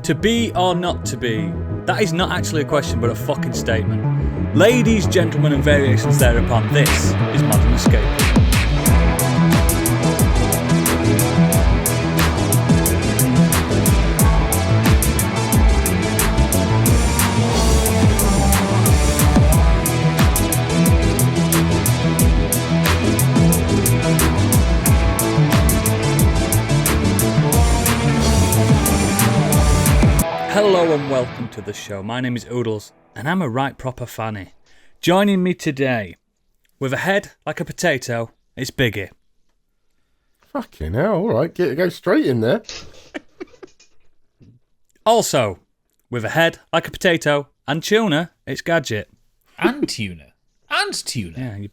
To be or not to be? That is not actually a question, but a fucking statement. Ladies, gentlemen, and variations thereupon, this is Modern Escapism. Hello and welcome to the show. My name is Oodles, and I'm a right proper fanny. Joining me today, with a head like a potato, it's Biggie. Fucking hell, alright, go straight in there. Also, with a head like a potato and tuna, it's Gadget. And tuna. And tuna.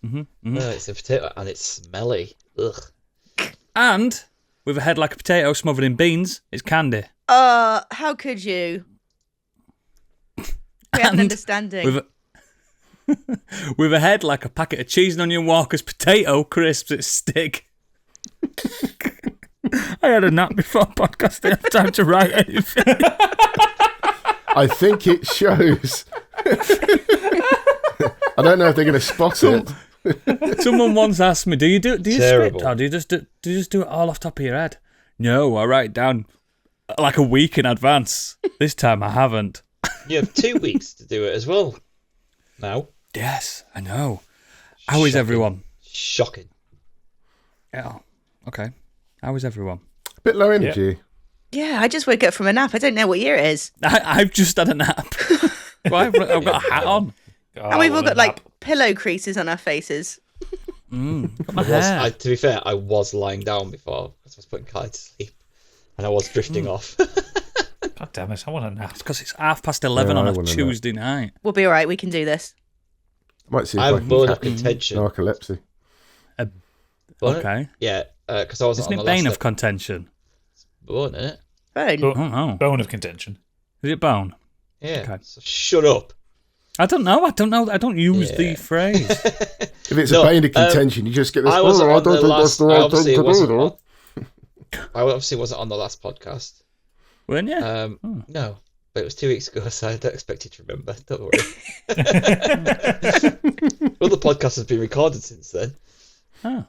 Yeah. It's a potato and it's smelly. Ugh. And, with a head like a potato smothered in beans, it's Candy. How could you? We have an understanding. With a head like a packet of cheese and onion Walker's potato crisps, it's Stick. I had a nap before podcast. I didn't have time to write anything. I think it shows. I don't know if they're going to spot it. Someone once asked me, do you Terrible. script or do you just do it all off the top of your head? No, I write it down like a week in advance. This time I haven't. You have 2 weeks to do it as well. Now. Yes, I know. How is everyone? Shocking. Yeah. Okay. How is everyone? A bit low energy. Yeah, I just woke up from a nap. I don't know what year it is. I've just had a nap. Well, I've got a hat on. And we've all got like pillow creases on our faces. Got my hair. To be fair, I was lying down before because I was putting Kai to sleep. And I was drifting off. God damn it, I want a nap. It's because it's 11:30 on a Tuesday night. We'll be all right. We can do this. Might see if I I have can bone of tap contention. narcolepsy. Okay. Yeah, because I was Isn't on it the bane last of contention? bone, isn't it? Phone. Oh. Bone of contention. Is it bone? Yeah. Okay. So shut up. I don't know. I don't use the phrase. If it's a bane of contention, you just get this. I wasn't on the last. I obviously wasn't on the last podcast. Weren't you? No, but it was 2 weeks ago, so I don't expect you to remember. Don't worry. Well, the podcast has been recorded since then. Oh.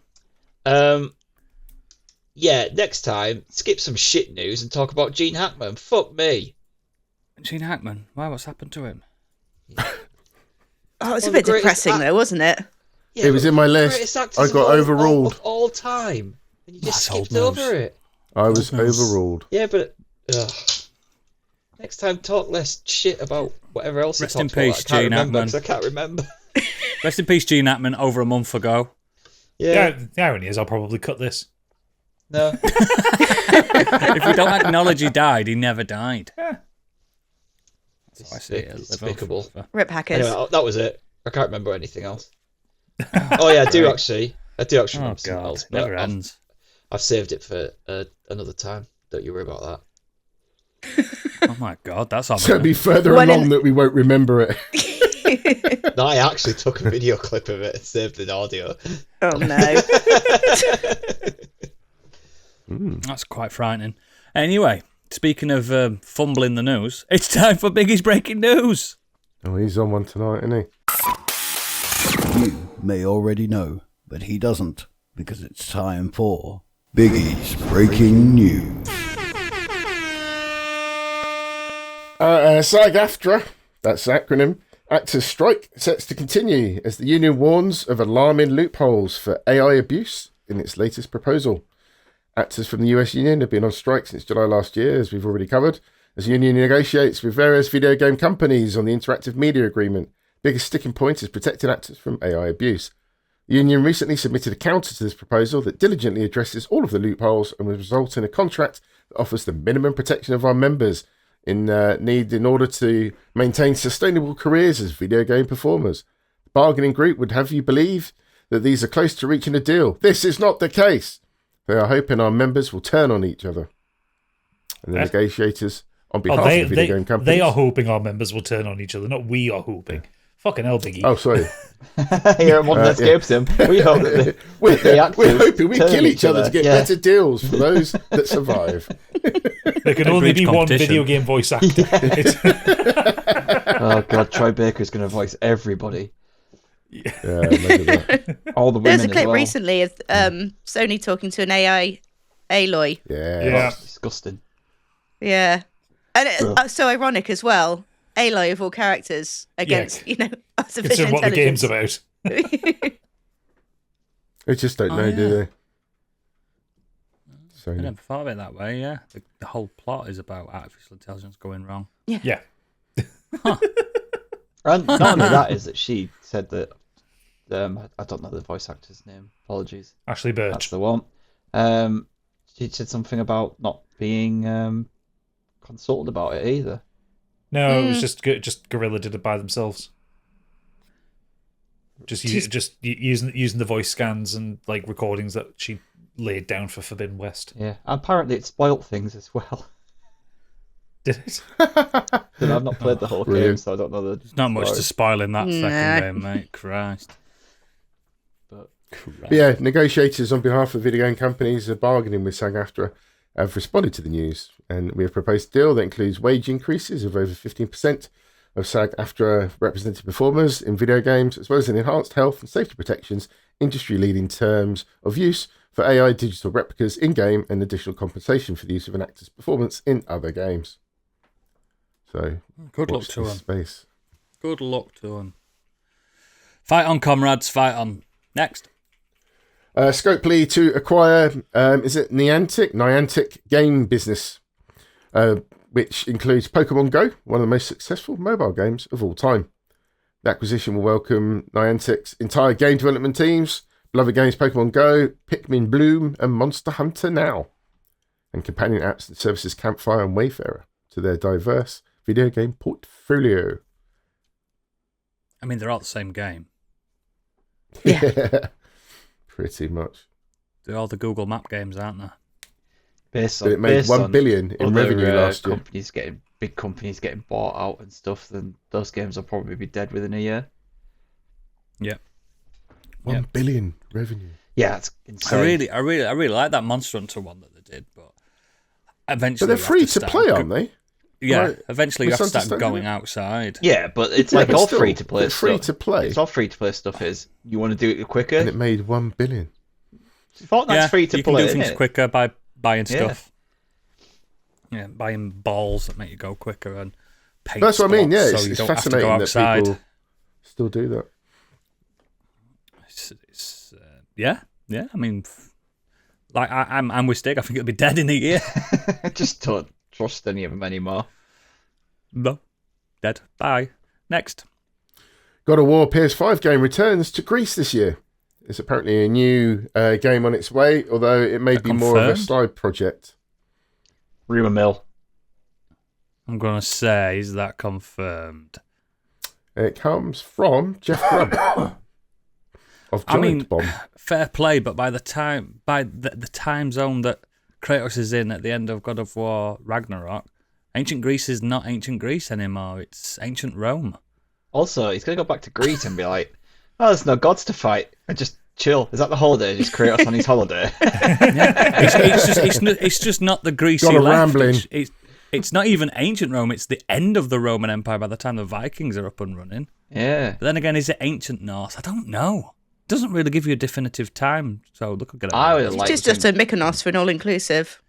Yeah, next time, skip some shit news and talk about Gene Hackman. Fuck me. Gene Hackman. Why? What's happened to him? Oh, it's a bit depressing though, wasn't it? Yeah, It was in my list. I got overruled. Of all time. And you just That's skipped old over news. it. I was overruled. Yeah, but next time talk less shit about whatever else. Rest you in talked about peace, that I can't Gene remember, Hackman. 'cause I can't remember. Rest in peace, Gene Hackman. Over a month ago. Yeah. The irony is I'll probably cut this. No. If we don't acknowledge he died, he never died. That's how I see it. Despicable. Rip hackers. Anyway, that was it. I can't remember anything else. Oh yeah, I do actually Oh remember something God, else. it never But ends. I've saved it for another time. Don't you worry about that. Oh my God, that's So it'll be obvious. further along that we won't remember it. No, I actually took a video clip of it and saved an audio. Oh no. That's quite frightening. Anyway, speaking of fumbling the news, it's time for Biggie's breaking news. Oh, he's on one tonight, isn't he? You may already know, but he doesn't, because it's time for Biggie's Breaking News. SAG-AFTRA, that's the acronym, actors' strike sets to continue as the union warns of alarming loopholes for AI abuse in its latest proposal. Actors from the US union have been on strike since July last year, as we've already covered, as the union negotiates with various video game companies on the interactive media agreement. Biggest sticking point is protecting actors from AI abuse. The union recently submitted a counter to this proposal that diligently addresses all of the loopholes and will result in a contract that offers the minimum protection of our members in need in order to maintain sustainable careers as video game performers. The bargaining group would have you believe that these are close to reaching a deal. This is not the case. They are hoping our members will turn on each other. And the negotiators, on behalf of the video game companies... They are hoping our members will turn on each other, not we are hoping. Fucking hell, Biggie. Oh, sorry. Here at Modern Escapism, we hope that the actors we're hoping we turn kill each other to get yeah. better deals for those that survive. There can only be one video game voice actor. Oh god, Troy Baker's going to voice everybody. Yeah, imagine that. All the women There's a as clip well. recently of Sony talking to an AI Aloy. Yeah. Yeah. It's disgusting. Yeah. And it's so ironic as well. Aloy of all characters against, artificial Consider what the game's intelligence. about. They just don't know, do they? So, I never thought of it that way, yeah. The whole plot is about artificial intelligence going wrong. Yeah. And not only that is that she said that I don't know the voice actor's name. Apologies. Ashley That's Birch. the one. She said something about not being consulted about it either. No, it was just Gorilla did it by themselves. Just using the voice scans and like recordings that she laid down for Forbidden West. Yeah. Apparently it spoilt things as well. Did it? And I've not played the whole game, Brilliant. so I don't know the There's not much to spoil in that Nah. second game, mate. Christ. But But yeah, negotiators on behalf of video game companies are bargaining with SAG-AFTRA have responded to the news, and we have proposed a deal that includes wage increases of over 15% of SAG-AFTRA represented performers in video games, as well as an enhanced health and safety protections, industry-leading terms of use for AI digital replicas in-game, and additional compensation for the use of an actor's performance in other games. So, Good luck watch to this him. space. Good luck to him. Fight on, comrades. Fight on. Next. Scopely to acquire, is it Niantic game business, which includes Pokemon Go, one of the most successful mobile games of all time. The acquisition will welcome Niantic's entire game development teams, beloved games Pokemon Go, Pikmin Bloom, and Monster Hunter Now, and companion apps and services Campfire and Wayfarer to their diverse video game portfolio. I mean, they're all the same game. Yeah. Pretty much. They're all the Google Map games, aren't they? based But on it made based 1 on billion in other, revenue last year. big companies getting bought out and stuff, then those games will probably be dead within a year. Yep. 1 billion revenue. Yeah, it's insane. I really like that Monster Hunter one that they did, but eventually. But they're you have free to to start play, aren't they? Yeah, Right. eventually you have to start Misunderstanding going it? outside. Yeah, but it's Yeah, like but all still, free to play it's free stuff. to play. It's all free to play stuff. Is you want to do it quicker? And it made 1 billion. Fortnite's Yeah, free to you play. can do things isn't it? quicker by buying Yeah. stuff. Yeah, buying balls that make you go quicker and paint That's what I mean, spots yeah. so you It's don't have to fascinating go that outside. people still do that. Yeah. I mean, like I'm with Stig. I think it'll be dead in a year. I just don't trust any of them anymore. No, dead. Bye. Next. God of War PS5 game returns to Greece this year. There's apparently a new game on its way, although it may be more of a confirmed? side project. Rumour mill. I'm gonna say, is that confirmed? It comes from Jeff Grubb of I Giant mean, Bomb. fair play, but by the time zone that Kratos is in at the end of God of War Ragnarok, ancient Greece is not ancient Greece anymore. It's ancient Rome. Also, he's gonna go back to Greece and be like, "Oh, there's no gods to fight. I just chill." Is that the holiday? Just Kratos on his holiday. It's just not the Greece Got he a left. rambling. It's not even ancient Rome. It's the end of the Roman Empire by the time the Vikings are up and running. Yeah. But then again, is it ancient Norse? I don't know. It doesn't really give you a definitive time. So look at it. I would It's like just a Mykonos for an all-inclusive.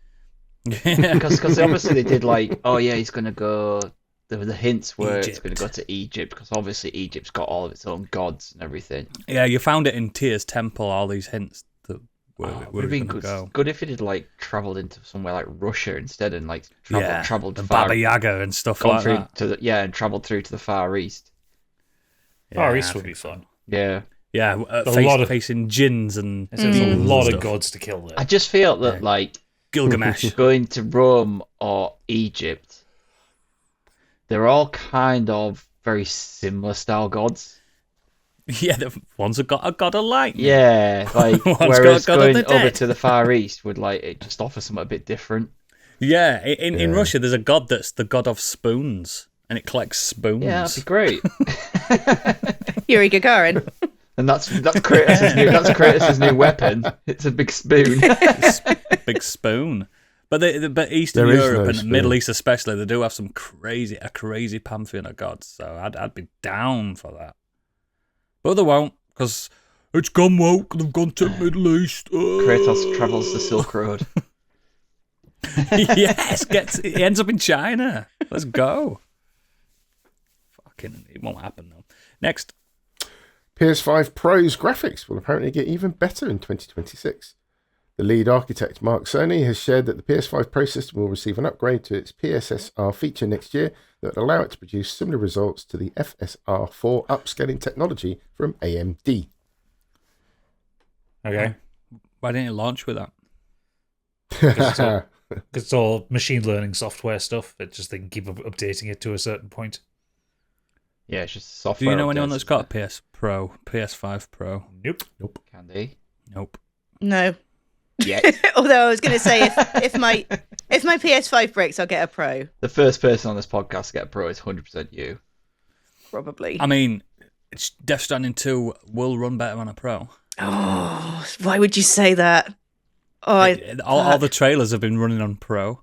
because obviously they did like, oh yeah, he's gonna go. The hints were it's Egypt. gonna go to Egypt because obviously Egypt's got all of its own gods and everything. Yeah, you found it in Tyr's temple. All these hints that were Would were have been going to good, go. good if he did like travelled into somewhere like Russia instead and like travelled the far, Baba Yaga and stuff gone like through that. to the and travelled through to the Far East. Far Yeah, East would be fun. Yeah, Yeah, A lot of- facing jinns and There's a demons lot and of stuff. gods to kill there. I just feel that like Gilgamesh. going to Rome or Egypt, they're all kind of very similar style gods. Yeah, the ones have got a god of lightning. Yeah, like One's got whereas God of going the over Dead. to the Far East would like it just offer something a bit different. Yeah, in Yeah. Russia, there's a god that's the god of spoons, And it collects spoons. Yeah, that'd be great. Yuri Gagarin. And that's Kratos' new weapon. It's a big spoon. Big spoon. But but Eastern There is Europe no and spoon. Middle East especially, they do have some crazy pantheon of gods. So I'd be down for that. But they won't, because it's gone woke. They've gone to Middle East. Kratos travels the Silk Road. Yes, it ends up in China. Let's go. Fucking, it won't happen though. Next. PS5 Pro's graphics will apparently get even better in 2026. The lead architect, Mark Cerny, has shared that the PS5 Pro system will receive an upgrade to its PSSR feature next year that will allow it to produce similar results to the FSR4 upscaling technology from AMD. Okay. Why didn't it launch with that? Because it's all machine learning software stuff. It just they can keep updating it to a certain point. Yeah, it's just Do software. you know anyone updates, that's got a PS5 Pro? Nope. Can they? Nope. No. Yeah. Although I was going to say, if my PS5 breaks, I'll get a Pro. The first person on this podcast to get a Pro is 100% you. Probably. I mean, it's Death Stranding 2 will run better on a Pro. Oh, why would you say that? Oh, All the trailers have been running on Pro.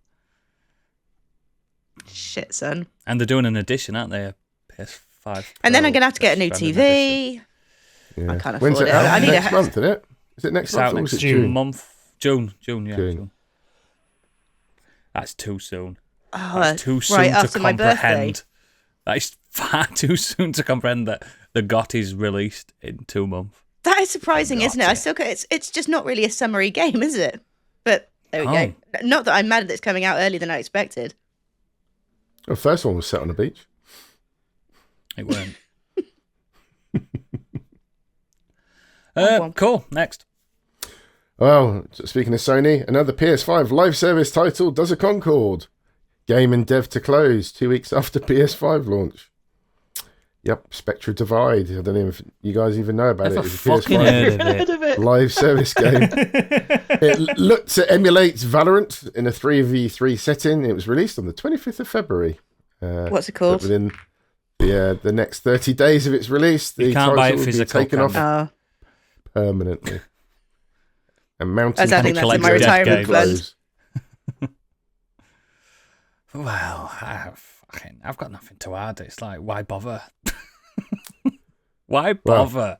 shit, son. And they're doing an edition, aren't they? A PS5 And then Pro I'm going to have to get a new Death Stranding edition. TV. Yeah. I can't When's afford it it. out? I need Next a- month, isn't it? Is it next It's month out or was next it June? month. June, yeah. June. June. That's too soon. Oh, That's too soon right to after my birthday. comprehend. That is far too soon to comprehend that the GOT is released in 2 months. That is surprising, Got isn't it? I it. still it's just not really a summery game, is it? But there we go. Not that I'm mad that it's coming out earlier than I expected. The first one was set on the beach. It weren't. One. Cool. Next. Well, speaking of Sony, another PS5 live service title does a Concord. Game and dev to close 2 weeks after PS5 launch. Yep, Spectra Divide. I don't know if you guys even know about it. Never It's a fucking PS5 heard of it. live service game. It looked to emulate Valorant in a 3v3 setting. It was released on the 25th of February. What's it But called? within the next 30 days of its release, the You can't buy it title will be physical, taken can off you? Oh, permanently. And mounted I don't think that's in my collect dead retirement games. fund. Well, I've got nothing to add. It's like, why bother? Why bother?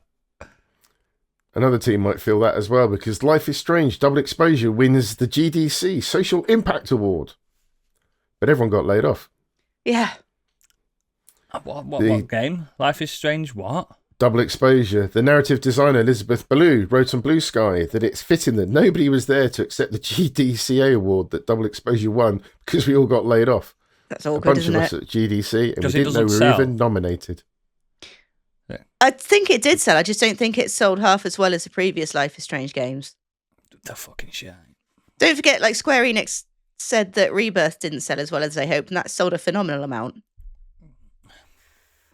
Another team might feel that as well because Life is Strange Double Exposure wins the GDC Social Impact Award. But everyone got laid off. Yeah. What game? Life is Strange what? Double Exposure. The narrative designer Elizabeth Ballou wrote on Blue Sky that it's fitting that nobody was there to accept the GDCA award that Double Exposure won because we all got laid off. That's A awkward, bunch isn't of us it? at GDC and we Because it didn't know we doesn't were sell. even nominated. I think it did sell. I just don't think it sold half as well as the previous Life is Strange games. The fucking shit. Don't forget, like Square Enix said that Rebirth didn't sell as well as they hoped, and that sold a phenomenal amount.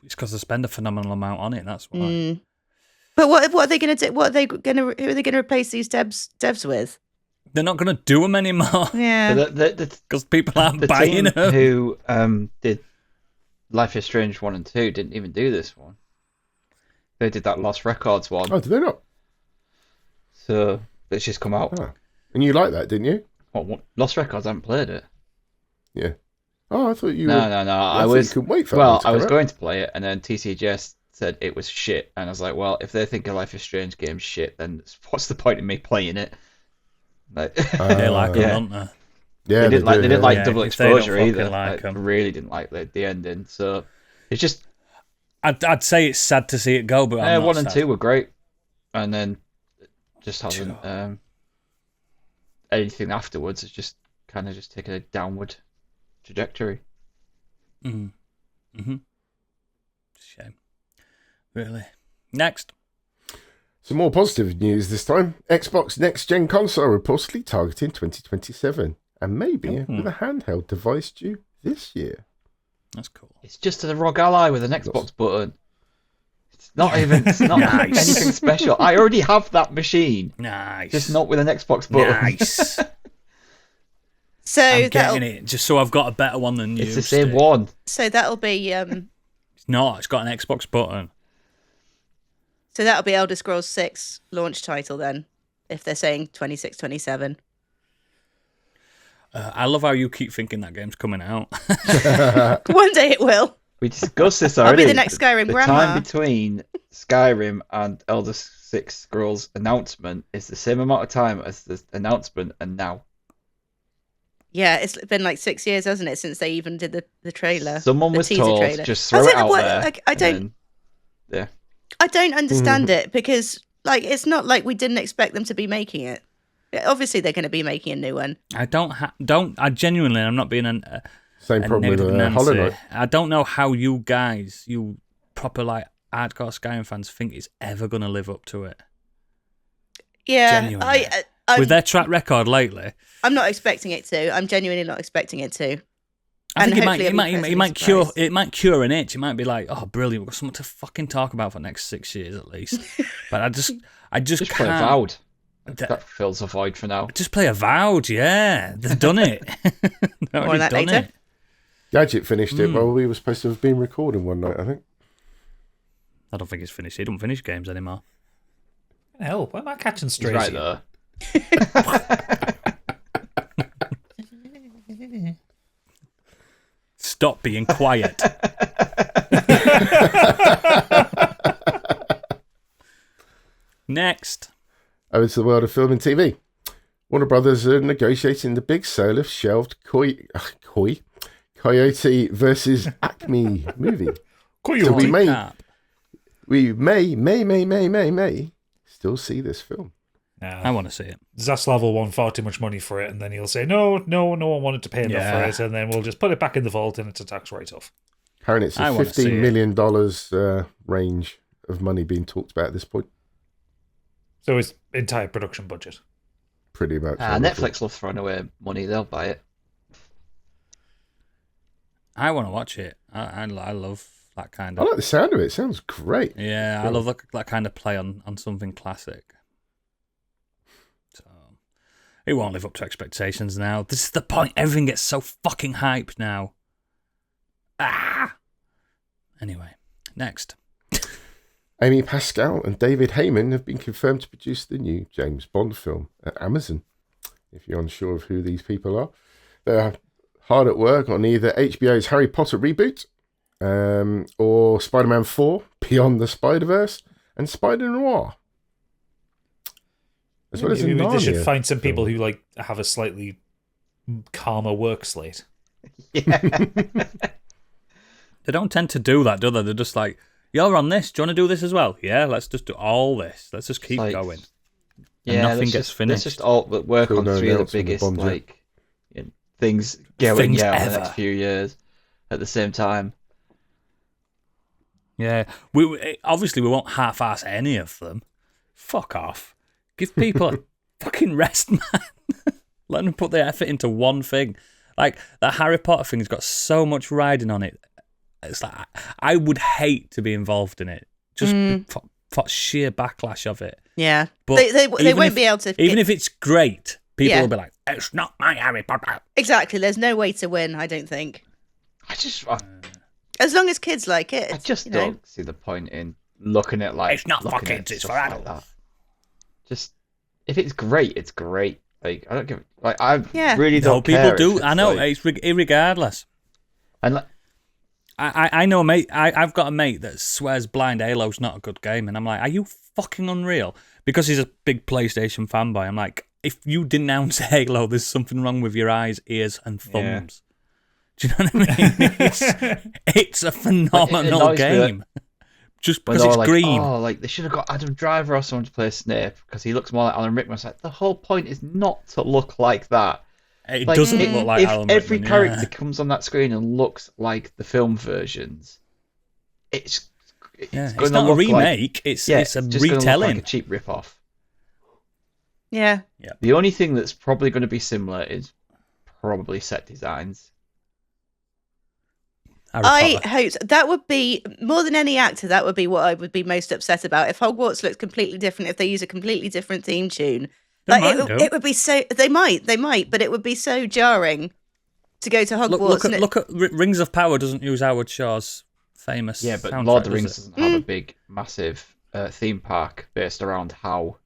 It's because they spend a phenomenal amount on it. That's why. Mm. But what are they going to do? Who are they going to replace these devs with? They're not going to do them anymore Yeah. because people aren't The buying team them. who did Life is Strange 1 and 2 didn't even do this one. They did that Lost Records one. Oh, did they not? So it's just come out. Oh. And you liked that, didn't you? What, Lost Records? I haven't played it. Yeah. Oh, I thought you No. were... I thought was. you couldn't wait for that Well, one to I come was out. going to play it, and then TCGS said it was shit, and I was like, well, if they think a Life is Strange game's shit, then what's the point in me playing it? Like, They like yeah. them, don't they? Yeah, they didn't like. do, They didn't yeah. like Yeah, Double if they don't Exposure fucking either. like I 'em. really didn't like the ending. So it's just I'd say it's sad to see it go, but I'm not 1 and sad. 2 were great, and then just hasn't anything afterwards. It's just kind of just taken a downward trajectory. Shame. Really. Next. Some more positive news this time. Xbox Next Gen console reportedly targeting 2027 and maybe with a handheld device due this year. That's cool. It's just a ROG Ally with an Xbox button. It's not even. It's not Nice. anything special. I already have that machine, Nice. just not with an Xbox button. Nice. So I'm getting it just so I've got a better one than you. It's the same one. So that'll be It's not. It's got an Xbox button. So that'll be Elder Scrolls 6 launch title then, if they're saying 26, 27. I love how you keep thinking that game's coming out. One day it will. We discussed this I'll already. be the next Skyrim the grandma. time between Skyrim and Elder Scrolls announcement is the same amount of time as the announcement and now. Yeah, it's been like 6 years, hasn't it, since they even did the trailer. Someone the was teaser told, trailer. just throw it out there. Like, I don't. Yeah. I don't understand it because, like, it's not like we didn't expect them to be making it. Obviously, they're going to be making a new one. I I genuinely, I'm not being Same problem with Hollow Knight. I don't know how you guys, you proper like hardcore Skyrim fans, think it's ever going to live up to it. Yeah, Genuinely. With their track record lately, I'm not expecting it to. I'm genuinely not expecting it to. I think hopefully it might cure an itch. It might be like, oh, brilliant, we've got something to fucking talk about for the next 6 years at least. But I just play can't. Avowed. That fills a void for now. Just play Avowed, yeah. They've done it. They've More on already that done later. it. Gadget finished it while we were supposed to have been recording one night, I think. I don't think it's finished. He don't finish games anymore. Hell, why am I catching He's strays? right here? there. Stop being quiet. Next. Over to the world of film and TV. Warner Brothers are negotiating the big sale of shelved Coyote versus Acme movie. So we may still see this film. I want to see it. Zaslav will want far too much money for it, and then he'll say, no one wanted to pay enough for it, and then we'll just put it back in the vault and it's a tax write-off. Apparently it's a $15 million range of money being talked about at this point. So it's entire production budget. Pretty much. Netflix love throwing away money. They'll buy it. I want to watch it. I love that kind I of... like the sound of it. It sounds great. Yeah, I love that kind of play on something classic. So it won't live up to expectations now. This is the point. Everything gets so fucking hyped now. Anyway, next. Amy Pascal and David Heyman have been confirmed to produce the new James Bond film at Amazon. If you're unsure of who these people are, they're hard at work on either HBO's Harry Potter reboot or Spider-Man 4, Beyond the Spider-Verse, and Spider-Noir. As well as Maybe they Narnia should find some people film. who like have a slightly calmer work slate. Yeah. They don't tend to do that, do they? They're just like, you're on this. Do you want to do this as well? Yeah, let's just do all this. Let's just keep going. And nothing gets finished. Let's just all work on three of the biggest things going out in the next few years at the same time. Yeah, we obviously we won't half-ass any of them. Fuck off. Give people a fucking rest, man. Let them put their effort into one thing. Like, that Harry Potter thing's got so much riding on it. It's like, I would hate to be involved in it. Just for sheer backlash of it. Yeah. But They won't be able to... Even if it's great, people will be like, it's not my Harry Potter. Exactly. There's no way to win, I don't think. As long as kids like it. I just don't see the point in looking at like... It's not for kids, it's for adults. Like just, if it's great, it's great. Like, I don't give... Like, I really don't care. People do. I know. Like, it's irregardless. And like, I know a mate. I've got a mate that swears blind Halo's not a good game, and I'm like, are you fucking unreal? Because he's a big PlayStation fanboy. I'm like, if you denounce Halo, there's something wrong with your eyes, ears, and thumbs. Do you know what I mean? It's a phenomenal game. Just because it's green. Oh, like they should have got Adam Driver or someone to play Snape because he looks more like Alan Rickman. It's like, the whole point is not to look like that. It doesn't look like Alan Rickman. If every character comes on that screen and looks like the film versions, it's not a remake. It's a retelling. Like a cheap rip-off. Yeah. The only thing that's probably going to be similar is probably set designs. I hope that would be, more than any actor, that would be what I would be most upset about. If Hogwarts looks completely different, if they use a completely different theme tune, They might do. it would be so. They might, but it would be so jarring to go to Hogwarts. Look at Rings of Power doesn't use Howard Shaw's famous. Yeah, but soundtrack, Lord of the does Rings it? doesn't have a big, massive theme park based around how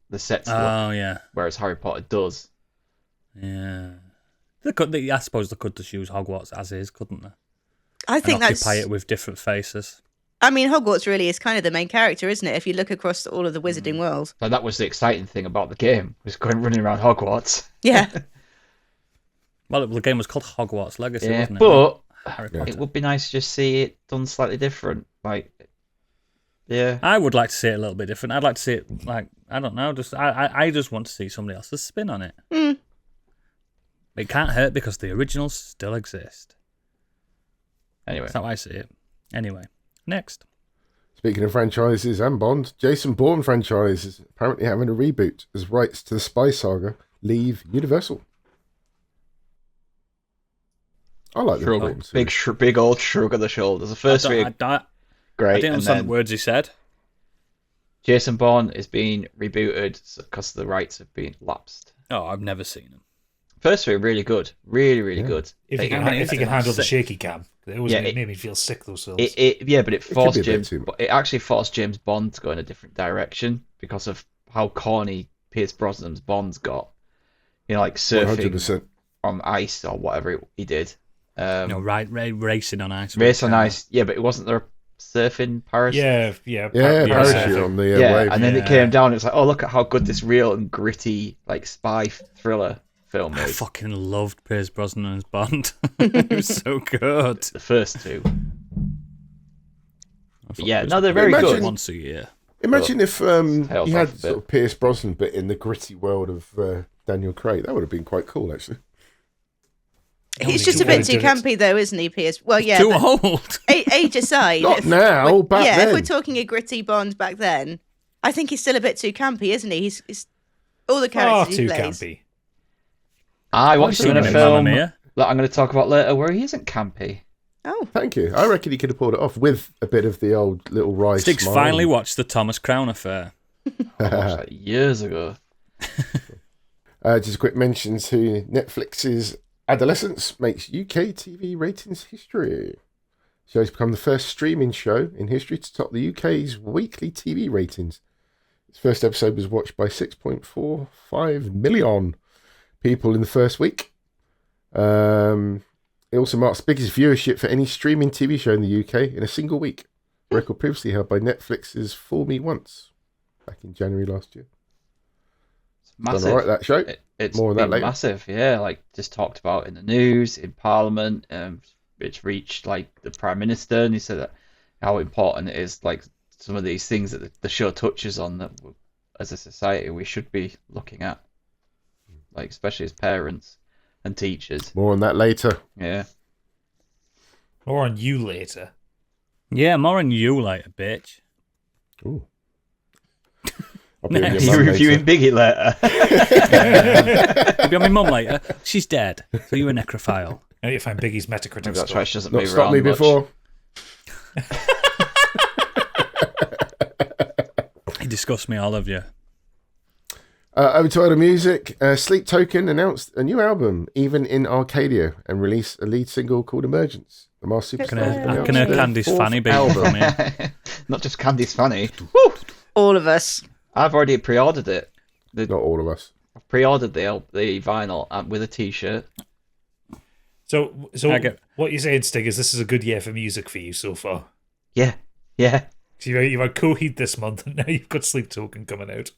the sets look, Oh yeah, whereas Harry Potter does. yeah. I suppose they could just use Hogwarts as is, couldn't they? I think and occupy it with different faces. I mean, Hogwarts really is kind of the main character, isn't it? If you look across all of the Wizarding world. So that was the exciting thing about the game, was running around Hogwarts. Yeah. Well, the game was called Hogwarts Legacy, Yeah, wasn't it? but Harry Potter. it would be nice to just see it done slightly different. Like, yeah. I would like to see it a little bit different. I'd like to see it like I don't know. I just want to see somebody else's spin on it. Mm. It can't hurt because the originals still exist. Anyway. That's how I see it. Anyway, next. Speaking of franchises and Bond, Jason Bourne franchise is apparently having a reboot as rights to the spy saga leave Universal. I like the Bourne series. Big old shrug of the shoulders. The first three, I great. didn't And understand then the words he said. Jason Bourne is being rebooted because the rights have been lapsed. Oh, I've never seen him. First three are really good. Really Yeah. good. If you can, handle the shaky cam, it always made me feel sick. Those films. But it forced be a bit James. too much. It actually forced James Bond to go in a different direction because of how corny Pierce Brosnan's Bond's got. You know, like surfing 100%. on ice or whatever he did. Racing on ice. Race on ice. Yeah, but it wasn't there a surfing parachute? Yeah, parachute on the wave. And then it came down. It's like, oh, look at how good this real and gritty like spy thriller film I is. fucking loved Pierce Brosnan's Bond. It was so good. The first two. But yeah, no, they're very Imagine- good. Once a year. Imagine if Tails you off had a bit. sort of Pierce Brosnan, but in the gritty world of Daniel Craig. That would have been quite cool, actually. He's just a bit too campy, though, isn't he, Pierce? Well, yeah. Too but old. age aside. Not now, back yeah, then. if we're talking a gritty Bond back then, I think he's still a bit too campy, isn't he? He's all the characters he too plays. campy. I watched him in a Mamma film Mia. that I'm going to talk about later where he isn't campy. Oh, Thank you. I reckon he could have pulled it off with a bit of the old little wry Stiggs smile. finally watched the Thomas Crown Affair. I watched that years ago. Just a quick mention to Netflix's Adolescence makes UK TV ratings history. Show's become the first streaming show in history to top the UK's weekly TV ratings. Its first episode was watched by 6.45 million people in the first week. It also marks the biggest viewership for any streaming TV show in the UK in a single week. A record previously held by Netflix's Fool Me Once back in January last year. It's massive. Done all right, that show. It's More on that been later. massive, yeah. Like just talked about in the news, in Parliament. It's reached like the Prime Minister, and he said that how important it is. Like some of these things that the show touches on that, as a society, we should be looking at, like especially as parents and teachers. More on that later. Yeah. More on you later. Yeah, more on you later, bitch. Ooh. I'll be on your Nice. mum You're later. reviewing Biggie later. You'll be on my mum later. She's dead, so you're a necrophile. I need to find Biggie's Metacritic Maybe that's score. why she doesn't Not move stopped around me much. before. You disgust me, all of you. Over to other music. Sleep Token announced a new album, even in Arcadia, and released a lead single called Emergence. The Master I can Superstar hear, I announced can hear their Candice fourth Fanny being album. from here. Not just Candy's Fanny. all of us. I've already pre-ordered it. Not all of us. I've pre-ordered the vinyl with a T-shirt. So I get- what you're saying, Stig, is this is a good year for music for you so far. Yeah. So you've had Coheed this month, and now you've got Sleep Token coming out.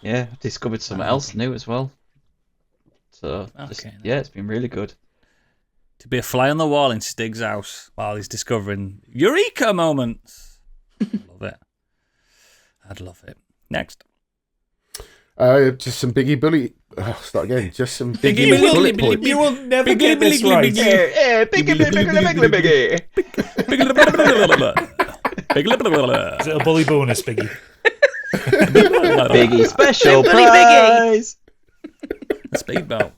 Yeah, I've discovered something else new as well. So, Okay, then. yeah, it's been really good. To be a fly on the wall in Stig's house while he's discovering Eureka moments. Love it. I'd love it. Next. Just some Biggie Bully. Start again. Just some Biggie Biggie bullet Bully. points. You will never Biggie, get this biggie, right. biggie. Yeah, Biggie. Is it a bully bonus, Biggie? Biggie special Bully Biggie. prize. Speedboat.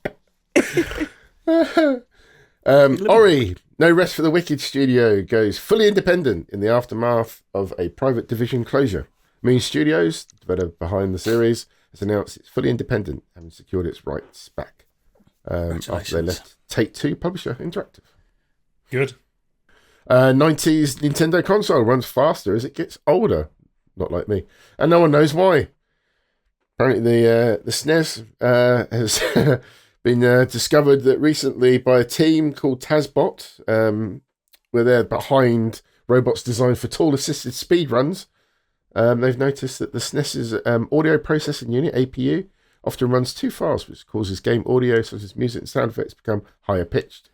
Ori, No Rest for the Wicked studio goes fully independent in the aftermath of a private division closure. Moon Studios, developer behind the series, has announced it's fully independent, having secured its rights back after they left Take-Two publisher Interactive. Good. 90s Nintendo console runs faster as it gets older. Not like me. And no one knows why. Apparently the SNES has been discovered that recently by a team called Tazbot, where they're behind robots designed for tool-assisted speed runs. They've noticed that the SNES's audio processing unit, APU, often runs too fast, which causes game audio such as music and sound effects to become higher pitched.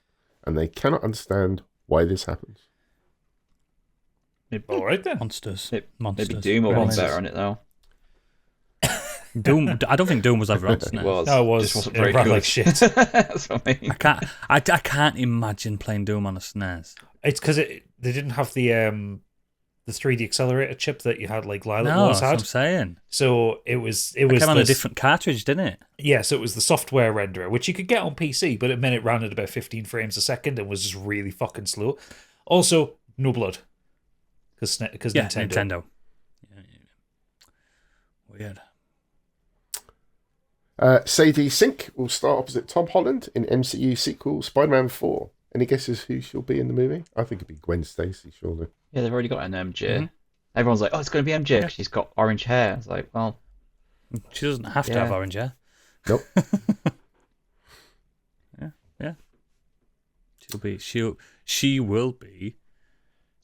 And they cannot understand why this happens. All right then. Monsters. Maybe Doom will be better on it though. Doom. I don't think Doom was ever on SNES. It was. No, it was. Just wasn't It very ran good. like shit. That's what I mean. I can't imagine playing Doom on a SNES. It's because they didn't have the 3D accelerator chip that you had, like Lilac No, Wars that's what I'm had. saying. So it was It came on a different cartridge, didn't it? Yeah, so it was the software renderer, which you could get on PC, but it meant it ran at about 15 frames a second and was just really fucking slow. Also, no blood. Because Nintendo. Yeah. Weird. Sadie Sink will star opposite Tom Holland in MCU sequel Spider-Man 4. Any guesses who she'll be in the movie? I think it'd be Gwen Stacy, surely. Yeah, they've already got an MJ. Mm-hmm. Everyone's like, "Oh, it's going to be MJ. 'Cause she's got orange hair." It's like, well, She doesn't have to Yeah. have orange hair. Nope. Yeah. She will be.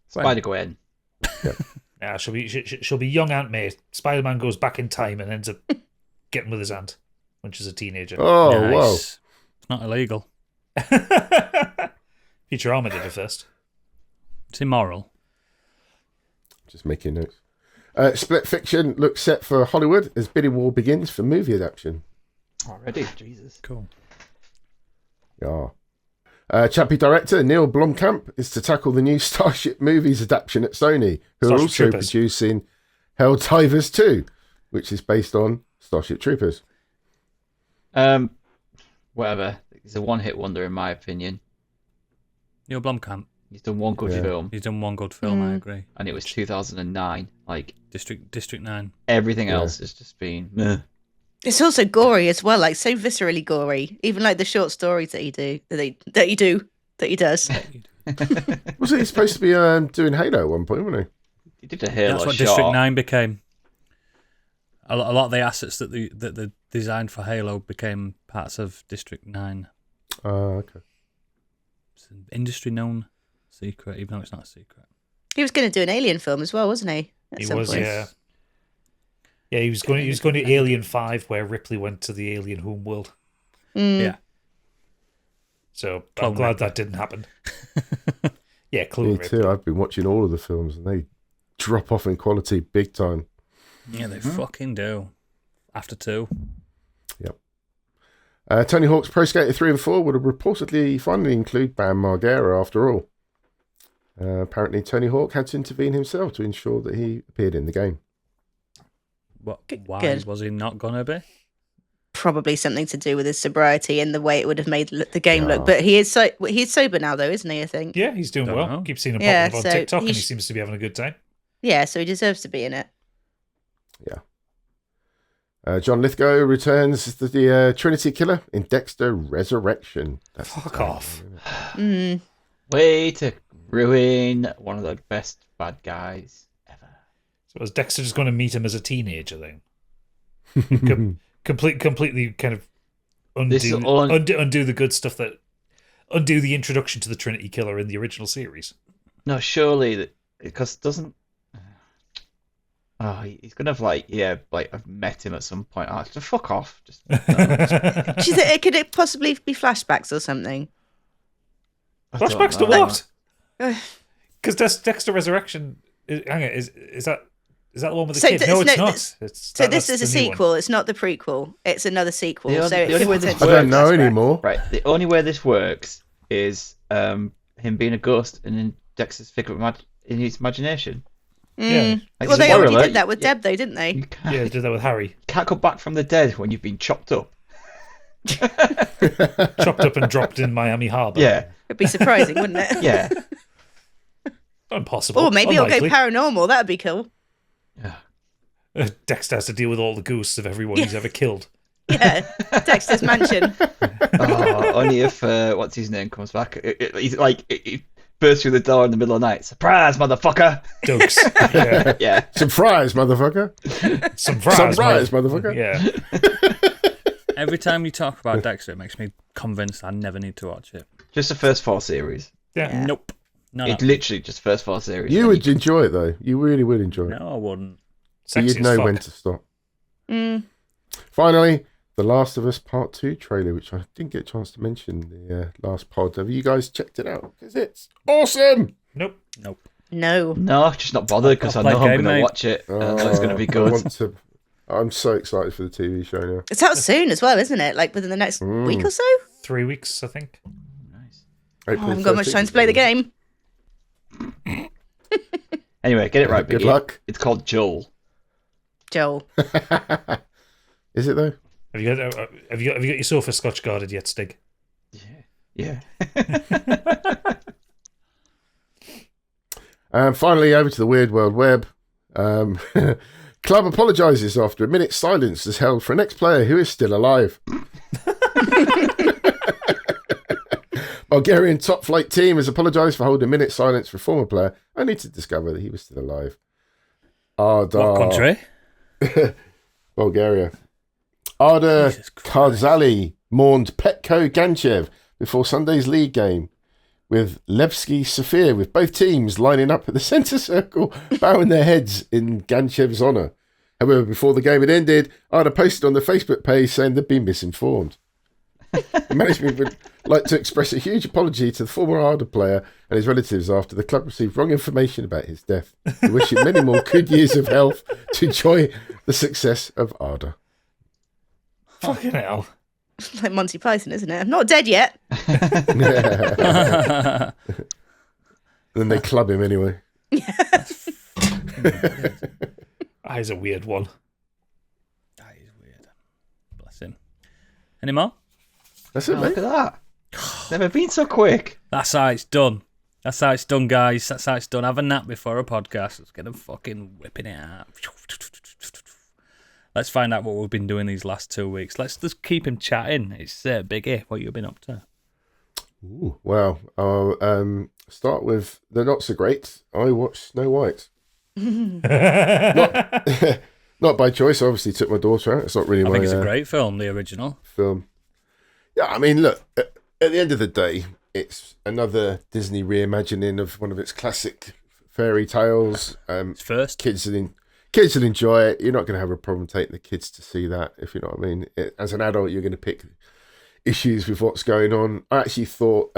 Spider-Gwen. Yeah, she'll be young Aunt May. Spider-Man goes back in time and ends up getting with his aunt when she's a teenager. Oh, Nice. whoa. It's not illegal. Futurama did it first. It's immoral. Just making notes. Split Fiction looks set for Hollywood as bidding war begins for movie adaptation. Already, Jesus. Cool. Yeah. Chappie director Neil Blomkamp is to tackle the new Starship Movies adaptation at Sony, who are Starship also Troopers. producing Helldivers 2, which is based on Starship Troopers. Whatever. He's a one-hit wonder in my opinion. Neil Blomkamp. He's done one good film, He's done one good film, I agree. and it was 2009. Like District 9. everything else has just been. Meh. It's also gory as well, like so viscerally gory. Even like the short stories that he does. Wasn't he supposed to be doing Halo at one point, wasn't He did a Halo That's what shot. District 9 became. A lot of the assets that they designed for Halo became parts of District 9. he? Okay. It's an industry-known secret, even though it's not a secret. He was going to do an Alien film as well, wasn't he? At He some was, point. yeah. Yeah, he was going to Alien 5, where Ripley went to the alien homeworld. Yeah. So Clone I'm glad Ripley. that didn't happen. Yeah, Clone Me Ripley. too. I've been watching all of the films and they drop off in quality big time. Yeah, they fucking do. After 2. Tony Hawk's Pro Skater 3 and 4 would have reportedly finally include Bam Margera after all. Apparently, Tony Hawk had to intervene himself to ensure that he appeared in the game. Why Good. was he not going to be? Probably something to do with his sobriety and the way it would have made the game look. But he's sober now, though, isn't he? I think. Yeah, he's doing Don't well. know. Keep seeing him Yeah, popping up on so TikTok, and he he seems to be having a good time. Yeah, so he deserves to be in it. John Lithgow returns as the Trinity Killer in Dexter Resurrection. That's the Fuck title, off. isn't it? Way to ruin one of the best bad guys ever. So was Dexter just going to meet him as a teenager then? Completely kind of This undo, is all- undo the good stuff undo the introduction to the Trinity Killer in the original series. No, surely that because doesn't. Oh, he's gonna have I've met him at some point. Oh, just fuck off. Just no, Could it possibly be flashbacks or something? I don't Flashbacks to know. what? Because Dexter Resurrection is that the one with the So kid? th- No, no, it's not. So this is a the new one. sequel. It's not the prequel. It's another sequel. The So only it's way this I don't works- know anymore. Right. The only way this works is him being a ghost and in Dexter's figure in his imagination. Yeah. Like, Well, they spoiler already alert, did that with you- Deb, though, didn't they? You can't, Yeah, they did that with Harry. can't come back from the dead when you've been chopped up. Chopped up and dropped in Miami Harbour. Yeah. It'd be surprising, wouldn't it? Yeah. Not impossible. Or maybe it'll go Unlikely. paranormal. That'd be cool. Yeah. Dexter has to deal with all the ghosts of everyone he's ever killed. Yeah, Dexter's mansion. Only if what's his name comes back. He's like he bursts through the door in the middle of the night. Surprise, motherfucker! Dogs. Yeah. Yeah. Surprise, motherfucker! Surprise, motherfucker! Yeah. Every time you talk about Dexter, it makes me convinced I never need to watch it. Just the first 4 series. Yeah. Nope. No, It literally just first 4 series. You would enjoy it though. You really would enjoy it. no, I wouldn't. So Sexy you'd as know fuck. when to stop. Mm. Finally, The Last of Us Part 2 trailer, which I didn't get a chance to mention in the last pod. Have you guys checked it out? Because it's awesome! Nope. No. No, just not bothered because I I'll know play I'm game, going to mate. watch it. I know it's going to be good. I'm so excited for the TV show now. It's out soon as well, isn't it? Like within the next week or so? 3 weeks, I think. Nice. I haven't got much time to play the game. Anyway, get it right, Good Biggie. luck. It's called Joel. Joel. Is it though? Have you got your sofa Scotch guarded yet, Stig? Yeah. Finally, over to the Weird World Web. Club apologises after a minute's silence is held for an ex-player who is still alive. Bulgarian top flight team has apologised for holding a minute's silence for a former player, only to discover that he was still alive. What country? Bulgaria. Arda Jesus Christ. Karzali mourned Petko Ganchev before Sunday's league game, with Levski Sofia, with both teams lining up at the centre circle, bowing their heads in Ganchev's honour. However, before the game had ended, Arda posted on the Facebook page saying they'd been misinformed. The management would like to express a huge apology to the former Arda player and his relatives after the club received wrong information about his death. We wish him many more good years of health to enjoy the success of Arda. Fucking hell. Like Monty Python, isn't it? I'm not dead yet. Then they club him anyway. That is a weird one. That is weird. Bless him. Any more? That's it, Look mate. at that. Never been so quick. That's how it's done. That's how it's done, guys. That's how it's done. Have a nap before a podcast. Let's get them fucking whipping it out. Let's find out what we've been doing these last 2 weeks. Let's just keep him chatting. It's Biggie. What you been up to? Ooh, well, I'll start with the not so great. I watched Snow White. Not by choice. I obviously took my daughter out. It's not really I my think it's a great film, the original. film. Yeah, I mean, look, at the end of the day, it's another Disney reimagining of one of its classic fairy tales. It's first. Kids will enjoy it. You're not going to have a problem taking the kids to see that, if you know what I mean. As an adult, you're going to pick issues with what's going on. I actually thought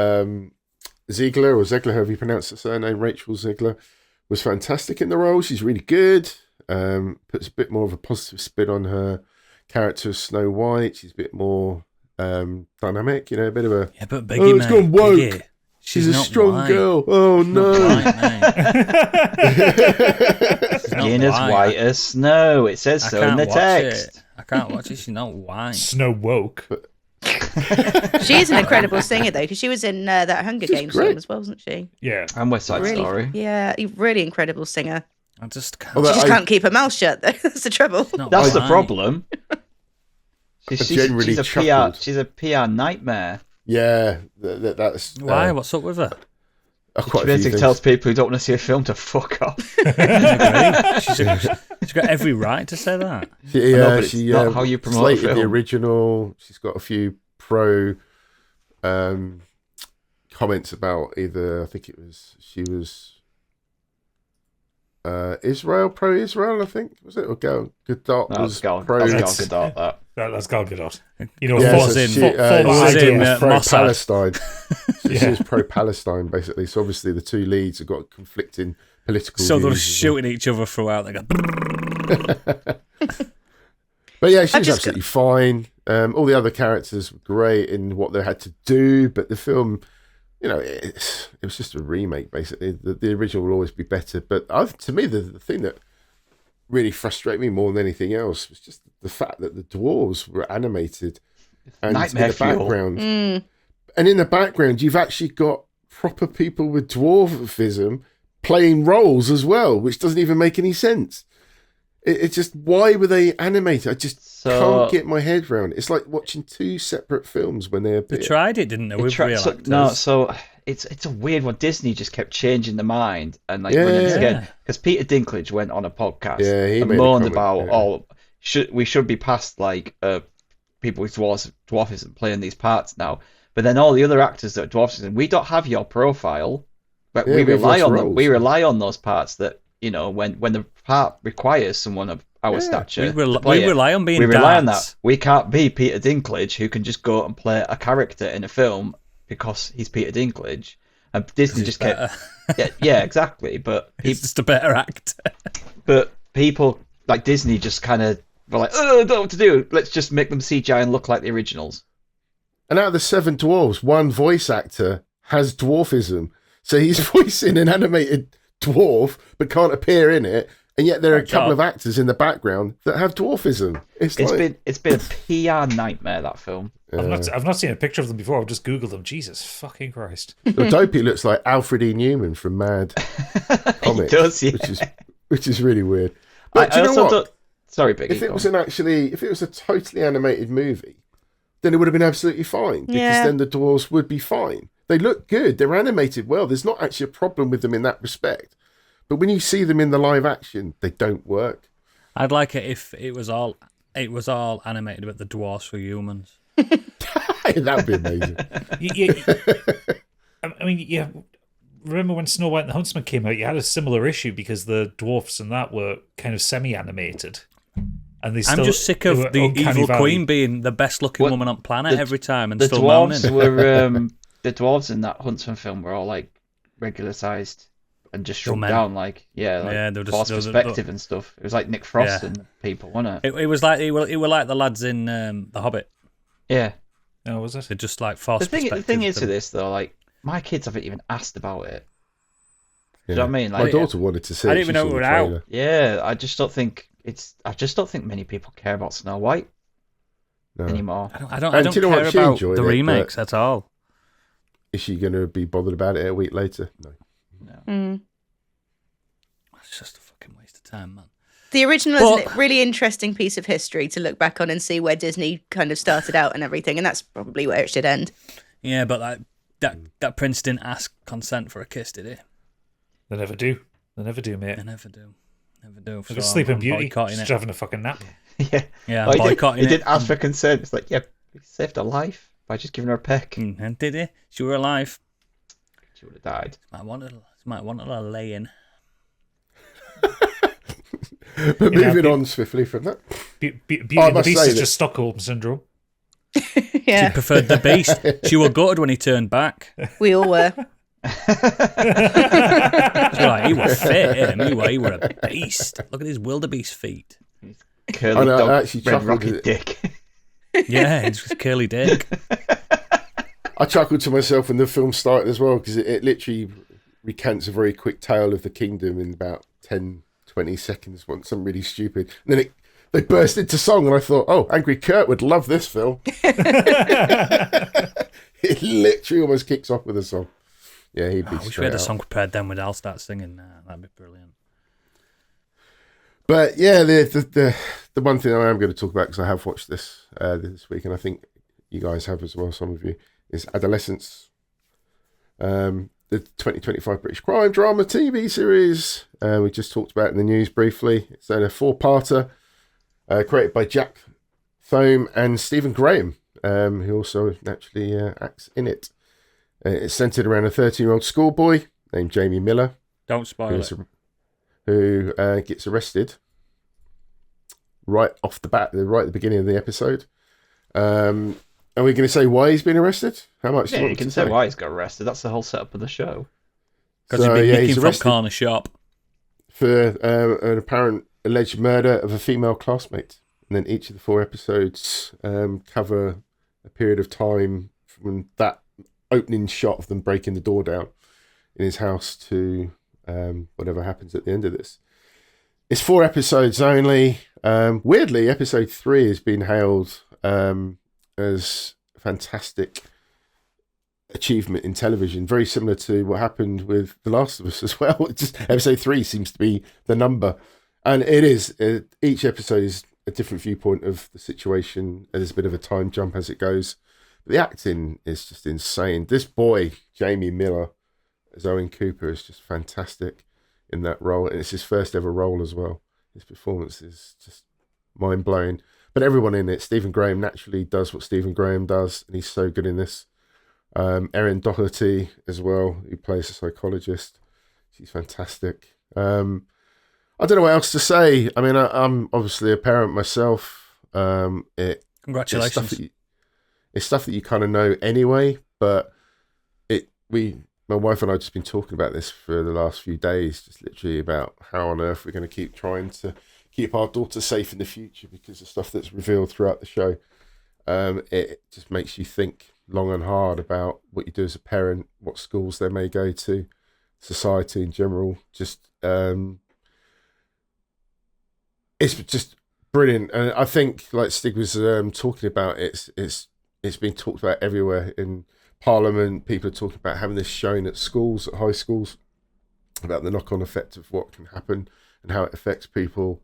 Ziegler, however you pronounce the surname, Rachel Ziegler, was fantastic in the role. She's really good. Puts a bit more of a positive spin on her character of Snow White. She's a bit more dynamic, a bit of a... Yeah, but Biggie, it's gone woke. Biggie, She's a not strong white. girl. Oh, She's no. not white, mate. She's not Skin as white as snow. It says I so in can't the watch text. it. I can't watch it. She's not white. Snow woke. She is an incredible singer, though, because she was in that Hunger She's Games great. film as well, wasn't she? Yeah. And West Side Really, Story. yeah, really incredible singer. I just can't. Although She just I- can't keep her mouth shut, though. That's the trouble. Not That's the white. problem. She's generally a chuckled. PR. She's a PR nightmare. Yeah, that's... Why? What's up with her? quite She a few basically things. tells people who don't want to see a film to fuck off. She's got every right to say that. Yeah, but it's she not how you promote a slated the film. original. She's got a few pro comments about either. I think she was pro-Israel. I think was it or Gal Gadot No, was Gal pro. Gadot. that. That's Gal Gadot. You know, Yeah, former- so she, former was idol. in, was Mossad. pro-Palestine. So Yeah. she was pro-Palestine basically. So obviously the two leads have got conflicting political. So they're views as well. shooting each other throughout. They go. But yeah, she's just absolutely fine. All the other characters were great in what they had to do, but the film, it was just a remake basically. The original will always be better. But to me, the thing that really frustrated me more than anything else was just the fact that the dwarves were animated and Nightmare in the fuel. background. And in the background, you've actually got proper people with dwarfism playing roles as well, which doesn't even make any sense. It's just, why were they animated? I just So- can't get my head around it. It's like watching two separate films when they appear. They tried it, didn't they, with real actors? No, so it's a weird one. Disney just kept changing their mind and like Yeah, running this yeah. again. Because Peter Dinklage went on a podcast Yeah, he and made a moaned comment, about, yeah. we should be past like people with dwarfism playing these parts now. But then all the other actors that are dwarfism, we don't have your profile, but Yeah, we we've rely lost on them. roles. We rely on those parts that when the part requires someone of our stature. We to play it, rely on being we rely on dads. that. We can't be Peter Dinklage who can just go and play a character in a film because he's Peter Dinklage. And Disney just kept, yeah, exactly. But He's just a better actor. but people like Disney just kind of were like, oh, I don't know what to do. Let's just make them CGI and look like the originals. And out of the 7 dwarves, one voice actor has dwarfism. So he's voicing an animated dwarf, but can't appear in it. And yet there are a couple of actors in the background that have dwarfism. It's been a PR nightmare, that film. I've not seen a picture of them before. I've just googled them. Jesus fucking Christ! Dopey looks like Alfred E. Newman from Mad Comics, He does, yeah. which is really weird. But do you know what? Sorry, Becky. If it was a totally animated movie, then it would have been absolutely fine, because Yeah. then the dwarves would be fine. They look good. They're animated well. There's not actually a problem with them in that respect. But when you see them in the live action, they don't work. I'd like it if it was all animated, but the dwarfs were humans. That would be amazing. I mean, yeah. Remember when Snow White and the Huntsman came out? You had a similar issue because the dwarfs and that were kind of semi-animated, and I'm just sick of the evil queen being the best looking woman on planet every time and the still dwarves moaning. were the dwarves in that Huntsman film were all like regular sized and just shrunk men. down, like they were just- forced they were- perspective and stuff. It was like Nick Frost Yeah. and people, wasn't it? It was like it were like the lads in The Hobbit. Yeah. Oh, was it? They're just like forced The thing perspective is to to- this though, like my kids haven't even asked about it. Do Yeah. you know what I mean? My Like, daughter wanted to see I it. didn't even She know saw it the were out. trailer. yeah, I just don't think many people care about Snow White No. anymore. I don't And do you know what? care She about enjoyed the it, remakes at all. Is she going to be bothered about it a week later? No. Mm. It's just a fucking waste of time, man. The original But- is a really interesting piece of history to look back on and see where Disney kind of started out and everything, and that's probably where it should end. Yeah, but that prince didn't ask consent for a kiss, did he? They never do. They never do, mate. They never do. Never do. Look at Sleeping I'm Beauty. boycotting Just it. having a fucking nap. Yeah, Yeah, Oh, I'm he did, boycotting he it. did ask for consent. It's like, yeah, he saved her life by just giving her a peck. And did he? She were alive. She would have died. Might want a lay in. But moving on swiftly from that. Beauty I and the must Beast say is that- just Stockholm syndrome. Yeah, She preferred the beast. She were gutted when he turned back. we all were. She was like, he was fit, him. He were a beast. Look at his wildebeest feet. Curly I know, dog, I actually red chuckled rocket at it. dick. Yeah, it's just curly dick. I chuckled to myself when the film started as well, because it literally recounts a very quick tale of the kingdom in about 10, 20 seconds. Once something really stupid. And then they burst into song, and I thought, oh, Angry Kurt would love this film. It literally almost kicks off with a song. Yeah, he'd be I wish we straight had a out. song prepared then when I'll start singing. That'd be brilliant. But yeah, the one thing I am going to talk about, because I have watched this week, and I think you guys have as well, some of you, is Adolescence, the 2025 British crime drama TV series. We just talked about it in the news briefly. It's a 4-parter created by Jack Thome and Stephen Graham, who also naturally acts in it. It's centered around a 13-year-old schoolboy named Jamie Miller, Don't spoil it. who gets arrested right off the bat, right at the beginning of the episode. Are we going to say why he's been arrested? How much? do Yeah, you you want can to say why he's got arrested. That's the whole setup of the show. Because So, he'd been yeah, nicking he's from arrested. corner shop. For an apparent alleged murder of a female classmate. And then each of the 4 episodes cover a period of time from that opening shot of them breaking the door down in his house to whatever happens at the end of this. It's 4 episodes only. Weirdly, episode 3 has been hailed as a fantastic achievement in television, very similar to what happened with The Last of Us as well. Just episode 3 seems to be the number, And it is. Each episode is a different viewpoint of the situation, and there's a bit of a time jump as it goes. But the acting is just insane. This boy, Jamie Miller, as Owen Cooper, is just fantastic in that role, and it's his first ever role as well. His performance is just mind-blowing. But everyone in it, Stephen Graham naturally does what Stephen Graham does, and he's so good in this. Erin Doherty as well, who plays a psychologist. She's fantastic. I don't know what else to say. I mean, I'm obviously a parent myself. Congratulations. It's stuff that you kind of know anyway, but my wife and I have just been talking about this for the last few days, just literally about how on earth we're going to keep trying to keep our daughter safe in the future because of stuff that's revealed throughout the show. It just makes you think long and hard about what you do as a parent, what schools they may go to, society in general. Just it's just brilliant, and I think, like Stig was talking about, it's been talked about everywhere in Parliament. People are talking about having this shown at schools, at high schools, about the knock-on effect of what can happen and how it affects people.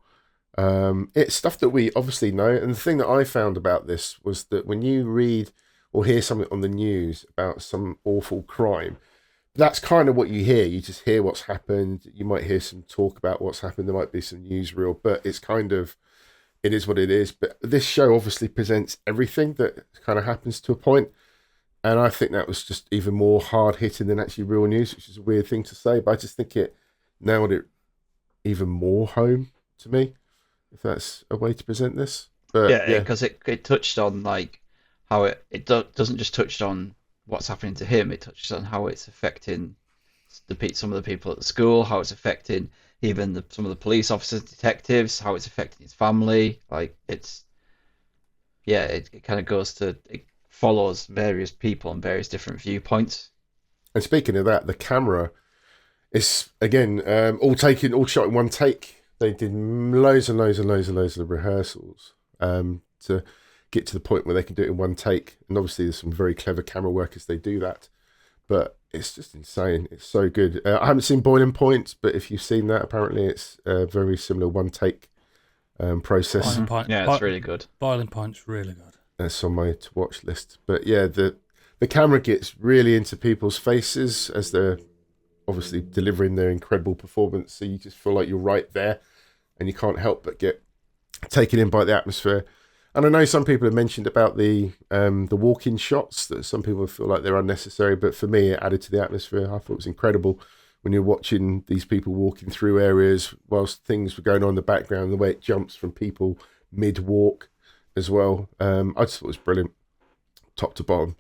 It's stuff that we obviously know, and the thing that I found about this was that when you read or hear something on the news about some awful crime, that's kind of what you hear. You just hear what's happened. You might hear some talk about what's happened. There might be some newsreel, but it's kind of, it is what it is. But this show obviously presents everything that kind of happens to a point. And I think that was just even more hard hitting than actually real news, which is a weird thing to say, but I just think it nailed it even more home to me, if that's a way to present this. But yeah, because it touched on like how it doesn't just touch on what's happening to him, it touches on how it's affecting some of the people at the school, how it's affecting even some of the police officers, detectives, how it's affecting his family. Like it kind of goes to, it follows various people and various different viewpoints. And speaking of that, the camera is again all shot in one take. They did loads and loads of rehearsals to get to the point where they can do it in one take. And obviously there's some very clever camera work as they do that. But it's just insane. It's so good. I haven't seen Boiling Point, but if you've seen that, apparently it's a very similar one take process. Boiling Point. Yeah, it's really good. Boiling Point's really good. That's on my to watch list. But yeah, the camera gets really into people's faces as they're obviously delivering their incredible performance. So you just feel like you're right there and you can't help but get taken in by the atmosphere. And I know some people have mentioned about the walk-in shots, that some people feel like they're unnecessary, but for me, it added to the atmosphere. I thought it was incredible when you're watching these people walking through areas whilst things were going on in the background, the way it jumps from people mid-walk as well. I just thought it was brilliant, top to bottom.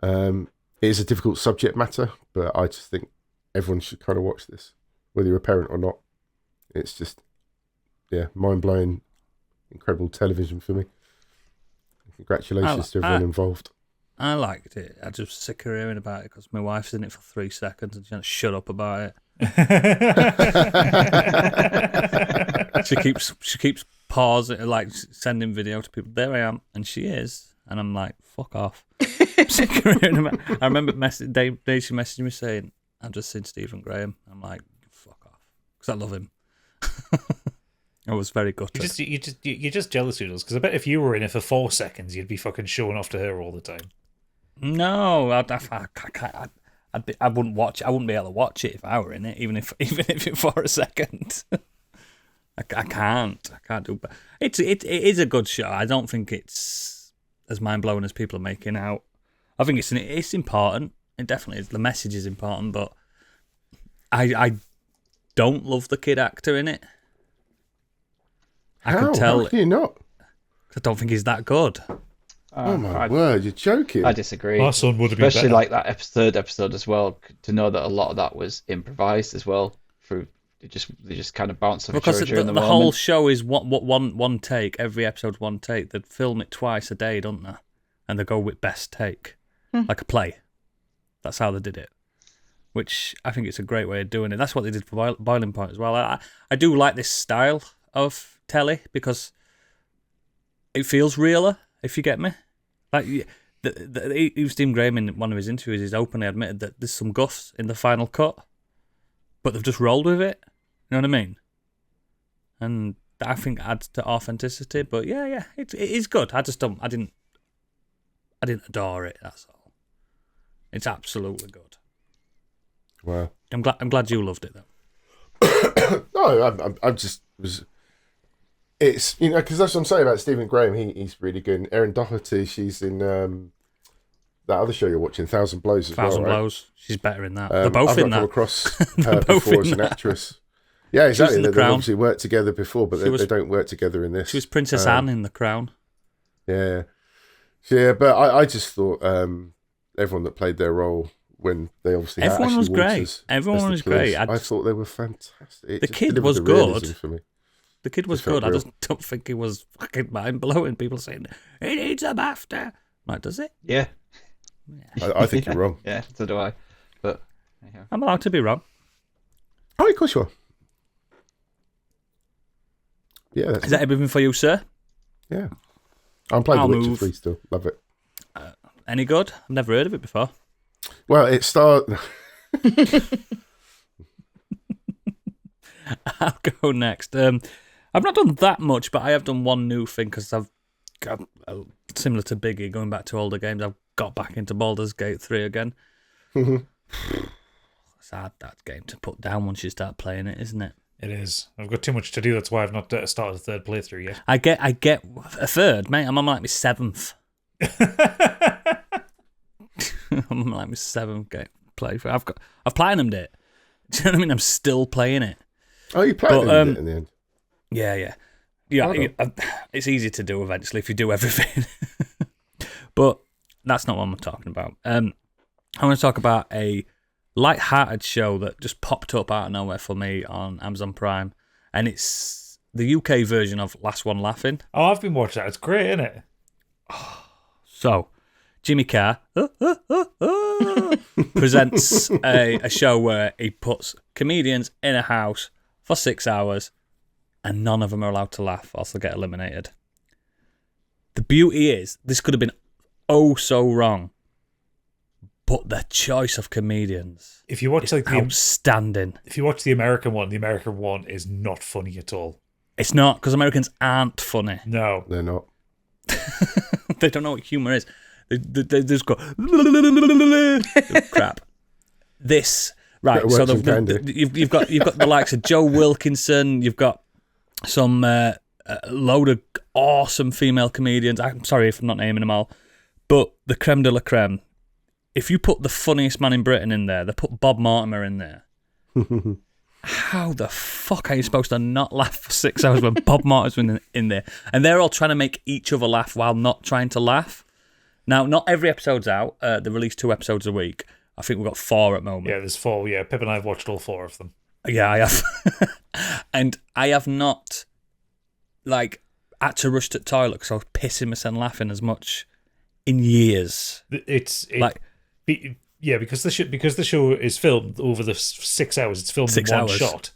It is a difficult subject matter, but I just think everyone should kind of watch this, whether you're a parent or not. It's just, mind-blowing, incredible television for me. Congratulations to everyone involved. I liked it. I just sick of hearing about it because my wife's in it for 3 seconds and she can't shut up about it. She keeps pausing, like sending video to people. There I am, and she is, and I'm like, fuck off. I'm sick of hearing about it. I remember Dave, she messaged me saying, I've just seen Stephen Graham. I'm like, fuck off, because I love him. I was very gutted. You're just jealous of us, because I bet if you were in it for 4 seconds, you'd be fucking showing off to her all the time. No, I wouldn't watch. I wouldn't be able to watch it if I were in it, even if it for a second. I can't do. But it is a good show. I don't think it's as mind blowing as people are making out. I think it's important. It definitely is. The message is important, but I don't love the kid actor in it. I could tell. How can you not? I don't think he's that good. Oh my word, you're joking. I disagree. My son would have been especially better. like that third episode as well. To know that a lot of that was improvised as well. Through they just kind of bounced off each other during the moment. Whole show is one take. Every episode's one take. They'd film it twice a day, don't they? And they go with best take, like a play. That's how they did it. Which I think it's a great way of doing it. That's what they did for Boiling Point as well. I do like this style of telly because it feels realer, if you get me. Like Stephen Graham in one of his interviews, he's openly admitted that there's some guffs in the final cut, but they've just rolled with it. You know what I mean? and I think adds to authenticity. But yeah, it is good. I didn't adore it. That's all. It's absolutely good. Wow. I'm glad you loved it though. No, I just was. It's because that's what I'm saying about Stephen Graham. He's really good. And Erin Doherty, she's in that other show you're watching, Thousand Blows as Thousand well. Right? Blows. She's better in that. They're both I've in not come that. across They're her both before in as an that. actress. Yeah, exactly. in The They've Crown. obviously worked together before, but they don't work together in this. She was Princess Anne in The Crown. Yeah. Yeah, but I just thought everyone that played their role when they obviously had Everyone Ashley was great. Walters Everyone as the was police, great. I thought they were fantastic. The Just kid delivered was the good. realism for me. The kid was Just felt good. I real. just don't think he was fucking mind blowing. People saying he needs a BAFTA. I'm like, does it? Yeah. I think you're wrong. Yeah, so do I. But anyhow. I'm allowed to be wrong. Oh, of course you are. Yeah, that's Is that everything for you, sir? yeah. I'm playing I'll The Witcher move. 3 still. Love it. Any good? I've never heard of it before. Well, it started. I'll go next. I've not done that much, but I have done one new thing because I've got, similar to Biggie, going back to older games, I've got back into Baldur's Gate 3 again. It's hard, that game, to put down once you start playing it, isn't it? It is. I've got too much to do. That's why I've not started a third playthrough yet. I get a third, mate. I'm on like my seventh. I'm on like my seventh game playthrough. I've platinumed it. Do you know what I mean? I'm still playing it. Oh, you played it in the end. Yeah. Oh, It's easy to do eventually if you do everything. But that's not what I'm talking about. I want to talk about a light-hearted show that just popped up out of nowhere for me on Amazon Prime, and it's the UK version of Last One Laughing. Oh, I've been watching that. It's great, isn't it? So, Jimmy Carr presents a show where he puts comedians in a house for 6 hours, and none of them are allowed to laugh, or they'll get eliminated. The beauty is, this could have been oh so wrong, but the choice of comedians If you watch is like outstanding. if you watch the American one is not funny at all. It's not, because Americans aren't funny. No. They're not. They don't know what humour is. They just go crap. This right. Better So work than Candy. you've got the likes of Joe Wilkinson. You've got some load of awesome female comedians. I'm sorry if I'm not naming them all, but the creme de la creme. If you put the funniest man in Britain in there, they put Bob Mortimer in there. How the fuck are you supposed to not laugh for 6 hours when Bob Mortimer's in there? And they're all trying to make each other laugh while not trying to laugh. Now, not every episode's out. They release 2 episodes a week. I think we've got 4 at the moment. Yeah, there's 4. Yeah, Pip and I have watched all 4 of them. Yeah, I have. And I have not, had to rush to the toilet because I was pissing myself laughing as much in years. Because the show is filmed over the 6 hours. It's filmed 6 in one hours. shot.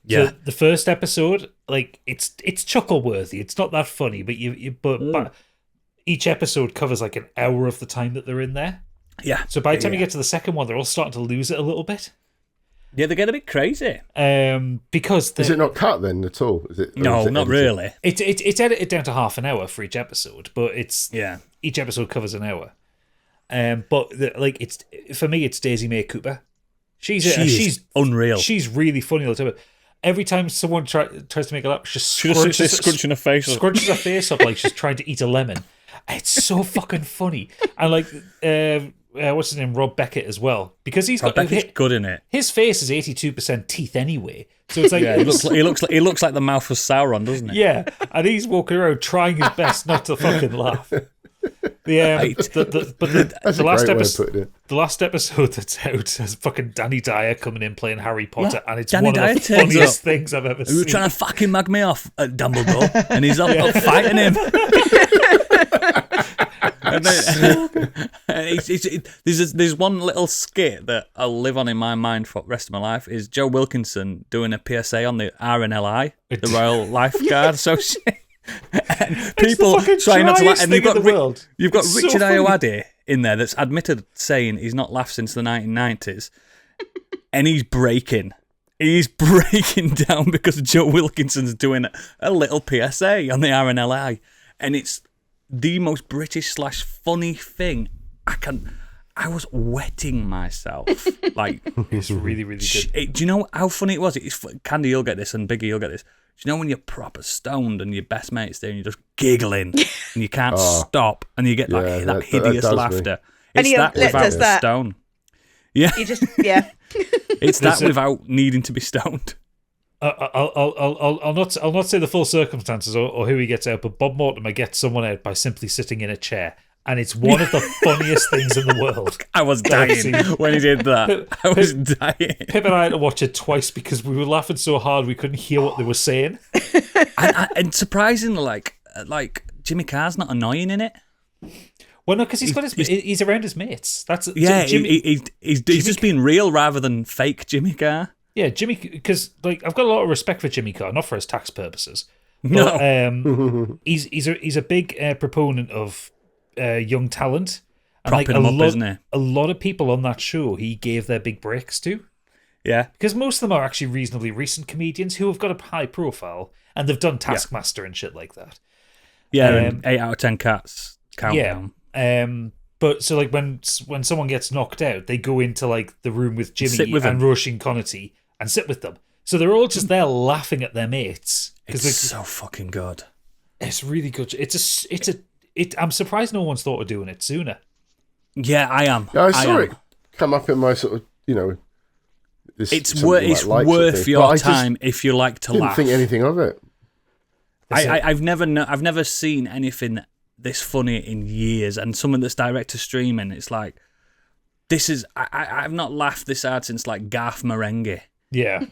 Yeah. So the first episode, it's chuckle worthy. It's not that funny, but each episode covers like an hour of the time that they're in there. Yeah. So by the time you get to the second one, they're all starting to lose it a little bit. Yeah, they get a bit crazy. Because Is it not cut then at all? Is it? No, is it not edited? really. it's edited down to half an hour for each episode, but Yeah. each episode covers an hour. But it's for me, it's Daisy May Cooper. She's unreal. She's really funny all the time. Every time someone tries to make her laugh, she just scrunching her face up. scrunches her face up like she's trying to eat a lemon. It's so fucking funny. And what's his name, Rob Beckett as well, because he's got Becky's good in it. his face is 82% teeth anyway. So it's like Yeah, he looks like the mouth of Sauron, doesn't he? yeah, and he's walking around trying his best not to fucking laugh. That's The a last great way of episode, putting it. the last episode that's out has fucking Danny Dyer coming in playing Harry Potter, and it's Danny one Dyer of the turns funniest up. things I've ever You were seen. trying to fucking mag me off at Dumbledore, and he's up fighting him. And there's one little skit that I'll live on in my mind for the rest of my life, is Joe Wilkinson doing a PSA on the RNLI, the Royal Lifeguard Association. And people fucking trying not to laugh. driest And thing in the world. You've got It's so Richard funny. Ayoade in there that's admitted saying he's not laughed since the 1990s, and he's breaking. he's breaking down because Joe Wilkinson's doing a little PSA on the RNLI, and it's the most British / funny thing. I was wetting myself. Like, It's really, really good. do you know how funny it was? Candy, you'll get this, and Biggie, you'll get this. Do you know when you're proper stoned and your best mate's there and you're just giggling and you can't stop and you get that hideous laughter? And It's that Lip without does that. stone. Yeah, You just, yeah. it's that without needing to be stoned. I'll not say the full circumstances or who he gets out, but Bob Mortimer gets someone out by simply sitting in a chair, and it's one of the funniest things in the world. I was dying when he did that. I was dying. Pip and I had to watch it twice because we were laughing so hard we couldn't hear what they were saying. And surprisingly, like Jimmy Carr's not annoying in it. Well, no, because he's around his mates. That's Jimmy, he's just being real rather than fake Jimmy Carr. Yeah, Jimmy, because like I've got a lot of respect for Jimmy Carr, not for his tax purposes. But, No, he's a big proponent of young talent. And propping him up, isn't he? A lot of people on that show he gave their big breaks to. Yeah, Because most of them are actually reasonably recent comedians who have got a high profile and they've done Taskmaster and shit like that. yeah. And 8 out of 10 cats countdown. Yeah. But so like when someone gets knocked out, they go into like the room with Jimmy Sit with and him. Roisin Connaughty and sit with them. So they're all just there laughing at their mates. It's so fucking good. It's really good. I'm surprised no one's thought of doing it sooner. Yeah, I am. Yeah, I saw it come up in my sort of, this It's something worth like likes worth of thing. But your I just time if you like to didn't laugh. think anything of it. I've never seen anything this funny in years, and someone that's direct to streaming. It's like I've not laughed this hard since like Garth Marenghi. Yeah.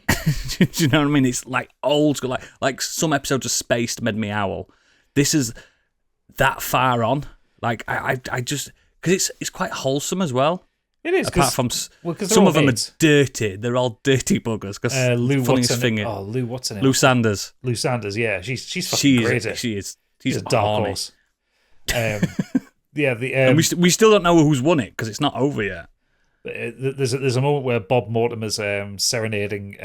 Do you know what I mean? It's like old school, like some episodes of Spaced made me howl. This is that far on. Like I just because it's quite wholesome as well. It is. Apart from they're some all of them mates. are dirty. They're all dirty buggers. Because Lou funniest what's thing, Lou what's her name? Lou Sanders. Lou Sanders. Yeah, she's fucking great. She is. She's She's a dark horny. horse. Yeah, And we still don't know who's won it because it's not over yet. there's a moment where Bob Mortimer's serenading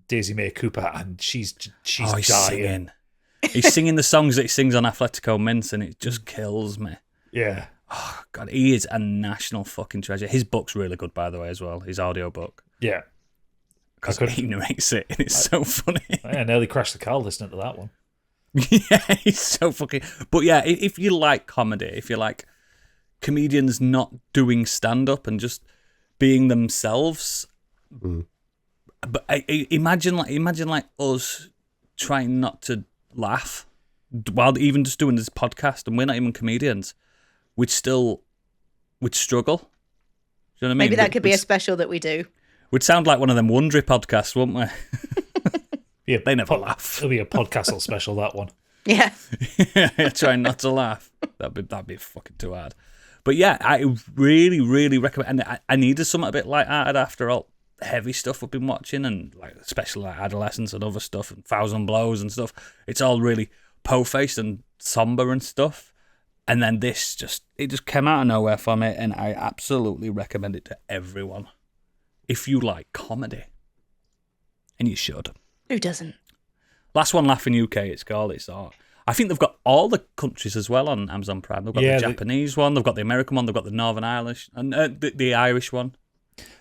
Daisy May Cooper, and she's He's dying. singing. He's singing the songs that he sings on Atletico Mints, and it just kills me. Yeah. Oh, God, he is a national fucking treasure. His book's really good, by the way, as well. His audio book. Yeah. Because he narrates it, and it's so funny. I nearly crashed the car listening to that one. Yeah, he's so fucking... But yeah, if you like comedy, if you like comedians not doing stand-up and just being themselves... But imagine like us trying not to laugh while even just doing this podcast, and we're not even comedians. We'd struggle. Do you know what I mean? Maybe that could be a special that we do. We'd sound like one of them Wondery podcasts, wouldn't we? Yeah, They never laugh. It'll be a podcastle special, that one. Yeah. Trying not to laugh. That'd be fucking too hard. But yeah, I really, really recommend. And I needed something a bit light-hearted after all heavy stuff we've been watching, and like especially like Adolescence and other stuff, and Thousand Blows and stuff. It's all really po-faced and somber and stuff. And then this just came out of nowhere for me, and I absolutely recommend it to everyone. If you like comedy, and you should. Who doesn't? Last One Laughing UK, it's called. I think they've got all the countries as well on Amazon Prime. They've got the Japanese one, they've got the American one, they've got the Northern Irish, and the Irish one.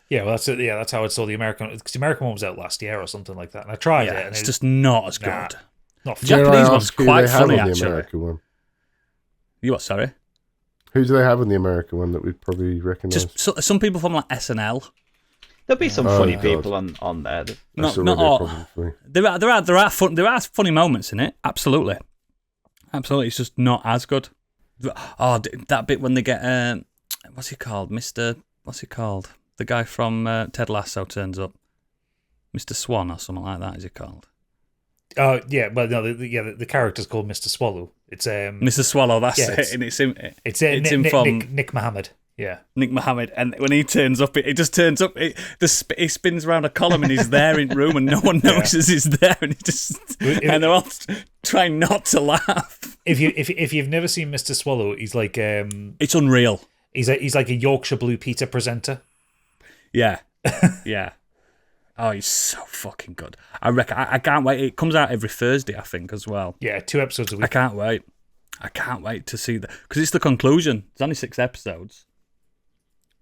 Yeah, well, that's how I saw the American. Because the American one was out last year or something like that, and I tried it. And It's just not as good. Not The Japanese Dare I one's ask who quite they have funny, on the actually. American one? You what? Sorry. Who do they have on the American one that we'd probably recognise? Just some people from like SNL. There'll be some Oh, funny God. people on there. That's not already a all. problem for me. There are funny moments in it. Absolutely. It's just not as good. Oh, that bit when they get what's he called? What's he called? The guy from Ted Lasso turns up. Mr. Swan or something like that. Is he called? Oh yeah, well no, the character's called Mr. Swallow. It's Mr. Swallow. That's yeah, it. And it's him. It's him from Nick Mohammed. Yeah. Nick Mohammed, and when he turns up, it just turns up. He spins around a column, and he's there in room, and no one notices he's there, and and they're all trying not to laugh. If you've never seen Mr. Swallow, he's like It's unreal. he's like a Yorkshire Blue Peter presenter. Yeah, yeah. Oh, he's so fucking good. I reckon. I can't wait. It comes out every Thursday, I think, as well. Yeah, 2 episodes a week. I can't wait. I can't wait to see that because it's the conclusion. There's only 6 episodes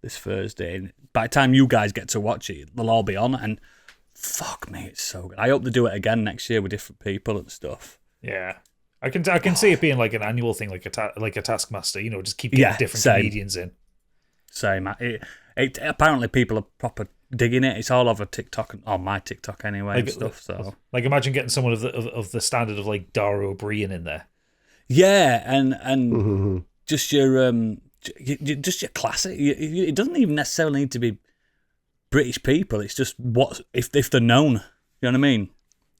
this Thursday. And by the time you guys get to watch it, they'll all be on. And fuck me, it's so good. I hope they do it again next year with different people and stuff. Yeah. I can see it being like an annual thing, like a Taskmaster, just keep getting different comedians in. Same. Apparently people are proper digging it. It's all over TikTok, on my TikTok anyway, and stuff. So, imagine getting someone of the standard of like Dara O'Brien in there. Yeah, and just your classic. It doesn't even necessarily need to be British people. It's just what if they're known. You know what I mean?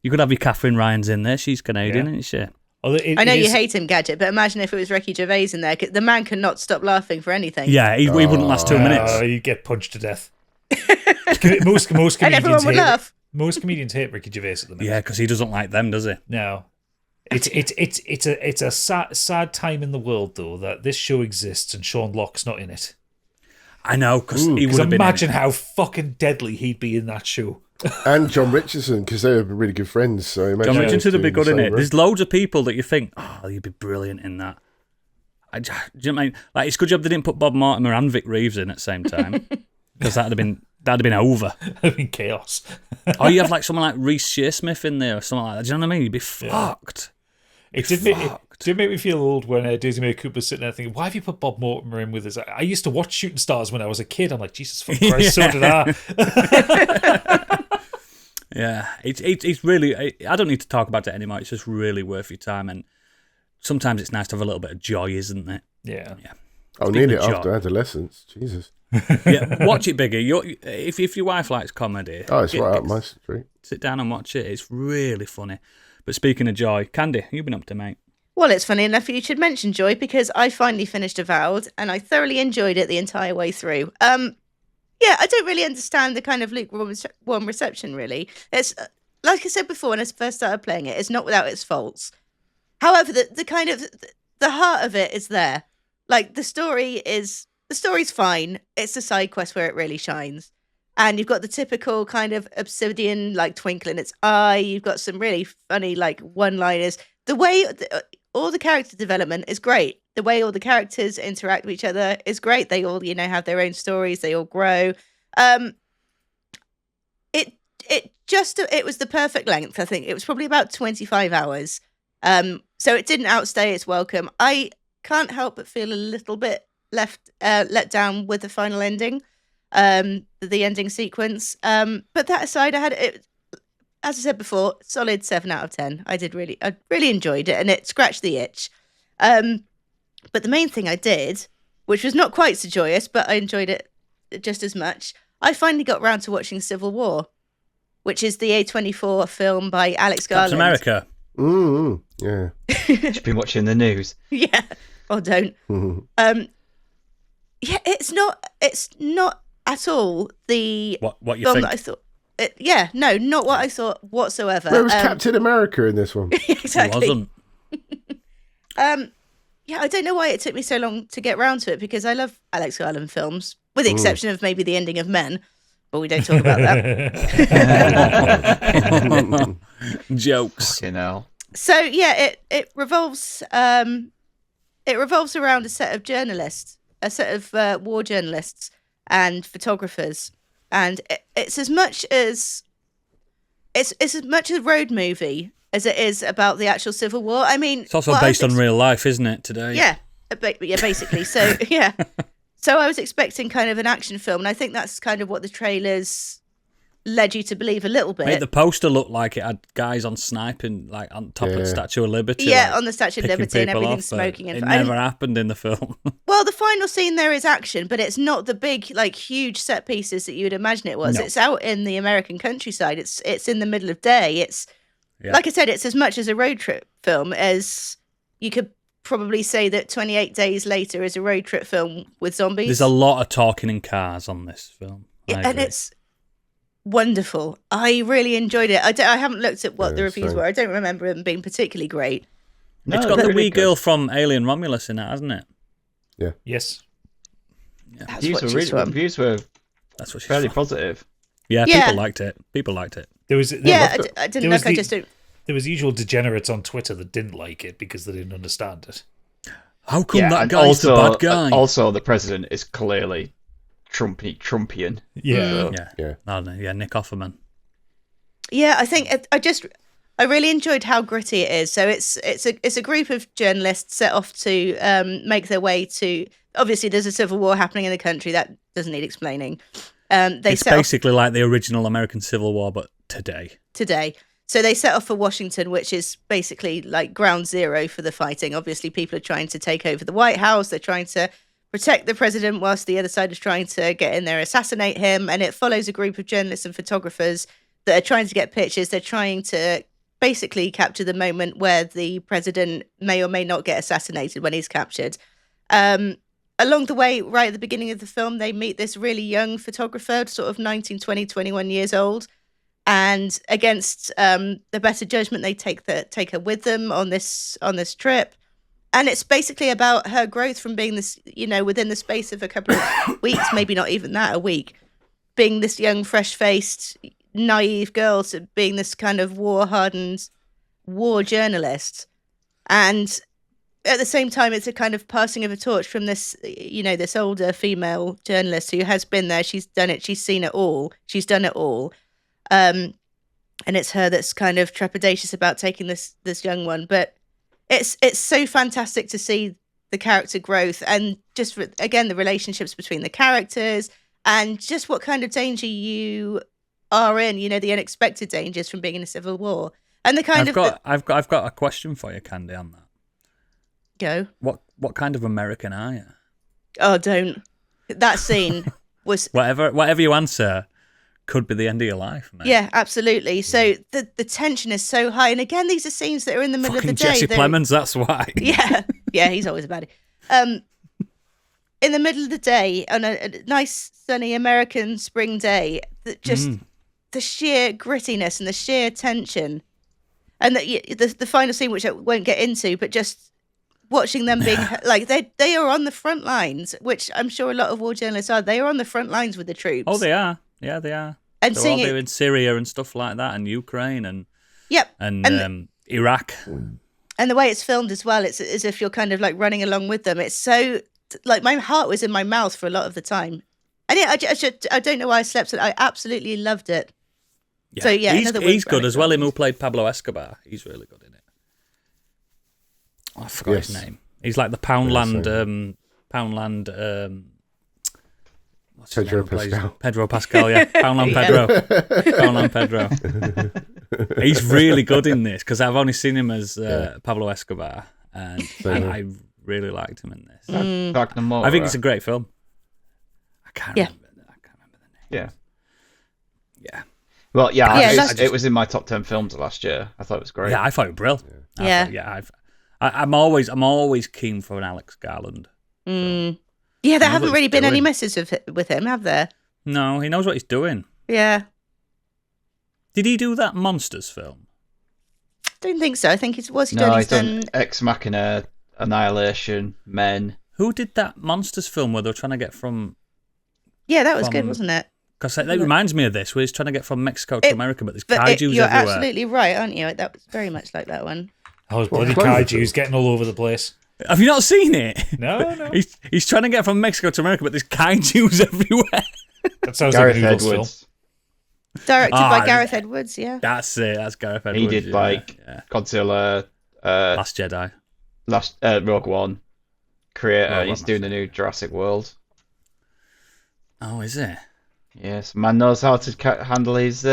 You could have your Catherine Ryan's in there. She's Canadian, isn't she? I know you hate him, Gadget, but imagine if it was Ricky Gervais in there. The man cannot stop laughing for anything. Yeah, he wouldn't last 2 minutes. You get punched to death. most comedians and everyone would laugh. Most comedians hate Ricky Gervais at the minute. Yeah, because he doesn't like them, does he? No. It's a sad time in the world though that this show exists and Sean Locke's not in it. I know, because he would have been. Imagine how fucking deadly he'd be in that show. And John Richardson, because they were really good friends. So John Richardson would be good in it. There's loads of people that you think, oh, you'd be brilliant in that. Do you know what I mean? Like, it's a good job they didn't put Bob Mortimer and Vic Reeves in at the same time, because that'd have been over. That'd have been chaos. Or you have like someone like Reese Shearsmith in there or something like that. Do you know what I mean? You'd be fucked. It did make me feel old when Daisy May Cooper's sitting there thinking, why have you put Bob Mortimer in with us? I used to watch Shooting Stars when I was a kid. I'm like, Jesus fucking Christ, so did I. Yeah, it's really. I don't need to talk about it anymore. It's just really worth your time, and sometimes it's nice to have a little bit of joy, isn't it? Yeah. I'll need it after Adolescence. Jesus. Yeah, watch it, Biggie. If your wife likes comedy, it's right up my street. Sit down and watch it. It's really funny. But speaking of joy, Candy, you've been up to, mate? Well, it's funny enough you should mention joy because I finally finished Avowed and I thoroughly enjoyed it the entire way through. Yeah, I don't really understand the kind of lukewarm reception, really. It's, like I said before when I first started playing it, it's not without its faults. However, the kind of, the heart of it is there. Like, the story's fine. It's the side quest where it really shines. And you've got the typical kind of obsidian, like, twinkle in its eye. You've got some really funny, like, one-liners. The way all the character development is great. The way all the characters interact with each other is great. They all, have their own stories. They all grow. It was the perfect length. I think it was probably about 25 hours. So it didn't outstay its welcome. I can't help but feel a little bit let down with the final ending, the ending sequence. But that aside, I had it. As I said before, solid 7 out of 10. I really enjoyed it, and it scratched the itch. But the main thing I did, which was not quite so joyous, but I enjoyed it just as much, I finally got round to watching Civil War, which is the A24 film by Alex Garland. America. Yeah. You've been watching the news. Yeah. Or don't. Yeah, it's not at all the what you film think? that I thought. Not what I thought whatsoever. Where was Captain America in this one? Exactly. It wasn't. Yeah, I don't know why it took me so long to get round to it because I love Alex Garland films, with the exception of maybe the ending of Men, but we don't talk about that. Jokes. Fucking hell. So yeah, it revolves around a set of journalists, a set of war journalists and photographers, and it's as much as a road movie as it is about the actual Civil War. I mean, It's also based on real life, isn't it, today? Yeah, basically. So, yeah. So I was expecting kind of an action film, and I think that's kind of what the trailers led you to believe a little bit. Mate, the poster looked like it had guys on sniping, like on top of the Statue of Liberty. Yeah, like, on the Statue of picking Liberty and people everything off, smoking. It And never happened in the film. Well, the final scene there is action, but it's not the big, like, huge set pieces that you would imagine it was. No. It's out in the American countryside. It's in the middle of day. Yeah. Like I said, it's as much as a road trip film as you could probably say that 28 Days Later is a road trip film with zombies. There's a lot of talking in cars on this film. And it's wonderful. I really enjoyed it. I haven't looked at what the reviews were. I don't remember them being particularly great. No, it's got the wee girl from Alien Romulus in it, hasn't it? Yeah. Yes. That's what she's from. Reviews were That's what she's fairly from. positive. Yeah, Yeah. people liked it. People liked it. There was Yeah, I didn't There look. was I the- just don't. there was the usual degenerates on Twitter that didn't like it because they didn't understand it. How come that and guy's the bad guy? Also, the president is clearly Trumpian. Yeah. Yeah. Oh, no, yeah, Nick Offerman. Yeah, I think I really enjoyed how gritty it is. So it's a group of journalists set off to make their way to. Obviously, there's a civil war happening in the country that doesn't need explaining. It's basically like the original American Civil War, but today. So they set off for Washington, which is basically like ground zero for the fighting. Obviously, people are trying to take over the White House. They're trying to protect the president whilst the other side is trying to get in there and assassinate him. And it follows a group of journalists and photographers that are trying to get pictures. They're trying to basically capture the moment where the president may or may not get assassinated when he's captured. Along the way, right at the beginning of the film, they meet this really young photographer, sort of 19, 20, 21 years old. And against the better judgment, they take her with them on this trip. And it's basically about her growth from being this, within the space of a couple of weeks, maybe not even that, a week, being this young, fresh-faced, naive girl to being this kind of war-hardened war journalist. And at the same time, it's a kind of passing of a torch from this, this older female journalist who has been there. She's done it. She's seen it all. She's done it all. And it's her that's kind of trepidatious about taking this young one. But it's so fantastic to see the character growth and just, again, the relationships between the characters and just what kind of danger you are in, the unexpected dangers from being in a civil war. And the kind I've got a question for you, Candy, on that. Go. What kind of American are you? Oh, don't. That scene was... Whatever you answer could be the end of your life, mate. Yeah, absolutely. So the tension is so high. And again, these are scenes that are in the middle Fucking of the day. Jesse Plemons, that's why. Yeah, he's always about it. In the middle of the day, on a nice, sunny American spring day, that just the sheer grittiness and the sheer tension. And the final scene, which I won't get into, but just watching them being like they are on the front lines, which I'm sure a lot of war journalists are. They are on the front lines with the troops. Oh, they are. Yeah, they are. And they're all doing Syria and stuff like that, and Ukraine, and Iraq. And the way it's filmed as well, it's as if you're kind of like running along with them. It's so like my heart was in my mouth for a lot of the time. And yeah, I don't know why I slept. I absolutely loved it. Yeah. So yeah, he's good as well. Him who played Pablo Escobar, he's really good in it. Oh, I forgot his name. He's like the Poundland. What's his Pedro name? Pascal. Pedro Pascal, yeah. Poundland Pedro. Poundland Pedro. He's really good in this because I've only seen him as Pablo Escobar, and I really liked him in this. I think it's a great film. I can't remember the name. Yeah. Well, it was in my top 10 films last year. I thought it was great. Yeah, I thought it was brilliant. I'm always keen for an Alex Garland. Yeah, there haven't really been any messes with him, have there? No, he knows what he's doing. Yeah. Did he do that Monsters film? Don't think so. I think he's he's done Ex Machina, Annihilation, Men. Who did that Monsters film where they were trying to get from... Yeah, that was good, wasn't it? Because that reminds me of this, where he's trying to get from Mexico to America, but there's kaijus you're everywhere. Absolutely right, aren't you? That was very much like that one. Oh, bloody kaijus getting all over the place. Have you not seen it? No. He's trying to get from Mexico to America, but there's kaijus everywhere. That sounds Gareth like a noodles Edwards. film. Directed by Gareth Edwards, yeah. That's it. That's Gareth Edwards. He did Godzilla, Last Jedi, Rogue One, Creator. He's doing the new Jurassic World. Oh, is it? Yes, man knows how to handle his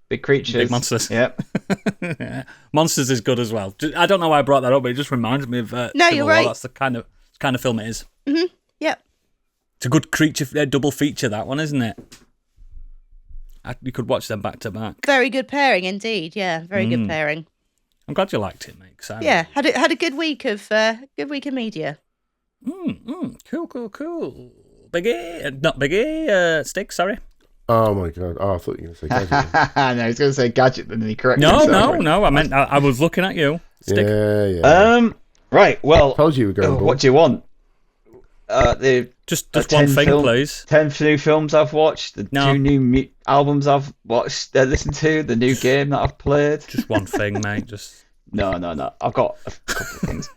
big creatures. Big monsters. Yep. Monsters is good as well. I don't know why I brought that up, but it just reminds me of No, Civil you're War. right. That's the kind of film it is. Mm-hmm. Yep. It's a good creature double feature, that one, isn't it? You could watch them back to back. Very good pairing indeed. Yeah, very good pairing. I'm glad you liked it, mate. Yeah, had a good week of media. Cool. Biggie, not Biggie. Stick. Sorry. Oh my god! Oh, I thought you were going to say gadget. No, he's going to say gadget, and then he corrected himself. No. I meant I was looking at you. Stick. Yeah. Right. Well, I told you were going. what do you want? The Just 10 one thing, please. 10 new films I've watched, the No. 2 new albums I've watched, listened to, the new game that I've played. Just one thing, mate. Just No. I've got a couple of things.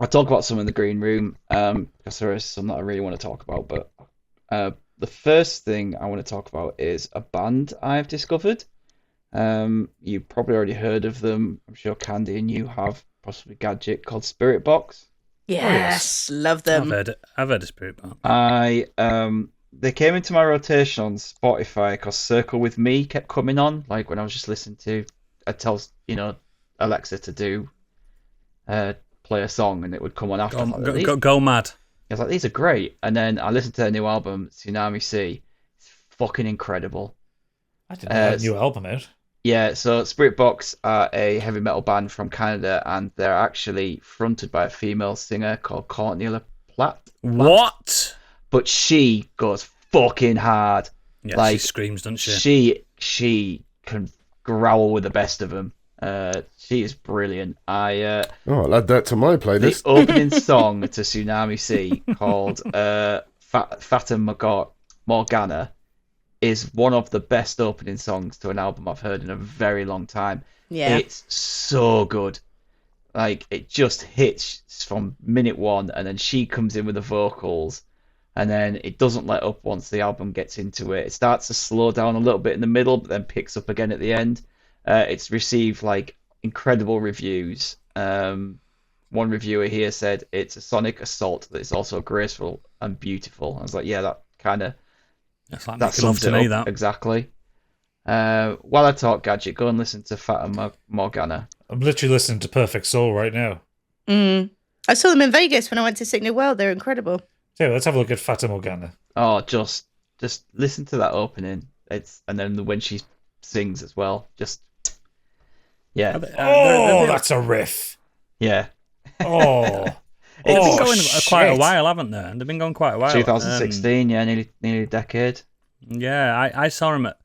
I'll talk about some in the green room because there is some that I really want to talk about. But the first thing I want to talk about is a band I've discovered. You probably already heard of them. I'm sure Candy and you have, possibly Gadget, called Spiritbox. Yes, love them. I've heard of Spiritbox. They came into my rotation on Spotify because Circle With Me kept coming on. Like when I was just listening to, I'd tell Alexa to do play a song and it would come on after. Go mad. I was like, these are great. And then I listened to their new album, Tsunami Sea. It's fucking incredible. I didn't know a new album out. Yeah, so Spiritbox are a heavy metal band from Canada, and they're actually fronted by a female singer called Cornelia Platt. What? But she goes fucking hard. Yeah, she screams, doesn't she? She can growl with the best of them. She is brilliant. I'll add that to my playlist. The opening song to Tsunami Sea, called Fata Morgana, is one of the best opening songs to an album I've heard in a very long time. Yeah. It's so good. Like, it just hits from minute one, and then she comes in with the vocals, and then it doesn't let up once the album gets into it. It starts to slow down a little bit in the middle, but then picks up again at the end. It's received, like, incredible reviews. One reviewer here said it's a sonic assault that is also graceful and beautiful. I was like, yeah, that kind of... That sums it up. Exactly. While I talk, Gadget, go and listen to Fata Morgana. I'm literally listening to Perfect Soul right now. I saw them in Vegas when I went to Signal World. They're incredible. So let's have a look at Fata Morgana. Oh, just listen to that opening. And then when she sings as well. Yeah. That's a riff. Yeah. Oh. They've been going quite a while, haven't they? They've been going quite a while. 2016, nearly a decade. Yeah, I saw them at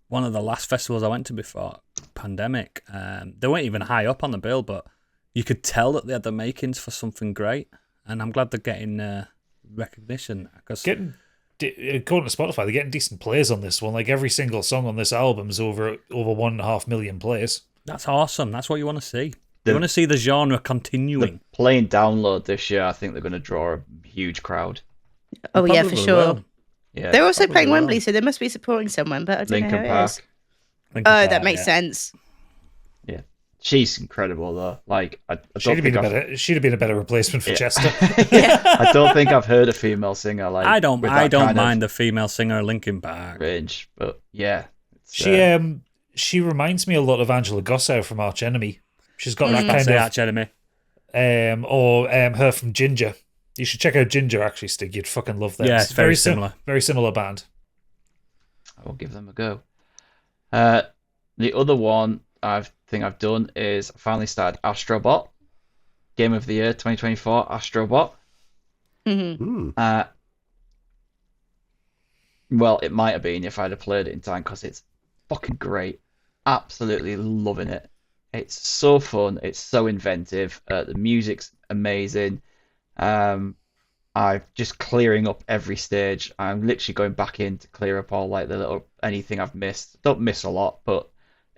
one of the last festivals I went to before pandemic. They weren't even high up on the bill, but you could tell that they had the makings for something great. And I'm glad they're getting recognition. According to Spotify, they're getting decent plays on this one. Like every single song on this album is over 1.5 million plays. That's awesome. That's what you want to see. You want to see the genre continuing. The playing download this year, I think they're going to draw a huge crowd. Oh, yeah, for sure. Will. Yeah, they're also playing Wembley, so they must be supporting someone, but I don't know how it is. Linkin Park, that makes sense. Yeah. She's incredible, though. Like, she'd have been a better replacement for Chester. I don't think I've heard a female singer like. I don't mind the female singer Linkin Park range, but yeah. She reminds me a lot of Angela Gossow from Arch Enemy. She's got that kind of Arch Enemy. Or her from Ginger. You should check out Ginger, actually, Stig. You'd fucking love them. Yeah, it's very similar. Very similar band. I will give them a go. The other one I've done is I finally started Astrobot. Game of the Year 2024, Astrobot. Mm-hmm. Well, it might have been if I'd have played it in time, because it's fucking great. Absolutely loving it. It's so fun. It's so inventive. The music's amazing. I'm just clearing up every stage. I'm literally going back in to clear up all like the little anything I've missed. Don't miss a lot, but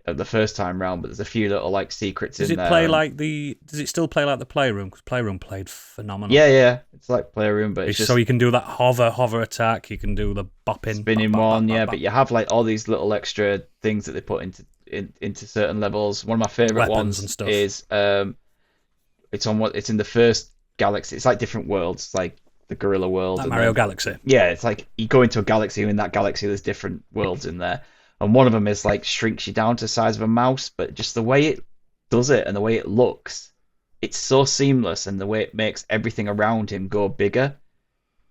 the first time round. But there's a few little like secrets in there. Does it still play like the Playroom? Because Playroom played phenomenal. Yeah. It's like Playroom, but it's just... So you can do that hover attack. You can do the bopping, spinning one. But you have like all these little extra things that they put into certain levels. One of my favorite ones and stuff. Is it's in the first galaxy. It's like different worlds. It's like the Gorilla World, like Mario Galaxy. Yeah, it's like you go into a galaxy, and in that galaxy there's different worlds in there, and one of them is like shrinks you down to the size of a mouse, but just the way it does it and the way it looks, it's so seamless, and the way it makes everything around him go bigger,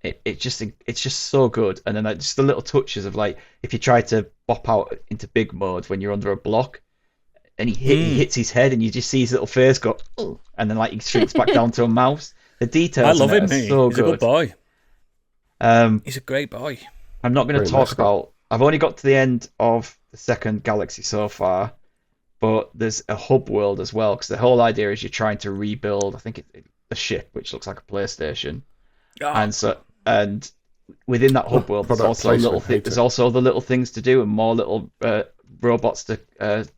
it's just so good. And then like, just the little touches of like if you try to bop out into big mode when you're under a block, and he hits his head, and you just see his little face go, "Ugh," and then like he shrinks back down to a mouse. The details. I love him. So He's a good boy. He's a great boy. I'm not going to talk about. I've only got to the end of the second galaxy so far, but there's a hub world as well, because the whole idea is you're trying to rebuild. I think a ship which looks like a PlayStation, and within that hub world, there's Product also placement, there's also other little things to do and more little robots to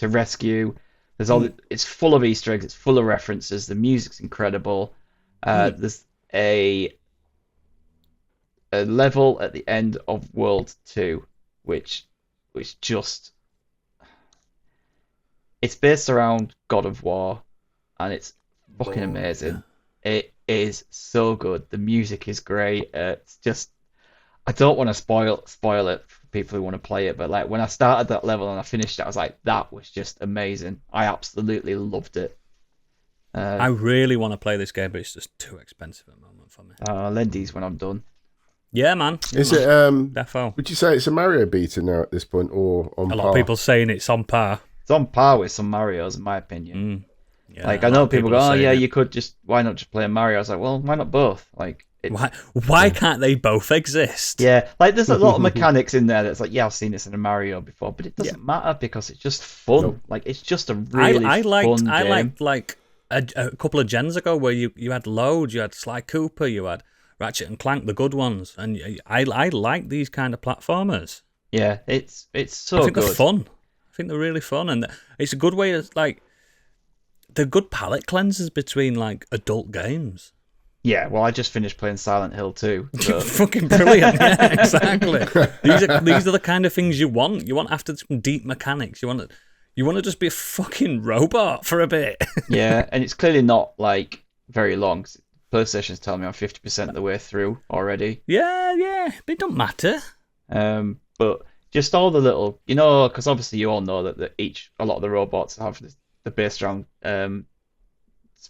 rescue. There's it's full of Easter eggs. It's full of references. The music's incredible. There's a level at the end of World 2, which just it's based around God of War, and it's fucking amazing. It is so good. The music is great. It's just I don't want to spoil it for people who want to play it, but like when I started that level and I finished it, I was like, that was just amazing. I absolutely loved it. I really want to play this game, but it's just too expensive at the moment for me. I'll lend these when I'm done. Yeah, man. Is it? Defo. Would you say it's a Mario beta now at this point, or on A par? lot of people saying it's on par. It's on par with some Marios, in my opinion. Yeah, Like a I lot know of people go, are oh saying yeah, it. why not just play Mario? I was like, well, why not both? Like, Why can't they both exist? yeah, like there's a lot of mechanics in there that's like, yeah, I've seen this in a Mario before, but it doesn't matter because it's just fun. Nope. Like it's just a really I fun liked game. like a couple of gens ago where you had Load, you had Sly Cooper, you had Ratchet and Clank, the good ones, and I like these kind of platformers. Yeah, it's so I think good. they're fun. I think they're really fun, and it's a good way to like. They're good palate cleansers between like adult games. Yeah, well, I just finished playing Silent Hill 2. So. Fucking brilliant, yeah, exactly. These are the kind of things you want. You want after some deep mechanics. You want to just be a fucking robot for a bit. Yeah, and it's clearly not like very long. PlayStation's telling me I'm 50% of the way through already. Yeah, but it don't matter. But just all the little, because obviously you all know that a lot of the robots have they're based around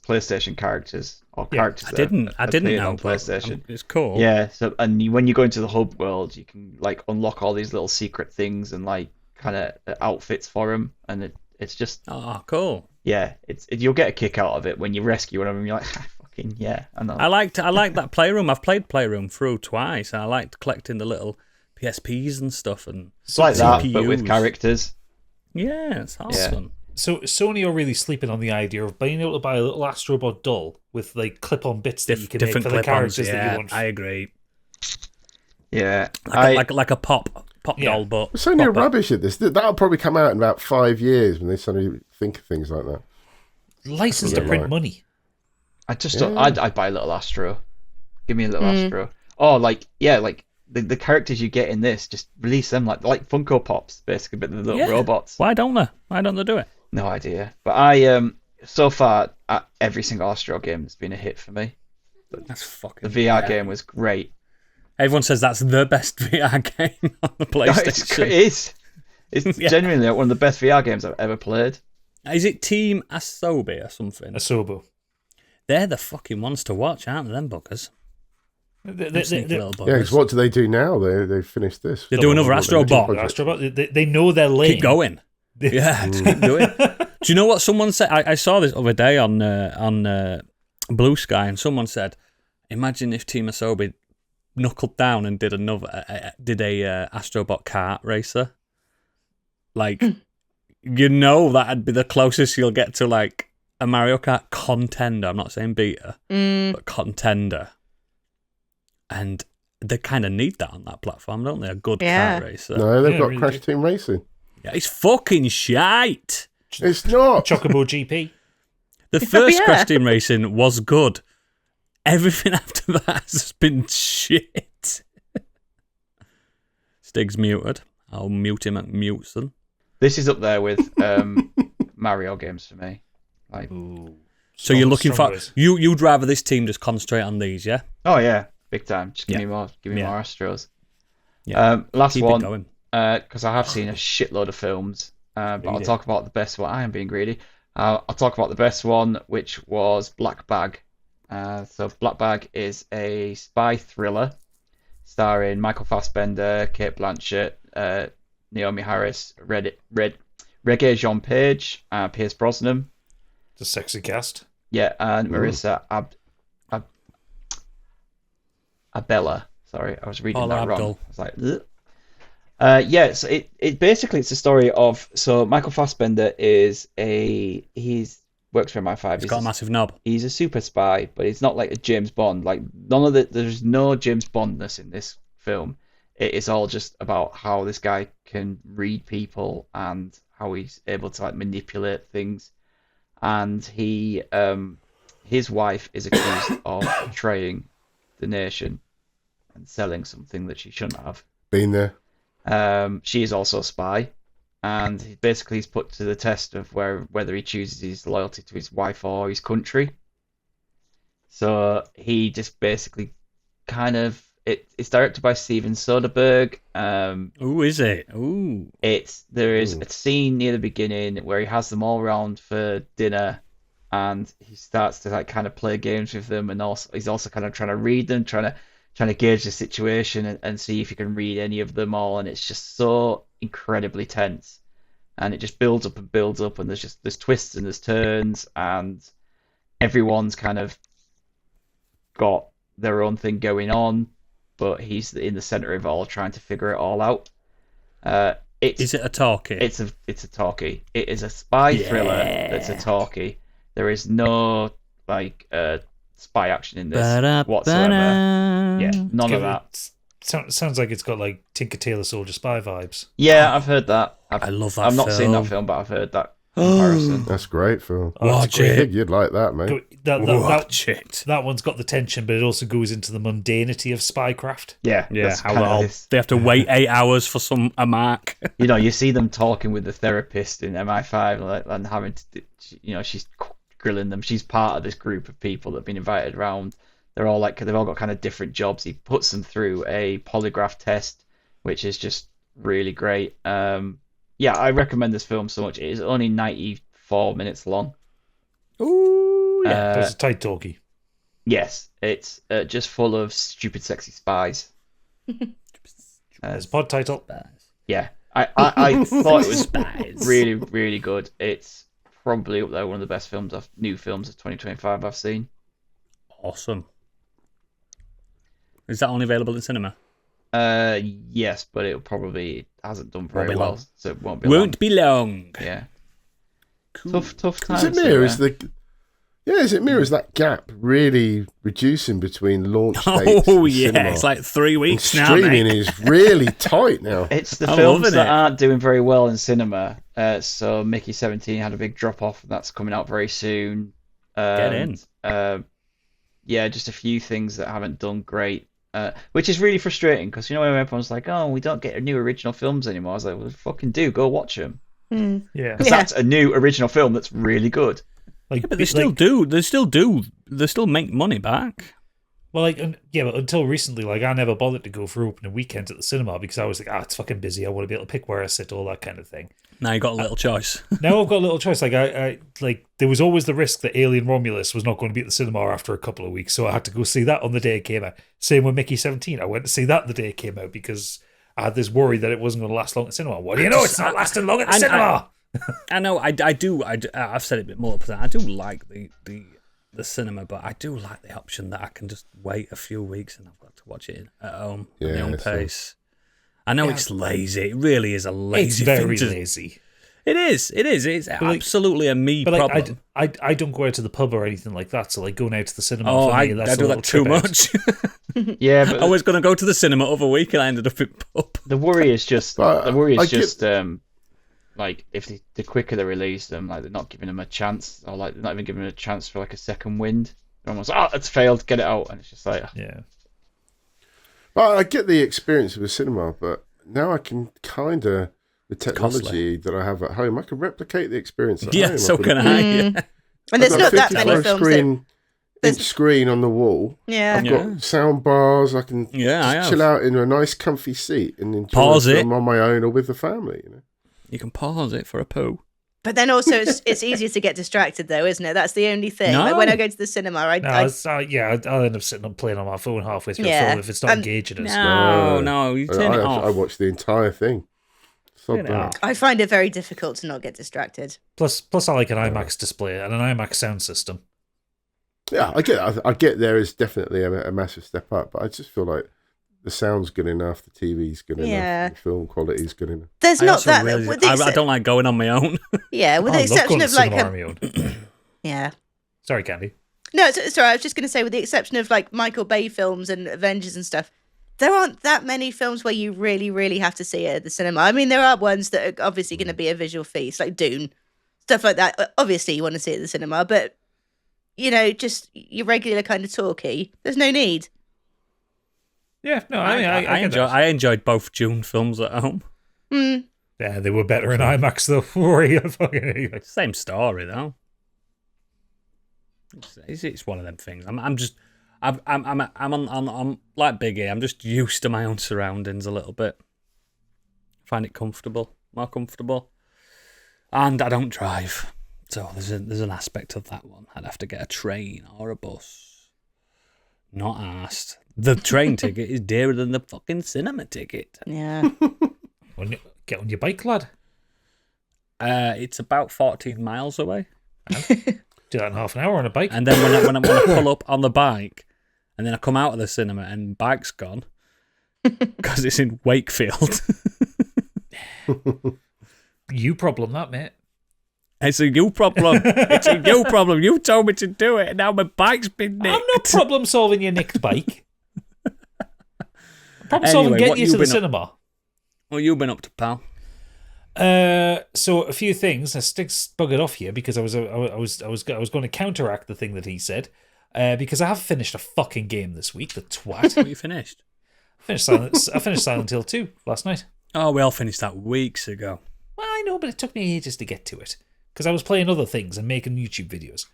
PlayStation characters or characters. I didn't know on PlayStation. It's cool. Yeah, so when you go into the hub world, you can like unlock all these little secret things and like kind of outfits for them, and it's just cool. Yeah, you'll get a kick out of it when you rescue one of them. You're like, fucking yeah, I know. I liked that Playroom. I've played Playroom through twice, and I liked collecting the little PSPs and stuff and it's like that, but CPUs. with characters. Yeah, it's awesome. So Sony are really sleeping on the idea of being able to buy a little Astrobot doll with like clip-on bits that you can make for the characters that you want. I agree. Yeah, like a pop doll, but It's only proper. rubbish at this. That'll probably come out in about 5 years when they suddenly think of things like that. License to print money. I just don't. I'd buy a little Astro. Give me a little Astro. Oh, like the characters you get in this, just release them like Funko Pops, basically, but the little robots. Why don't they? Why don't they do it? No idea. But I so far every single Astro game has been a hit for me. That's fucking. The VR game was great. Everyone says that's the best VR game on the PlayStation. It is. It's genuinely one of the best VR games I've ever played. Is it Team Asobi or something? Asobo. They're the fucking ones to watch, aren't they, them buggers? Sneaky little buggers. Yeah, because what do they do now? They finished this. They do another Astrobot. Astrobot. They know their lane. Keep going. Yeah, just keep doing it. Do you know what someone said? I saw this other day on Blue Sky, and someone said, "Imagine if Team Asobi knuckled down and did a Astrobot kart racer. Like, that'd be the closest you'll get to like a Mario Kart contender. I'm not saying beta, but contender. And they kind of need that on that platform, don't they? A good kart racer. No, they've got really Crash do. Team Racing. Yeah, it's fucking shite. It's not. Chocobo GP. The first Crash Team Racing was good. Everything after that has been shit. Stig's muted. I'll mute him at Muteson. This is up there with Mario games for me. Like, So you're looking for ways. you'd rather this team just concentrate on these, yeah? oh yeah, big time. Just give Yeah. me more. Give me Yeah. more Astros. Yeah. Last Keep one. it going. Because I have seen a shitload of films, but I'll talk about the best one. I am being greedy. I'll talk about the best one, which was Black Bag. So Black Bag is a spy thriller starring Michael Fassbender, Cate Blanchett, Naomi Harris, Regé Jean Page, Pierce Brosnan. The sexy cast. Yeah, and Marissa Abella. Sorry, I was reading Paula that wrong. Abdul. I was like, ugh. So it basically it's a story of Michael Fassbender is he's works for MI5. He's got a massive knob. He's a super spy, but he's not like a James Bond. Like there's no James Bondness in this film. It is all just about how this guy can read people and how he's able to like manipulate things. And his wife is accused of betraying the nation and selling something that she shouldn't have. Been there. She is also a spy, and basically he's put to the test of whether he chooses his loyalty to his wife or his country. So he just basically it's directed by Steven Soderbergh. Ooh, is it? Ooh. There is a scene near the beginning where he has them all around for dinner, and he starts to like kind of play games with them, and he's also kind of trying to read them, trying to gauge the situation and see if you can read any of them all, and it's just so incredibly tense, and it just builds up, and there's twists and there's turns, and everyone's kind of got their own thing going on, but he's in the center of it all, trying to figure it all out. Is it a talkie? It's a talkie. It is a spy thriller that's a talkie. There is no like spy action in this whatsoever. Yeah, none of that. Sounds like it's got like Tinker Tailor Soldier Spy vibes. Yeah, I've heard that. I love that I've not seen that film, but I've heard that comparison. That's great, Phil. Watch I it. think you'd like that, mate. Watch it. That one's got the tension, but it also goes into the mundanity of spycraft. Yeah, Yeah, how they have to wait 8 hours for a mark. You see them talking with the therapist in MI5, and having to, she's grilling them. She's part of this group of people that have been invited around. They've all got kind of different jobs. He puts them through a polygraph test, which is just really great. Yeah, I recommend this film so much. It is only 94 minutes long. Ooh, yeah. It's a tight talkie. Yes, it's just full of stupid, sexy spies. There's a pod title. Yeah, I thought it was really, really good. It's probably up there, one of the best new films of 2025 I've seen. Awesome. Is that only available in cinema? Yes, but it hasn't done very long. well, so it won't be Won't be long. Yeah. Cool. Tough times. Is it mirrors that gap really reducing between launch dates? Oh, and yeah. cinema? It's like 3 weeks now, Streaming mate. is really tight now. It's the I'm films loving that it. aren't doing very well in cinema. So Mickey 17 had a big drop off, and that's coming out very soon. Get in. Yeah, just a few things that haven't done great, which is really frustrating because when everyone's like, "Oh, we don't get new original films anymore." I was like, "Well, fucking do, go watch them." Yeah. Because that's a new original film that's really good. Like, But they still do. They still make money back. Well, but until recently, I never bothered to go for opening weekends at the cinema because I was like, it's fucking busy. I want to be able to pick where I sit, all that kind of thing. Now you got a little choice. Now I've got a little choice. I there was always the risk that Alien Romulus was not going to be at the cinema after a couple of weeks, so I had to go see that on the day it came out. Same with Mickey 17. I went to see that the day it came out because I had this worry that it wasn't going to last long at the cinema. What do you know? It's not lasting long at the cinema. I know. I do. I've said it a bit more, but I do like the cinema, but I do like the option that I can just wait a few weeks and I've got to watch it at home at my own pace. I know it's lazy. It really is a lazy It's very thing lazy. It is. It's absolutely a me But problem. I don't go out to the pub or anything like that, so going out to the cinema. Oh, for I me, that's do a little that too trip out. much. Yeah, but I was going to go to the cinema over week and I ended up in pub. the worry is just like if the quicker they release them, like they're not giving them a chance, or like they're not even giving them a chance for like a second wind. They're almost it's failed, get it out, and it's just like Yeah. Well, I get the experience of a cinema, but now I can kind of, with technology costly. that I have at home, I can replicate the experience at home. Yeah, so can I. Yeah. And there's I've not got that many 55 films. screen, there's- inch screen on the wall. Yeah. I've got sound bars. I can Yeah, I have. chill out in a nice, comfy seat and enjoy Pause a it. film on my own or with the family. You can pause it for a poo. But then also it's easier to get distracted though, isn't it? That's the only thing. No. Like when I go to the cinema, I'll end up sitting and playing on my phone halfway through Yeah. a film if it's not engaging us. No, you turn it off. I watched the entire thing. So Turn it bad. off. I find it very difficult to not get distracted. Plus, I like an IMAX display and an IMAX sound system. Yeah, I get there is definitely a massive step up, but I just feel like the sound's good enough, the TV's good Yeah. enough, the film quality's good enough. There's I not also that. really- with the I don't like going on my own. yeah, with I the love exception going to of like cinema on my own. Yeah. Sorry, Candy. No, sorry. I was just going to say, with the exception of like Michael Bay films and Avengers and stuff, there aren't that many films where you really, really have to see it at the cinema. I mean, there are ones that are obviously going to be a visual feast, like Dune, stuff like that. Obviously, you want to see it at the cinema, but just your regular kind of talkie. There's no need. Yeah, no, I enjoyed both Dune films at home. Yeah, they were better in IMAX though. Same story though. It's one of them things. I'm on like Biggie. I'm just used to my own surroundings a little bit. Find it more comfortable, and I don't drive, so there's an aspect of that one. I'd have to get a train or a bus. Not asked. The train ticket is dearer than the fucking cinema ticket. Yeah. Get on your bike, lad. It's about 14 miles away. Do that in half an hour on a bike. And then when I pull up on the bike, and then I come out of the cinema and bike's gone because it's in Wakefield. You problem that, mate. It's a you problem. It's a you problem. You told me to do it, and now my bike's been nicked. I'm not problem solving your nicked bike. Problem solving getting you to the cinema. What you've been up to, pal? So a few things. I buggered off here because I was going to counteract the thing that he said. Because I have finished a fucking game this week. The twat. What you finished? I finished Silent Hill 2 last night. Oh, we all finished that weeks ago. Well, I know, but it took me ages to get to it because I was playing other things and making YouTube videos.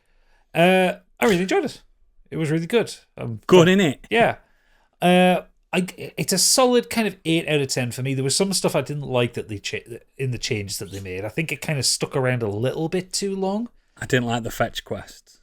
I really enjoyed it. It was really good. Good, innit? Yeah. It's a solid kind of 8 out of 10 for me. There was some stuff I didn't like that in the changes that they made. I think it kind of stuck around a little bit too long. I didn't like the fetch quests.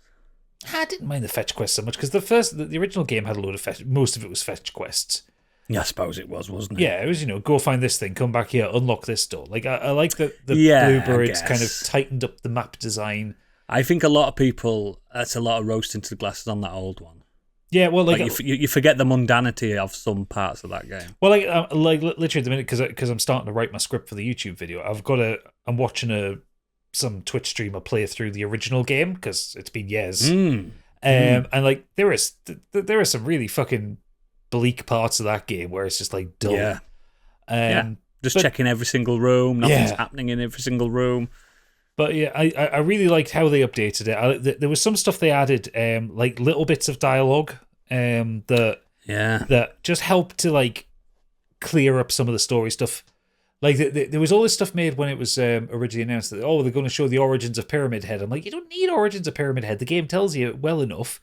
I didn't mind the fetch quests so much because the original game had a load of most of it was fetch quests. Yeah, I suppose it was, wasn't it? Yeah, it was, go find this thing, come back here, unlock this door. Like, I like the Bluebirds kind of tightened up the map design. I think a lot of people, that's a lot of roasting to the glasses on that old one. Yeah, well, you forget the mundanity of some parts of that game. Well, literally at the minute, because I'm starting to write my script for the YouTube video, I'm watching some Twitch streamer play through the original game because it's been years. And like there are some really fucking bleak parts of that game where it's just like dull. Yeah. Just checking every single room. Nothing's happening in every single room. But yeah, I really liked how they updated it. There was some stuff they added, like little bits of dialogue, that just helped to like clear up some of the story stuff. Like there was all this stuff made when it was originally announced that they're going to show the origins of Pyramid Head. I'm like, you don't need origins of Pyramid Head. The game tells you well enough.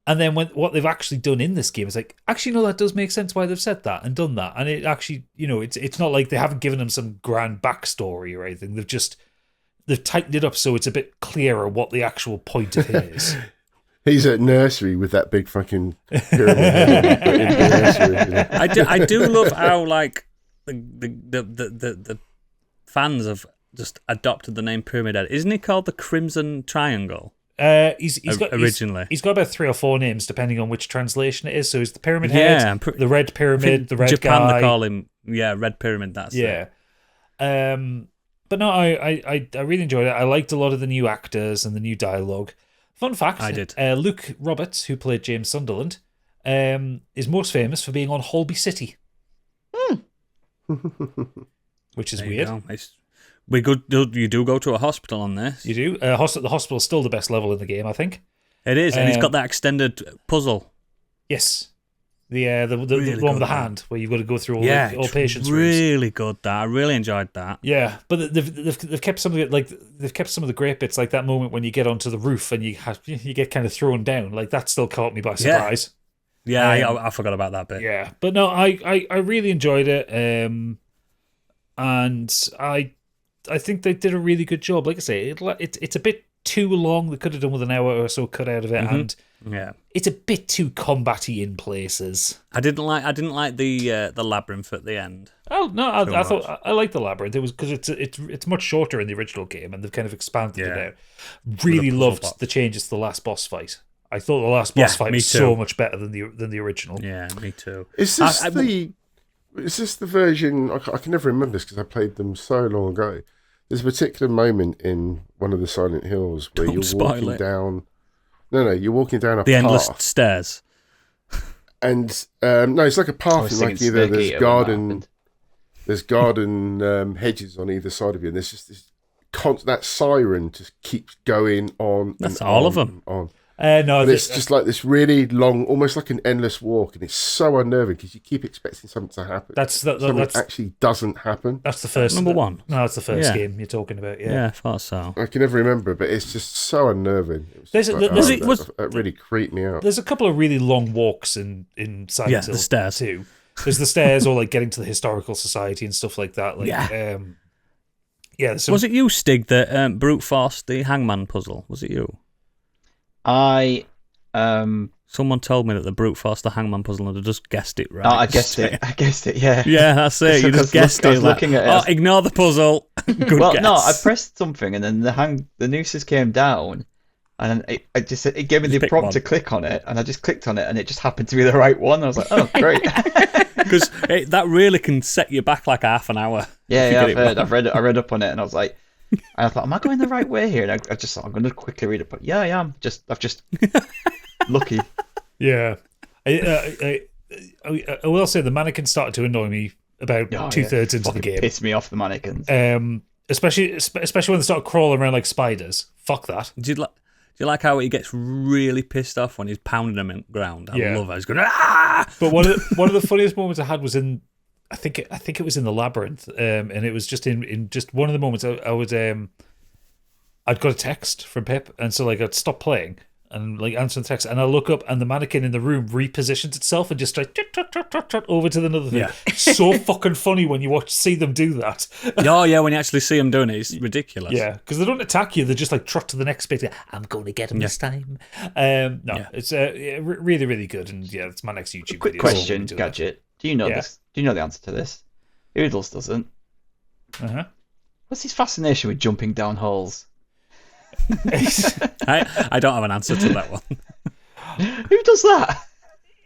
And then what they've actually done in this game is like, actually, no, that does make sense why they've said that and done that. And it actually, it's not like they haven't given them some grand backstory or anything. They've tightened it up so it's a bit clearer what the actual point of it is. He's at nursery with that big fucking pyramid head in nursery. I do love how like the fans have just adopted the name Pyramid Head. Isn't he called the Crimson Triangle? He's got about 3 or 4 names depending on which translation it is. So he's the Pyramid Head, the Red Pyramid, the Red Japan, Guy. They call him Red Pyramid. That's it. But no, I really enjoyed it. I liked a lot of the new actors and the new dialogue. Fun fact: I did. Luke Roberts, who played James Sunderland, is most famous for being on Holby City, which is weird. You do go to a hospital on this. You do. The hospital's still the best level in the game, I think. It is, and he's got that extended puzzle. Yes. The really one with the hand where you've got to go through all patients' rooms. Really good. That I really enjoyed that. Yeah, but they've kept some of it, like they've kept some of the great bits, like that moment when you get onto the roof and you get kind of thrown down. Like that still caught me by surprise. Yeah, I forgot about that bit. Yeah, but no, I really enjoyed it, and I think they did a really good job. Like I say, it's a bit too long. They could have done with an hour or so cut out of it, and it's a bit too combatty in places. I didn't like the labyrinth at the end. Oh no, I thought I liked the labyrinth. It was because it's much shorter in the original game, and they've kind of expanded it out. Really loved the changes to the last boss fight. I thought the last boss fight was so much better than the original. Yeah, me too. Is this the version? I can never remember this because I played them so long ago. There's a particular moment in one of the Silent Hills where Don't you're spoil walking it. down. No, you're walking down a The endless path, stairs. and no, it's like a I path. was Like singing either Snake there's Eater when that garden, happened. hedges on either side of you, and there's just this that siren just keeps going on. That's and all on of them. and on. No, But it's just like this really long, almost like an endless walk, and it's so unnerving because you keep expecting something to happen. Something actually doesn't happen. that's the first Number one. No, it's the first Yeah. game you're talking about. Yeah, I thought so. I can never remember, but it's just so unnerving. It was There's just a- like, there's- oh, it was- that really creeped me out. There's a couple of really long walks in Silent Yeah, Hill the stairs. too. There's the stairs, or like getting to the historical society and stuff like that. Like, Yeah. there's some, Was it you, Stig, that brute forced the hangman puzzle? Was it you? I Someone told me that the brute forced the hangman puzzle and I just guessed it right. I guessed it. I guessed it. Yeah. Yeah, that's it. You just guessed I it. was Like, looking at it. oh, ignore the puzzle. Good Well, guess. no, I pressed something and then the nooses came down, and it gave me Just the pick prompt one. to click on it, and I just clicked on it, and it just happened to be the right one. I was like, oh, great. Because that really can set you back like half an hour. Yeah, if you yeah, get it wrong. I read up on it, and I was like, and I thought, am I going the right way here? And I just thought, I'm going to quickly read it, but yeah, I am. I've just lucky. yeah. I will say the mannequins started to annoy me about Oh, 2/3 into the Fucking game. pissed me off, the mannequins. Especially when they start crawling around like spiders. Fuck that. Do you like how he gets really pissed off when he's pounding them in the ground? I Yeah. love it. He's going, ah! But one of the funniest moments I had was in, I think it was in the labyrinth, and it was just in just one of the moments I would I'd got a text from Pip, and so like I'd stop playing and like answer the text, and I look up and the mannequin in the room repositions itself and just like over to the other thing. Yeah. So fucking funny when you see them do that. Oh, yeah, when you actually see him doing it, it's ridiculous. Yeah, because they don't attack you; they just like trot to the next bit. I'm going to get him this time. It's really, really good, and yeah, it's my next YouTube Quick video. question, so we'll do that. Gadget. Do you know Yeah. this? Do you know the answer to this? Oodles doesn't. Uh-huh. What's his fascination with jumping down holes? I don't have an answer to that one. Who does that?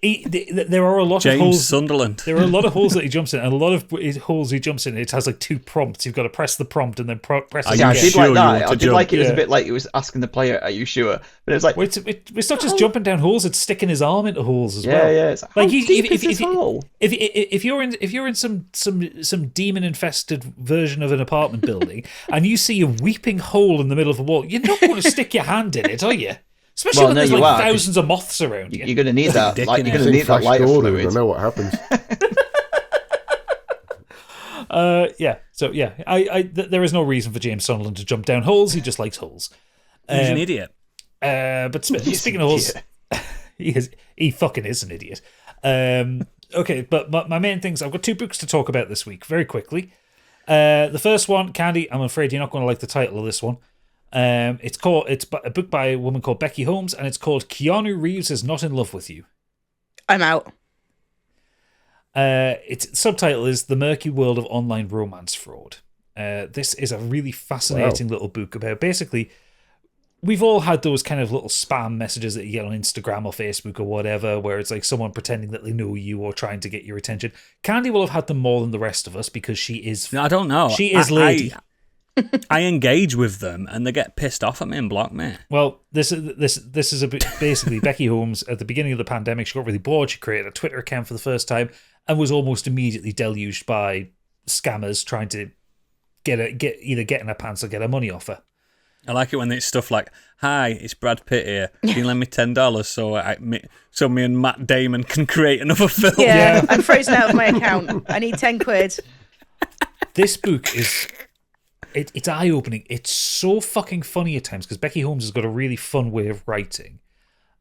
There are a lot of James holes. Sunderland. There are a lot of holes that he jumps in, and a lot of holes he jumps in. It has like 2 prompts. You've got to press the prompt and then press Are it you I again. did sure like you that. want to I did jump? like it was Yeah. a bit like it was asking the player, "Are you sure?" But it was like, Well, it's not just jumping down holes; it's sticking his arm into holes as yeah, well. yeah. It's like, Like how deep is this hole? if you're in some demon infested version of an apartment building and you see a weeping hole in the middle of a wall, you're not going to stick your hand in it, are you? Especially Well, when no, there's you like are, 'cause thousands of moths around you. You're going to need that. dick Like, in you're it. going to need that Flash lighter Gordon, I fluid. know what happens. There is no reason for James Sunderland to jump down holes. He just likes holes. He's an idiot. But speaking of holes, he fucking is an idiot. Okay, but my main things, I've got 2 books to talk about this week very quickly. The first one, Candy, I'm afraid you're not going to like the title of this one. It's a book by a woman called Becky Holmes, and it's called Keanu Reeves is Not in Love with You. I'm out. Its subtitle is The Murky World of Online Romance Fraud. This is a really fascinating little book about basically, we've all had those kind of little spam messages that you get on Instagram or Facebook or whatever, where it's like someone pretending that they know you or trying to get your attention. Candy will have had them more than the rest of us because she is. No, I don't know. She is lady. I engage with them and they get pissed off at me and block me. Well, this is a bit basically Becky Holmes at the beginning of the pandemic. She got really bored. She created a Twitter account for the first time and was almost immediately deluged by scammers trying to either get in her pants or get her money off her. I like it when it's stuff like, "Hi, it's Brad Pitt here. Can you lend me $10 so me and Matt Damon can create another film?" Yeah, I'm frozen out of my account. I need 10 quid. This book is it's eye-opening. It's so fucking funny at times because Becky Holmes has got a really fun way of writing.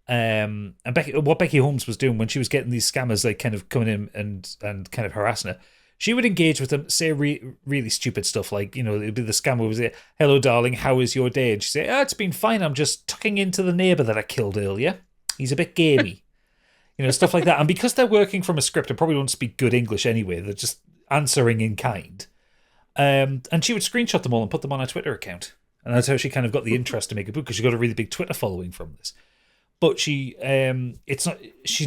And what Becky Holmes was doing when she was getting these scammers like kind of coming in and kind of harassing her, she would engage with them, say really stupid stuff like, you know, it'd be the scammer would say, "Hello, darling, how is your day?" And she'd say, "It's been fine. I'm just tucking into the neighbour that I killed earlier. He's a bit gamey." You know, stuff like that. And because they're working from a script and probably don't speak good English anyway, they're just answering in kind. And she would screenshot them all and put them on her Twitter account. And that's how she kind of got the interest to make a book, because she got a really big Twitter following from this. But she's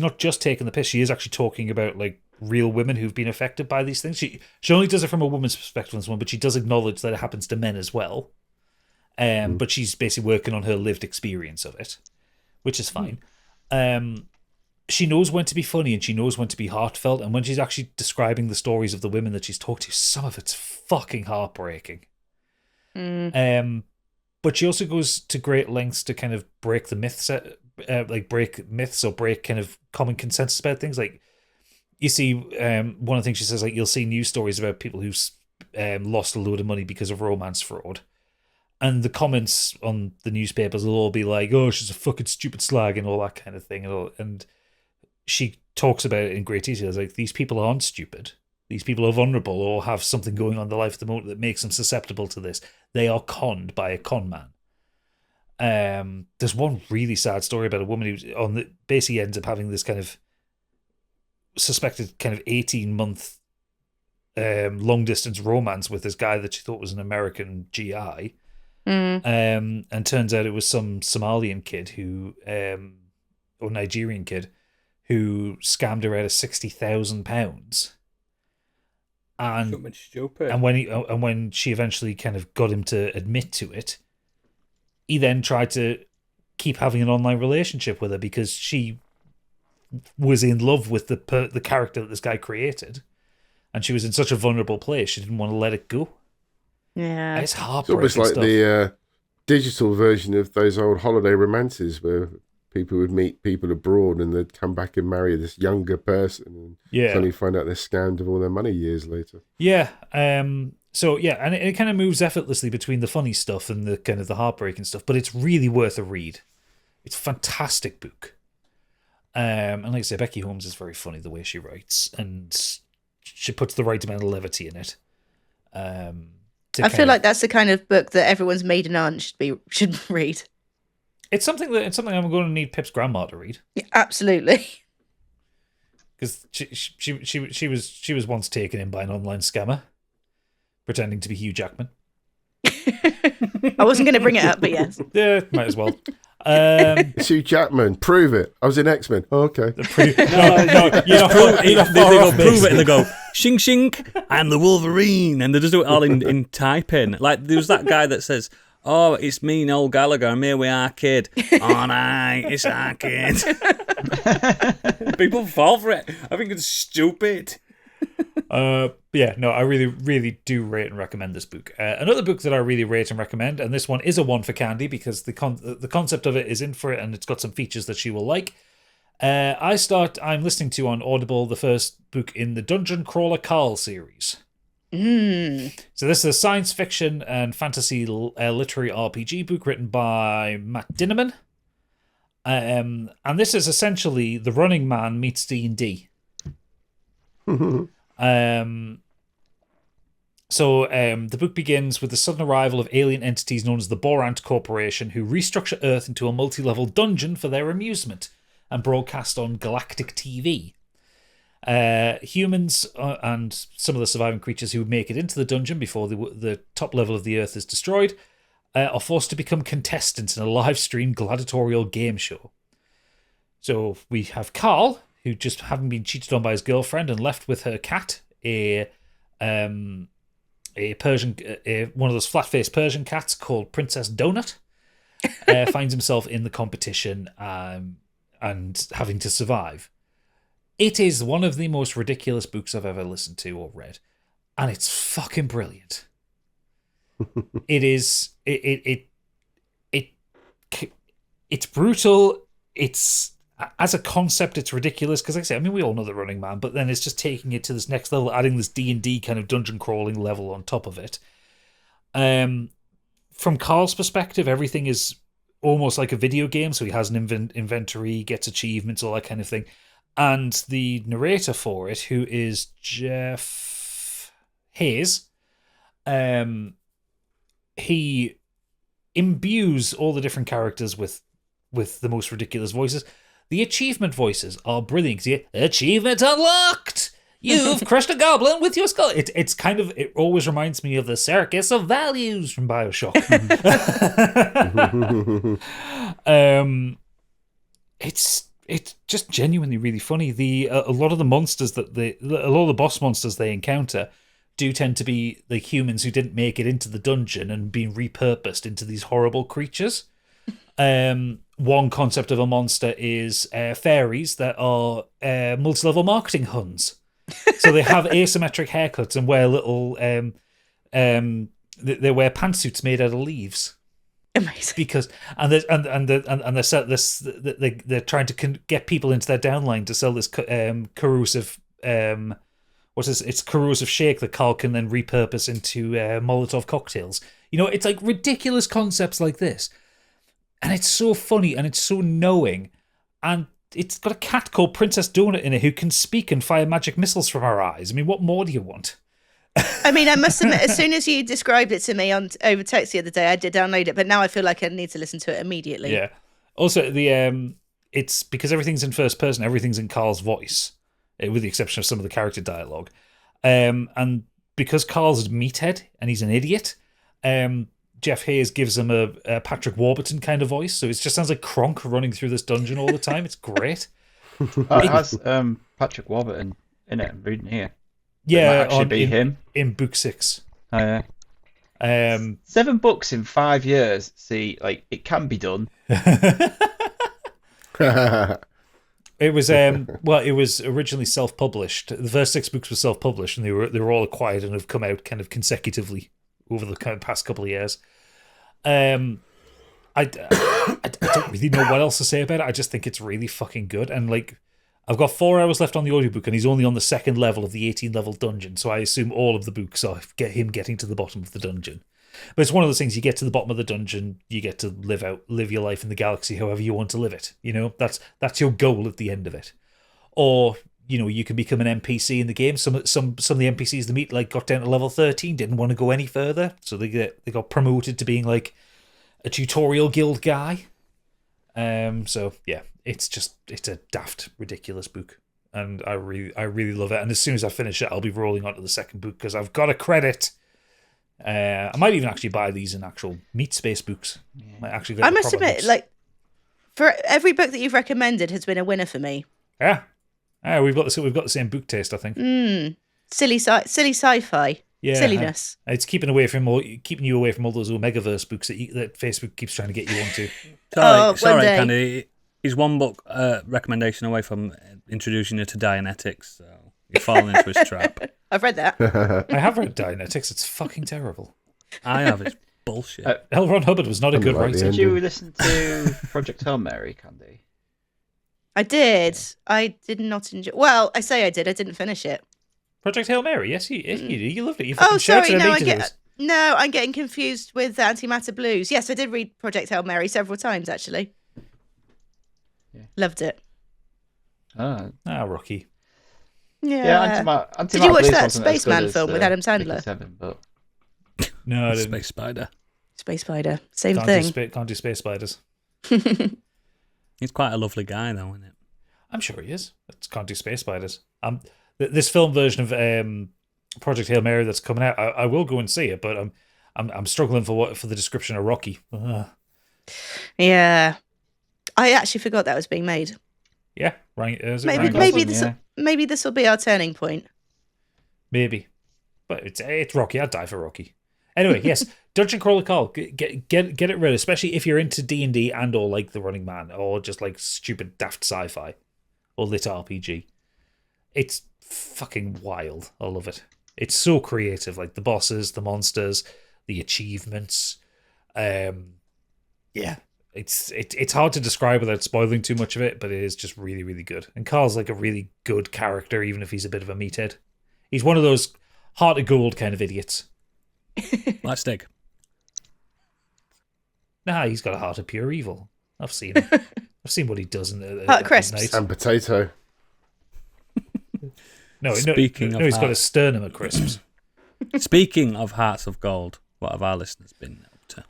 not just taking the piss. She is actually talking about like real women who've been affected by these things. She only does it from a woman's perspective on this one, but she does acknowledge that it happens to men as well. But she's basically working on her lived experience of it, which is fine. She knows when to be funny and she knows when to be heartfelt. And when she's actually describing the stories of the women that she's talked to, some of it's fucking heartbreaking. But she also goes to great lengths to kind of break the myths, break myths or break kind of common consensus about things. Like, you see, one of the things she says, like, you'll see news stories about people who've lost a load of money because of romance fraud. And the comments on the newspapers will all be like, oh, she's a fucking stupid slag and all that kind of thing. And she talks about it in great detail. It's like, these people aren't stupid. These people are vulnerable or have something going on in their life at the moment that makes them susceptible to this. They are conned by a con man. There's one really sad story about a woman who basically ends up having this kind of suspected kind of 18-month long distance romance with this guy that she thought was an American GI. And turns out it was some Somalian kid or Nigerian kid who scammed her out of £60,000. And stupid. And when she eventually kind of got him to admit to it, he then tried to keep having an online relationship with her because she was in love with the character that this guy created, and she was in such a vulnerable place she didn't want to let it go. Yeah, it's heartbreaking. It's almost like stuff. the digital version of those old holiday romances where people would meet people abroad and they'd come back and marry this younger person and suddenly find out they're scammed of all their money years later. Yeah. So yeah, and it kind of moves effortlessly between the funny stuff and the kind of the heartbreaking stuff, but it's really worth a read. It's a fantastic book. And like I say, Becky Holmes is very funny the way she writes, and she puts the right amount of levity in it. I feel like that's the kind of book that everyone's maiden aunt should read. It's something I'm going to need Pip's grandma to read. Yeah, absolutely. Because she was once taken in by an online scammer, pretending to be Hugh Jackman. I wasn't going to bring it up, but yes. Yeah, might as well. It's Hugh Jackman. Prove it. I was in X-Men. Oh, okay. No, you're not prove it, and they go, shing shing, I'm the Wolverine, and they just do it all in typing. Like, there's that guy that says, oh, it's me, Noel Gallagher, I'm here with our kid. Oh, no, it's our kid. People fall for it. I think it's stupid. Yeah, no, I really, really do rate and recommend this book. Another book that I really rate and recommend, and this one is a one for Candy because the concept of it is in for it, and it's got some features that she will like. I'm listening to on Audible the first book in the Dungeon Crawler Carl series. So this is a science fiction and fantasy literary RPG book written by Matt Dinniman. And this is essentially The Running Man meets D&D. So the book begins with the sudden arrival of alien entities known as the Borant Corporation, who restructure Earth into a multi-level dungeon for their amusement and broadcast on galactic TV. Humans and some of the surviving creatures who make it into the dungeon before the top level of the Earth is destroyed are forced to become contestants in a live-streamed gladiatorial game show. So we have Carl, who just having been cheated on by his girlfriend and left with her cat, a Persian, one of those flat-faced Persian cats called Princess Donut, finds himself in the competition and having to survive. It is one of the most ridiculous books I've ever listened to or read, and it's fucking brilliant. It's brutal. It's, as a concept, it's ridiculous because, like I say, I mean, we all know The Running Man, but then it's just taking it to this next level, adding this D&D kind of dungeon crawling level on top of it. From Carl's perspective, everything is almost like a video game, so he has an inventory, gets achievements, all that kind of thing. And the narrator for it, who is Jeff Hayes, he imbues all the different characters with the most ridiculous voices. The achievement voices are brilliant. Achievement unlocked! You've crushed a goblin with your skull. It's kind of, it always reminds me of the Circus of Values from BioShock. it's just genuinely really funny. A lot of the monsters a lot of the boss monsters they encounter do tend to be the humans who didn't make it into the dungeon and being repurposed into these horrible creatures. One concept of a monster is fairies that are multi-level marketing Huns. So they have asymmetric haircuts and wear little they wear pantsuits made out of leaves. Amazing. Because they're trying to get people into their downline to sell this corrosive it's corrosive shake that Carl can then repurpose into Molotov cocktails. You know, it's like ridiculous concepts like this. And it's so funny and it's so knowing. And it's got a cat called Princess Donut in it who can speak and fire magic missiles from her eyes. I mean, what more do you want? I mean, I must admit, as soon as you described it to me over text the other day, I did download it, but now I feel like I need to listen to it immediately. Yeah. Also, it's because everything's in first person, everything's in Carl's voice, with the exception of some of the character dialogue. And because Carl's a meathead and he's an idiot, Jeff Hayes gives him a Patrick Warburton kind of voice, so it just sounds like Kronk running through this dungeon all the time. It's great. It has Patrick Warburton in it. I'm reading here. Yeah, it might actually be him in book 6. Oh yeah. 7 books in 5 years. See, like it can be done. It was it was originally self-published. The first 6 books were self-published, and they were all acquired and have come out kind of consecutively over the kind of past couple of years. I don't really know what else to say about it. I just think it's really fucking good, and like I've got 4 hours left on the audiobook, and he's only on the 2nd level of the 18-level dungeon, so I assume all of the books are him getting to the bottom of the dungeon. But it's one of those things, you get to the bottom of the dungeon, you get to live your life in the galaxy however you want to live it. You know, that's your goal at the end of it. Or, you know, you can become an NPC in the game. Some of the NPCs they meet like got down to level 13, didn't want to go any further, so they got promoted to being like a tutorial guild guy. So yeah, it's a daft, ridiculous book, and I really love it. And as soon as I finish it, I'll be rolling on to the 2nd book because I've got a credit. I might even actually buy these in actual Meat Space books. I must admit, like for every book that you've recommended has been a winner for me. Yeah, we've got the same book taste, I think. Silly sci-fi. Yeah, silliness. It's keeping you away from all those Omegaverse books that Facebook keeps trying to get you onto. Sorry, Candy. He's one book recommendation away from introducing you to Dianetics, so you're falling into his trap. I've read that. I have read Dianetics. It's fucking terrible. I have. It's bullshit. L. Ron Hubbard was not a good writer. Did you listen to Project Hail Mary, Candy? I did. I did not enjoy. Well, I say I did. I didn't finish it. Project Hail Mary. Yes, you did. You loved it. You Oh, fucking sorry. shouted at me. No, I'm getting confused with Antimatter Blues. Yes, I did read Project Hail Mary several times, actually. Yeah. Loved it. Rocky. Yeah. Antimatter Did you watch Blues that wasn't as Spaceman good as, film with Adam Sandler? 7, but... No, I didn't. Space Spider. Space Spider. Same thing. Can't do space spiders. He's quite a lovely guy, though, isn't it? I'm sure he is. Can't do space spiders. This film version of Project Hail Mary that's coming out, I will go and see it, but I'm struggling for the description of Rocky. Yeah, I actually forgot that was being made. Yeah, right. Maybe this will be our turning point. Maybe, but it's Rocky. I'd die for Rocky. Anyway, yes, Dungeon Crawler Carl, get it read, especially if you're into D&D and or like The Running Man or just like stupid daft sci-fi or lit RPG. It's fucking wild. I love it. It's so creative, like the bosses, the monsters, the achievements. Yeah, it's hard to describe without spoiling too much of it, but it is just really, really good. And Carl's like a really good character, even if he's a bit of a meathead. He's one of those heart of gold kind of idiots. Like Stig. Nah, he's got a heart of pure evil. I've seen him. I've seen what he does in the Heart crisps and potato. He's got a sternum of crisps. Speaking of hearts of gold, what have our listeners been up to?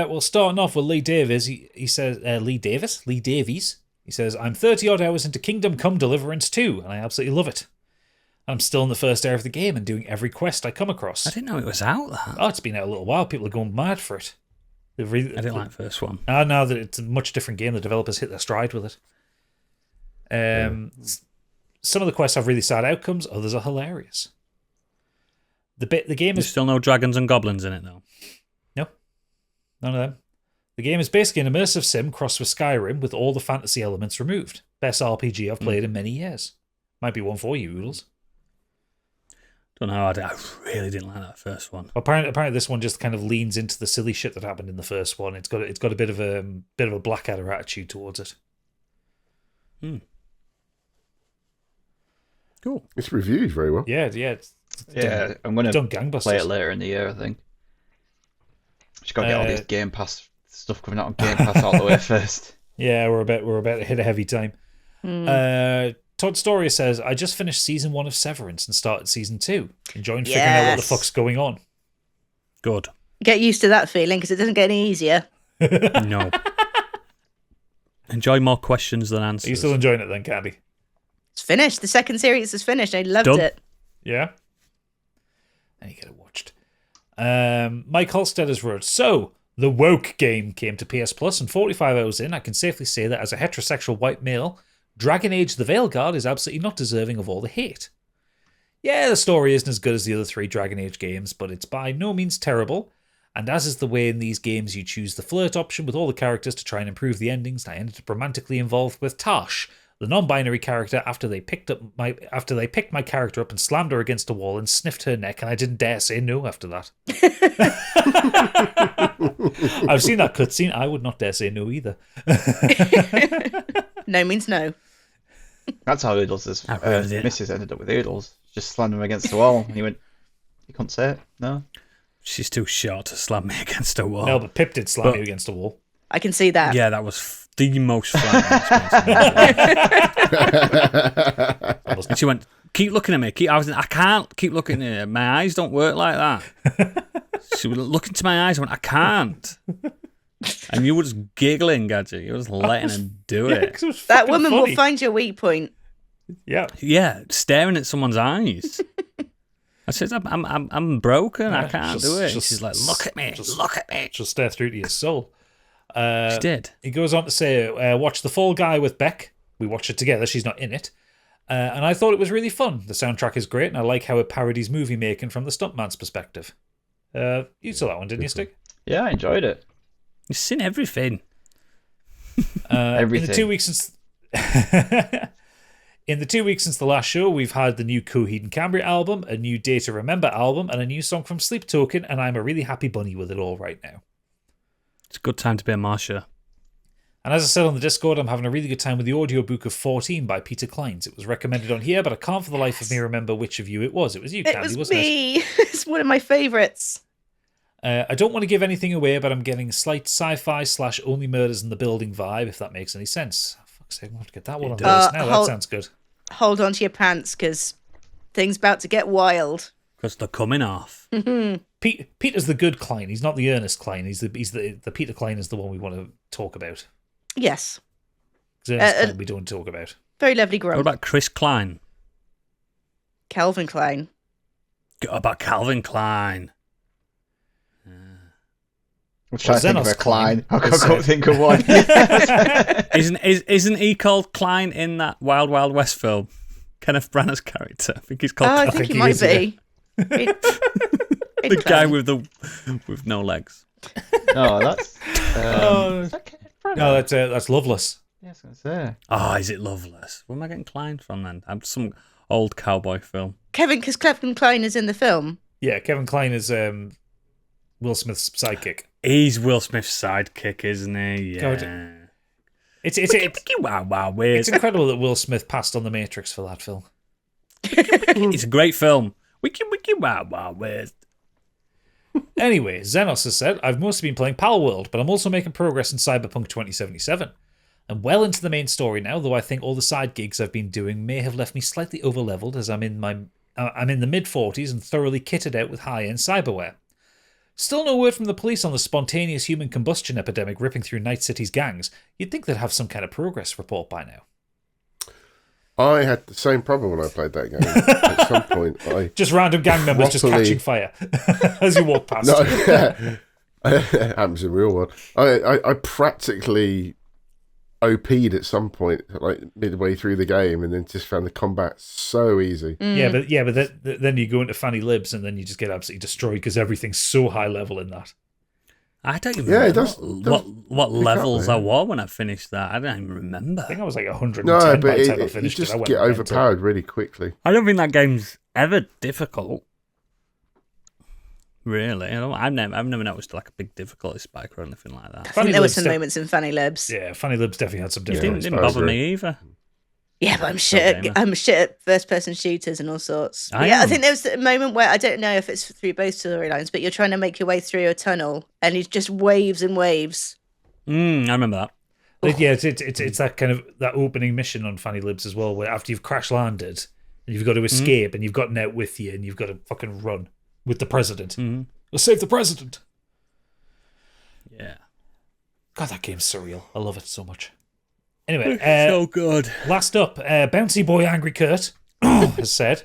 Well, starting off with Lee Davies, he says, Lee Davies. He says, I'm 30 odd hours into Kingdom Come Deliverance 2, and I absolutely love it. I'm still in the first hour of the game and doing every quest I come across. I didn't know it was out, that. Oh, it's been out a little while. People are going mad for it. I didn't like the first one. Now that it's a much different game, the developers hit their stride with it. Some of the quests have really sad outcomes. Others are hilarious. The game There's is still no dragons and goblins in it, though. no, none of them. The game is basically an immersive sim crossed with Skyrim with all the fantasy elements removed. Best RPG I've played in many years. Might be one for you, Oodles. Don't know. I really didn't like that first one. Apparently, this one just kind of leans into the silly shit that happened in the first one. It's got a bit of a Blackadder attitude towards it. Cool. It's reviewed very well. Yeah. I'm going done to gangbusters. play it later in the year, I think. Just got to get all these Game Pass stuff coming out on Game Pass all the way first. Yeah, we're about to hit a heavy time. Todd Story says, I just finished season 1 of Severance and started season 2. Enjoying figuring out what the fuck's going on. Good. Get used to that feeling because it doesn't get any easier. No. Enjoy more questions than answers. Are you still enjoying it then, Candy? It's finished. The second series is finished. I loved Done. it. Yeah? Then you get it watched. Mike Holstead wrote, so, the Woke game came to PS Plus, and 45 hours in, I can safely say that as a heterosexual white male, Dragon Age the Veilguard is absolutely not deserving of all the hate. Yeah, the story isn't as good as the other 3 Dragon Age games, but it's by no means terrible. And as is the way in these games, you choose the flirt option with all the characters to try and improve the endings. And I ended up romantically involved with Tash, the non-binary character, after they picked my character up and slammed her against a wall and sniffed her neck, and I didn't dare say no after that. I've seen that cutscene. I would not dare say no either. No means no. That's how Oodles is. Mrs. ended up with Oodles. Just slammed him against the wall, and he went, you couldn't say it? No? She's too short to slam me against a wall. No, but Pip did slam you against a wall. I can see that. Yeah, that was the most flattering experience. And she went, keep looking at me. I can't keep looking at you. My eyes don't work like that. She would look into my eyes and went, I can't. And you were just giggling, Gadget. You were just letting her do it. That woman will find your weak point. Yeah. Yeah, staring at someone's eyes. I said, I'm broken. I can't do it. She's like, look at me. Look at me. She'll stare through to your soul. She did. He goes on to say, watch The Fall Guy with Beck. We watched it together. She's not in it. And I thought it was really fun. The soundtrack is great, and I like how it parodies movie making from the stuntman's perspective. You saw that one, didn't you, Stick? Yeah, I enjoyed it. You've seen everything. Everything. In the 2 weeks since... In the 2 weeks since the last show, we've had the new Coheed and Cambria album, a new Day to Remember album, and a new song from Sleep Token, and I'm a really happy bunny with it all right now. It's a good time to be a Marsha. And as I said on the Discord, I'm having a really good time with the audiobook of 14 by Peter Clines. It was recommended on here, but I can't for the life of me remember which of you it was. It was you, Candy, wasn't it? It was me. It's one of my favourites. I don't want to give anything away, but I'm getting a slight sci-fi / only murders in the building vibe, if that makes any sense. Oh, fuck's sake, I'm going to get that one on the list now. That sounds good. Hold on to your pants, because things about to get wild. Because they're coming off. Peter's the good Klein. He's not the Ernest Klein. He's the Peter Klein is the one we want to talk about. Yes. Because Ernest Klein we don't talk about. Very lovely grump. What about Chris Klein? Calvin Klein. What about Calvin Klein? I'm trying to think of a Klein. I can't think of one. Isn't he called Klein in that Wild Wild West film? Kenneth Branagh's character. I think he's called Klein. I think he might be. The guy with no legs. No, that's... No, that's Loveless. Yeah, I was going to say. Oh, is it Loveless? Where am I getting Klein from then? I'm some old cowboy film. Because Kevin Klein is in the film. Yeah, Kevin Klein is Will Smith's sidekick. He's Will Smith's sidekick, isn't he? Yeah. It's weird. incredible that Will Smith passed on The Matrix for that film. It's a great film. Wiki wow weird. Anyway, Xenos has said, I've mostly been playing Palworld, but I'm also making progress in Cyberpunk 2077. I'm well into the main story now, though I think all the side gigs I've been doing may have left me slightly overleveled, as I'm in the mid-40s and thoroughly kitted out with high-end cyberware. Still no word from the police on the spontaneous human combustion epidemic ripping through Night City's gangs. You'd think they'd have some kind of progress report by now. I had the same problem when I played that game. At some point, just random gang members just catching fire as you walk past. No, yeah. It happens in the real world. I practically OP'd at some point, like midway through the game, and then just found the combat so easy. But then you go into Fanny Libs, and then you just get absolutely destroyed because everything's so high level in that. I don't even Yeah, it remember does what pick up levels there. I was when I finished that. I don't even remember. I think I was like 110 No, by but the time I you finished just it. I went get mental. overpowered really quickly. I don't think that game's ever difficult. Really, I've never noticed like a big difficulty spike or anything like that. I Fanny think there were Libs some def- moments in Fanny Libs. Yeah, Fanny Libs definitely had some It difficulties. didn't I bother agree. me either. Yeah, but I'm gamer. shit at first-person shooters and all sorts. I I am. think there was a moment where I don't know if it's through both storylines, but you're trying to make your way through a tunnel, and it's just waves and waves. I remember that. Like, yeah, it's that kind of that opening mission on Fanny Libs as well, where after you've crash landed and you've got to escape and you've got Net with you and you've got to fucking run with the president. Let's save the president. Yeah. God, that game's surreal. I love it so much. Anyway, So good. last up, Bouncy Boy Angry Kurt has said,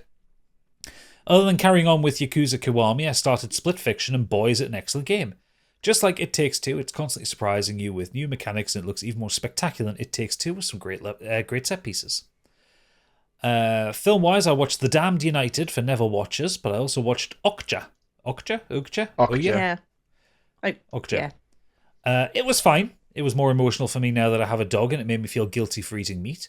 other than carrying on with Yakuza Kiwami, I started Split Fiction, and boy, is it an excellent game. Just like It Takes Two, it's constantly surprising you with new mechanics, and it looks even more spectacular than It Takes Two with some great set pieces. Film-wise, I watched The Damned United for never watchers, but I also watched Okja. Okja? Yeah. Okja. Yeah. It was fine. It was more emotional for me now that I have a dog, and it made me feel guilty for eating meat.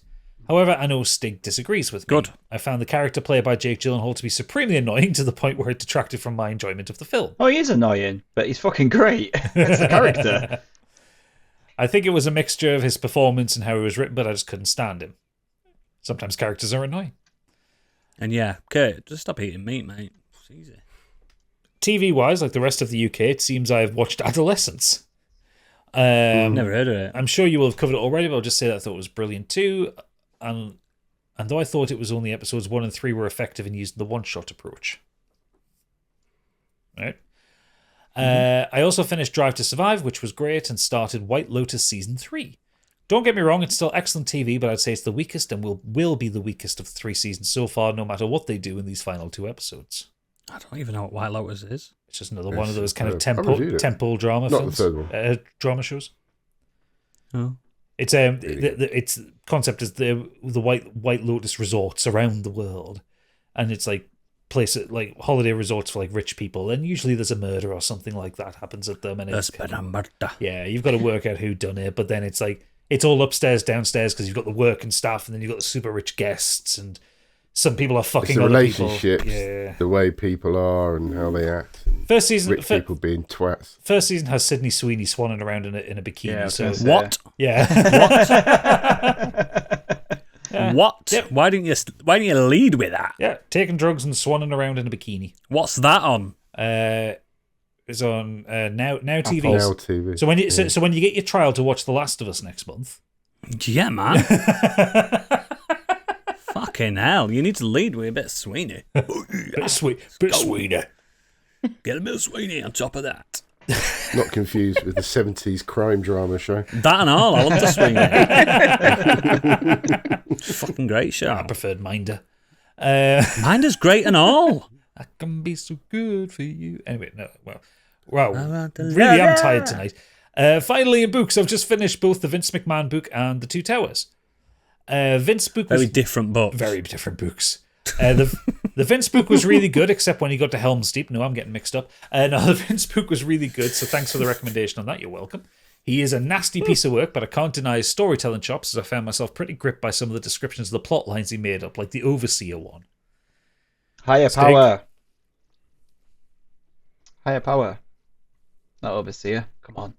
However, I know Stig disagrees with me. Good. I found the character played by Jake Gyllenhaal to be supremely annoying to the point where it detracted from my enjoyment of the film. Oh, he is annoying, but he's fucking great. It's the character. I think it was a mixture of his performance and how he was written, but I just couldn't stand him. Sometimes characters are annoying. And yeah, Kurt, just stop eating meat, mate. It's easy. TV-wise, like the rest of the UK, it seems I've watched Adolescence. Never heard of it. I'm sure you will have covered it already, but I'll just say that I thought it was brilliant too. And though I thought it was only episodes 1 and 3 were effective in using the one-shot approach. Right. I also finished Drive to Survive, which was great, and started White Lotus Season 3. Don't get me wrong, it's still excellent TV, but I'd say it's the weakest and will be the weakest of the 3 seasons so far, no matter what they do in these final 2 episodes. I don't even know what White Lotus is. It's just another one of those kind of I reviewed it. temple drama Not films. the third one. Drama shows. Oh. It's its concept is the White Lotus resorts around the world, and it's like places like holiday resorts for like rich people, and usually there's a murder or something like that happens at them, and There's been a murder. yeah, you've got to work out who done it, but then it's like it's all upstairs, downstairs because you've got the work and stuff, and then you've got the super rich guests, and some people are It's fucking the other people. relationships, Yeah. the way people are and how they act. And First season, rich people being twats. first season has Sydney Sweeney swanning around in a bikini. Yeah, I was so gonna say. What? yeah, What? Yep. Why didn't you lead with that? yeah, taking drugs and swanning around in a bikini. What's that on? Is on now TV. Now TV. So when you so when you get your trial to watch The Last of Us next month, Yeah, man. Fucking hell. You need to lead with a bit of Sweeney. bit Sweeney. Get a bit of Sweeney on top of that. Not confused with the 70s crime drama show. That and all. I love the Sweeney. Fucking great show. I preferred Minder. Minder's great and all. I can be so good for you. Anyway, no, wow, want to really love am ya. tired tonight. Finally, in books, I've just finished both the Vince McMahon book and The Two Towers. Vince book was Very different books. very different books. The Vince book was really good, except when he got to Helm's Deep. No, I'm getting mixed up. No, the Vince book was really good, so thanks for the recommendation on that. You're welcome. He is a nasty piece of work, but I can't deny his storytelling chops, as I found myself pretty gripped by some of the descriptions of the plot lines he made up, like the Overseer one. Higher Steak. power. Higher power. Not Overseer. Come on.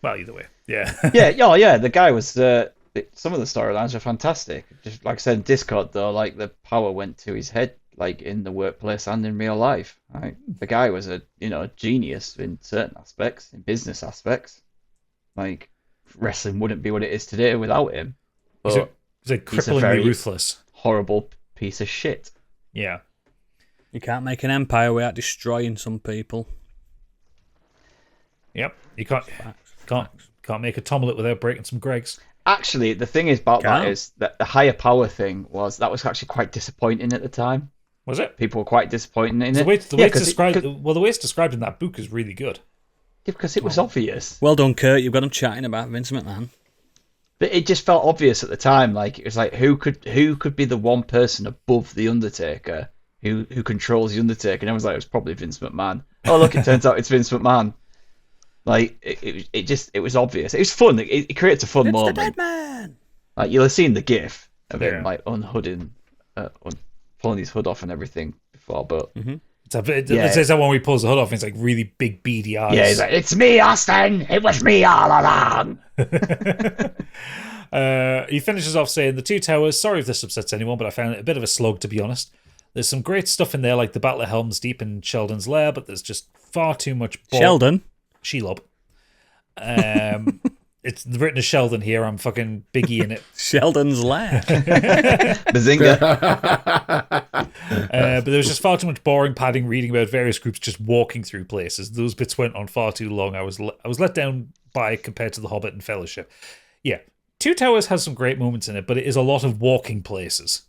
Well, either way, yeah. Yeah. The guy was. Some of the storylines are fantastic. Just like I said in Discord, though, like the power went to his head, like in the workplace and in real life. Like, the guy was a genius in certain aspects, in business aspects. Like wrestling wouldn't be what it is today without him. He's But a he's a cripplingly very ruthless. horrible piece of shit. Yeah. You can't make an empire without destroying some people. Yep. You can't make a Tomelet without breaking some Gregs. Actually, the thing is about that Can't. is that the higher power thing was actually quite disappointing at the time. Was it? People were quite disappointed in The it. way Yeah, it's 'cause described, it, well, the way it's described in that book is really good. because it was obvious. Well done, Kurt. You've got him chatting about Vince McMahon. But it just felt obvious at the time. Like it was like who could be the one person above the Undertaker who controls the Undertaker? And I was like, it was probably Vince McMahon. Oh look, it turns out it's Vince McMahon. Like it was obvious. It was fun. It creates a fun It's moment. the dead man. Like you'll have seen the GIF of him like unhooding, pulling his hood off and everything before. But It's that one where he pulls the hood off and it's like really big beady eyes. yeah, he's like, "It's me, Austin. It was me all along." He finishes off saying, "The Two Towers, sorry if this upsets anyone, but I found it a bit of a slog, to be honest. There's some great stuff in there, like the Battle of Helm's Deep and Sheldon's Lair, but there's just far too much... Sheldon? Shelob. It's written as Sheldon here. I'm fucking Biggie in it. Sheldon's Lair. Bazinga. But there was just far too much boring padding reading about various groups just walking through places. Those bits went on far too long. I was let down by it compared to The Hobbit and Fellowship. Yeah, Two Towers has some great moments in it, but it is a lot of walking places.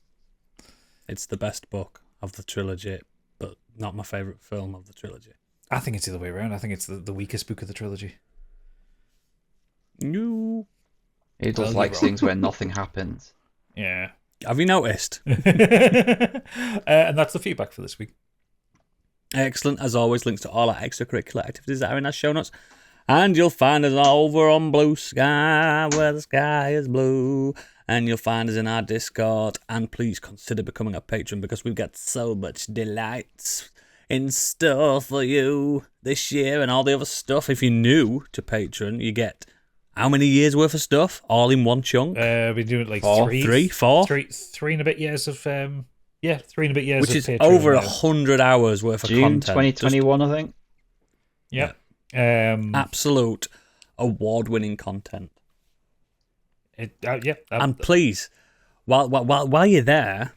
It's the best book of the trilogy, but not my favourite film of the trilogy. I think it's the other way around. I think it's the weakest book of the trilogy. No. He does like things where nothing happens. Yeah. Have you noticed? And that's the feedback for this week. Excellent. As always, links to all our extracurricular activities are in our show notes. And you'll find us over on Blue Sky, where the sky is blue. And you'll find us in our Discord. And please consider becoming a patron, because we've got so much delights in store for you this year and all the other stuff. If you're new to Patreon, you get how many years worth of stuff all in one chunk? We've been doing it like three and a bit years of 3 and a bit years, which of is Patreon, over 100 hours worth of June content. 2021, I think. Yeah. Absolute award-winning content. And please, while you're there,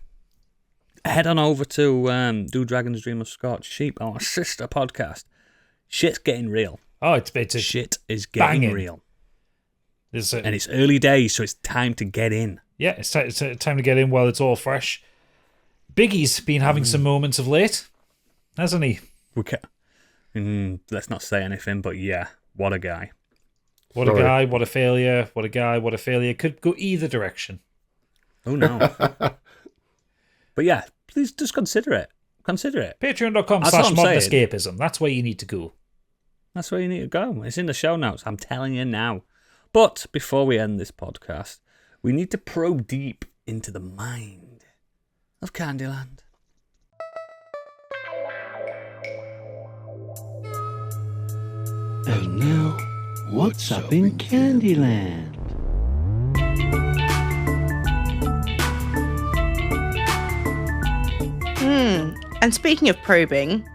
head on over to Do Dragons Dream of Scorched Sheep, our sister podcast. Shit's getting real. Oh, it's shit is getting banging. real. And it's early days, so it's time to get in. Yeah, it's time to get in while it's all fresh. Biggie's been having some moments of late, hasn't he? Let's not say anything, but yeah, what a guy. What a guy, what a failure, what a guy, what a failure. Could go either direction. Oh, no. But yeah, please just consider it. Consider it. Patreon.com/modernescapism. That's where you need to go. That's where you need to go. It's in the show notes. I'm telling you now. But before we end this podcast, we need to probe deep into the mind of Candyland. And now, what's up in Candyland? And speaking of probing,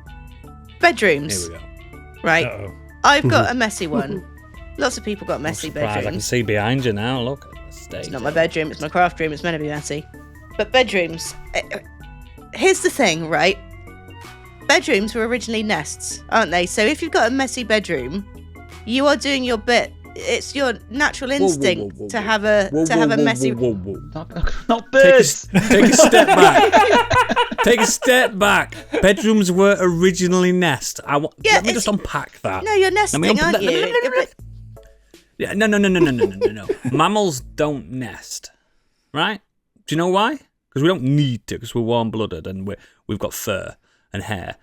bedrooms. Here we go. Right. Uh-oh. I've got a messy one. Lots of people got messy Surprised. I can bedrooms. see behind you now. Look at the stage. It's not my bedroom, it's my craft room. It's meant to be messy. But bedrooms. Here's the thing, right? Bedrooms were originally nests, aren't they? So if you've got a messy bedroom, you are doing your bit. It's your natural instinct to have a messy. Not birds. Take a step back. Take a step back. Bedrooms were originally nest. Let me just unpack that. No, you're nesting, aren't you? Yeah, no. Mammals don't nest, right? Do you know why? Because we don't need to, because we're warm-blooded and we've got fur and hair.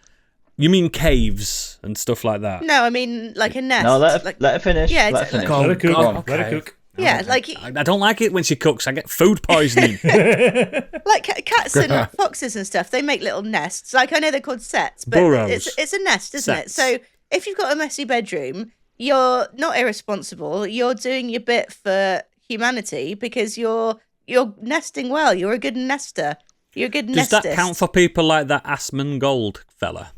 You mean caves and stuff like that? No, I mean like a nest. No, let her finish. Yeah, let her finish. Let her cook. Okay. Let her cook. Yeah, like I don't like it when she cooks. I get food poisoning. like cats and foxes and stuff. They make little nests. Like I know they're called sets, but Burrows. it's a nest, isn't it? Sets. So if you've got a messy bedroom, you're not irresponsible. You're doing your bit for humanity because you're nesting well. You're a good nester. You're a good Does nestist. that count for people like that Asmongold fella?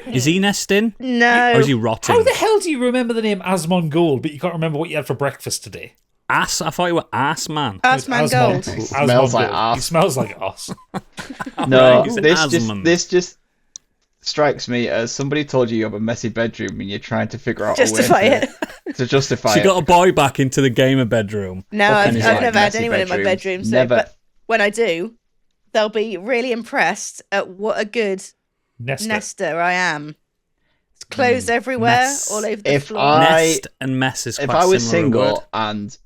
Is he nesting? No. Or is he rotting? How the hell do you remember the name Asmongold, but you can't remember what you had for breakfast today? Ass? I thought you were ass man. Assman Gold. Smells like ass. He smells like ass. No, He's an this just strikes me as somebody told you have a messy bedroom and you're trying to figure out Justify a way it. to justify She it. got a boy back into the gamer bedroom. No, I've And he's never like, had messy anyone in my bedrooms. bedroom. So, Never. but when I do, they'll be really impressed at what a good Nester. nester I am. clothes everywhere, Mess. all over the If floor. Nest and mess is If quite I was similar word. single and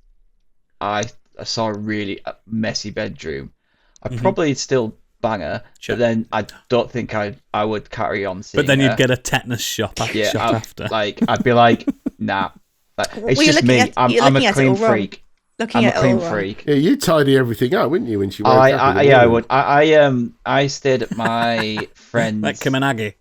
I saw a really messy bedroom, I'd Mhm. probably still bang her, Sure. but then I don't think I would carry on seeing But then her. you'd get a tetanus shot, yeah, after. I'd be like, nah. Like, Well, it's you're just looking me. at- I'm you're a looking at it clean all wrong. freak. Looking I'm a at it clean all wrong. freak. Yeah, you tidy everything up, wouldn't you, when she woke up? in the I morning? would. I stayed at my friend's Like Kim and Aggie.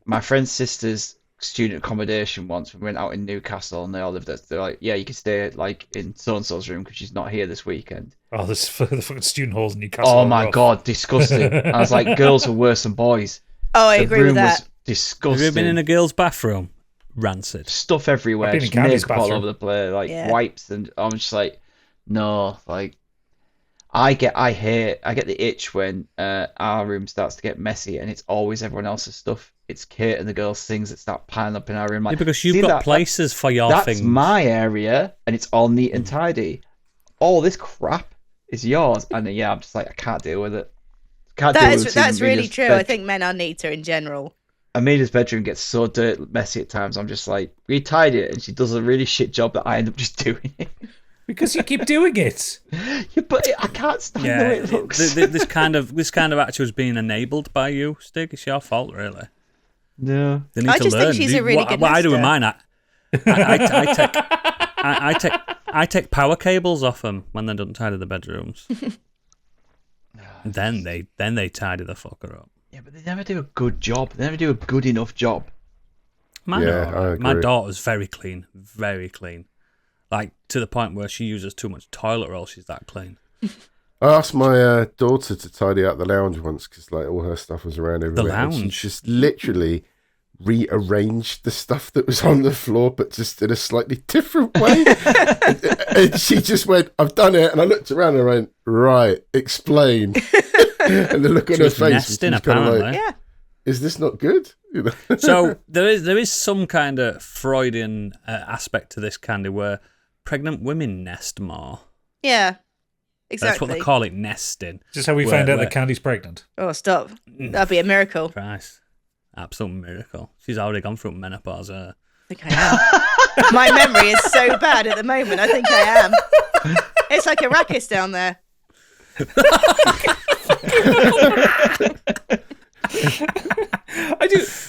my friend's sister's student accommodation once. We went out in Newcastle and they all lived there. They're like, yeah, you can stay like in so and so's room because she's not here this weekend. Oh, the fucking student halls in Newcastle. Oh are my rough. god, disgusting! I was like, girls are worse than boys. Oh, I The agree room with that. was disgusting. Have you been in a girl's bathroom? Rancid. Stuff everywhere, I've been in just Candy's makeup all bathroom. over the place, like Yeah. wipes, and I'm just like, no, like. I get the itch when our room starts to get messy, and it's always everyone else's stuff. It's Kate and the girls' things that start piling up in our room. Like, Yeah, because you've see got that- places for your That's things. my area, and it's all neat and tidy. All this crap is yours, and yeah, I'm just like, I can't deal with it. Can't deal with That's really Amelia's true. bed- I think men are neater in general. Amelia's bedroom gets so messy at times. I'm just like, we tidy it, and she does a really shit job that I end up just doing it. Because you keep doing it. Yeah, but I can't stand the way Yeah, it looks. this kind of attitude is being enabled by you, Stig. It's your fault, really. No. They need I to just think learn. she's a really what, good what I do with nester. mine, I take power cables off them when they don't tidy the bedrooms. then they tidy the fucker up. Yeah, but they never do a good job. They never do a good enough job. Mine Yeah, are I alright. My agree. daughter's very clean, very clean. Like to the point where she uses too much toilet roll. She's that clean. I asked my daughter to tidy out the lounge once because like all her stuff was around everywhere. and lounge? she just literally rearranged the stuff that was on the floor, but just in a slightly different way. and she just went, "I've done it." And I looked around and I went, "Right, explain." And the look on She her was face nesting, was just kind of apparently. like, Yeah. "Is this not good?" You know? So there is some kind of Freudian aspect to this, Candy, where pregnant women nest more. Yeah. That's Exactly. what they call it, nesting. Just how we Where- found out where- that Candy's pregnant. Oh, stop. That'd be a miracle. Christ. Absolute miracle. She's already gone through menopause. I think I am. My memory is so bad at the moment. I think I am. It's like Arrakis down there.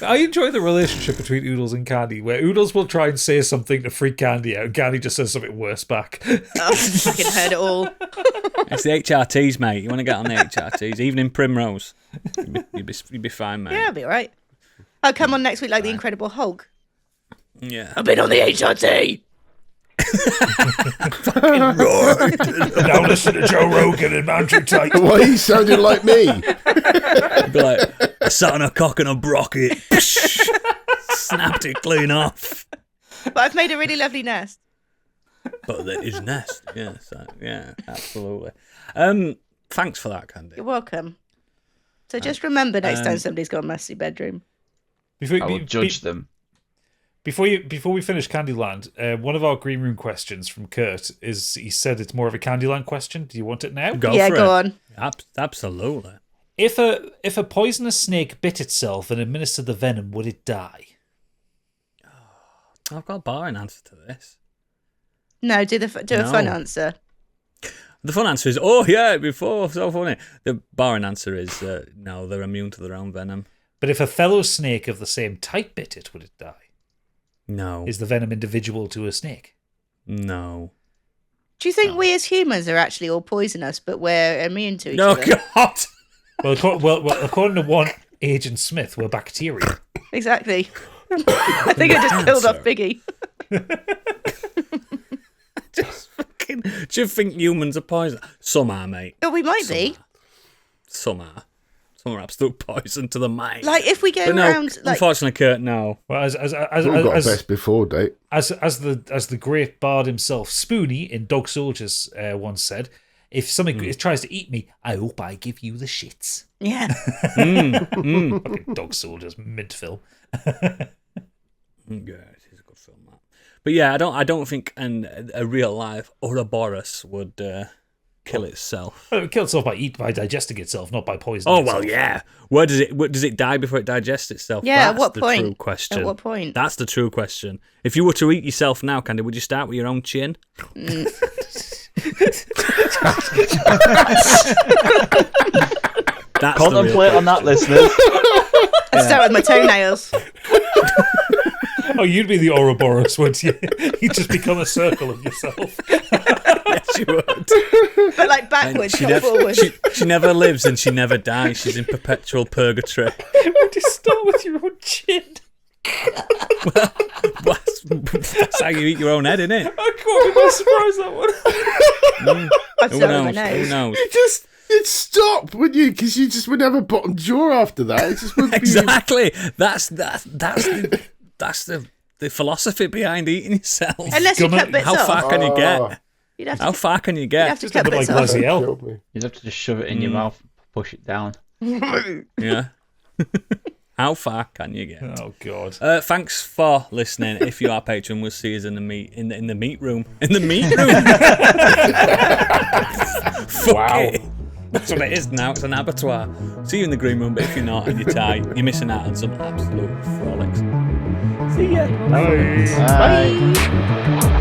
I enjoy the relationship between Oodles and Candy, where Oodles will try and say something to freak Candy out, and Candy just says something worse back. Oh, I fucking heard it all. It's the HRTs, mate. You want to get on the HRTs? Evening Primrose. You'd be fine, mate. Yeah, I'll be all right. I'll come on next week like the Incredible Hulk. Yeah. I've been on the HRT. Now listen to Joe Rogan and Andrew Tate. Why are you sounding like me? You'd be like, I sat on a cock and a brocket. Snapped it clean off. But I've made a really lovely nest. But it is nest. Yeah, so, yeah, absolutely. Thanks for that, Candy. You're welcome. So just remember next time somebody's got a messy bedroom. Before, I will judge them. Before we finish Candyland, one of our green room questions from Kurt is, he said it's more of a Candyland question. Do you want it now? Go Yeah, for go it. on. Absolutely. If a poisonous snake bit itself and administered the venom, would it die? I've got a boring answer to this. No, do a fun No. answer. The fun answer is, oh yeah, before, so funny. The boring answer is, no, they're immune to their own venom. But if a fellow snake of the same type bit it, would it die? No. Is the venom individual to a snake? No. Do you think we as humans are actually all poisonous, but we're immune to each No, other? God! Well, according to one Agent Smith, we're bacteria. Exactly. I think I just killed off Biggie. Just fucking... Do you think humans are poison? Some are, mate. Oh, we might be. Some are. Some are absolute poison to the mind. Like, if we go But no, around... Like, unfortunately, Kurt, no. Well, as We've all got a best before date. the great bard himself, Spoonie in Dog Soldiers, once said, "If something tries to eat me, I hope I give you the shits." yeah. Fucking Dog Soldiers, mint film. Yeah, it is a good film, that. But yeah, I don't think a real life Ouroboros would kill itself? It would kill itself by digesting itself, not by poisoning Oh itself. well, yeah. Where does it die before it digests itself? Yeah, That's at what the point? True question. At what point? That's the true question. If you were to eat yourself now, Candy, would you start with your own chin? That's Contemplate on that, listeners. I'd start with my toenails. Oh, you'd be the Ouroboros, wouldn't you? You'd just become a circle of yourself. Yes, you would. But like backwards, not forwards. She never lives and she never dies. She's in perpetual purgatory. Would you start with your own chin? That's how you eat your own head, isn't it? I can't be more surprised that one. I'd Who start with my knows? Who nose. knows? You'd stop, wouldn't you? Because you just would have a bottom jaw after that. It just would be... Exactly. That's the philosophy behind eating yourself. Unless you cut bits How off. far can you get? You'd have How to, far can you you'd get? have to Just a cut bit bits like off. Laziel. Killed me. You'd have to just shove it in your mouth and push it down. Yeah. How far can you get? Oh, God. Thanks for listening. If you are patron, we'll see you in the meat room. In the meat room. Fuck Wow. it. That's what it is now. It's an abattoir. See you in the green room, but if you're not and you're tight, you're missing out on some absolute frolics. See ya. Bye. Bye.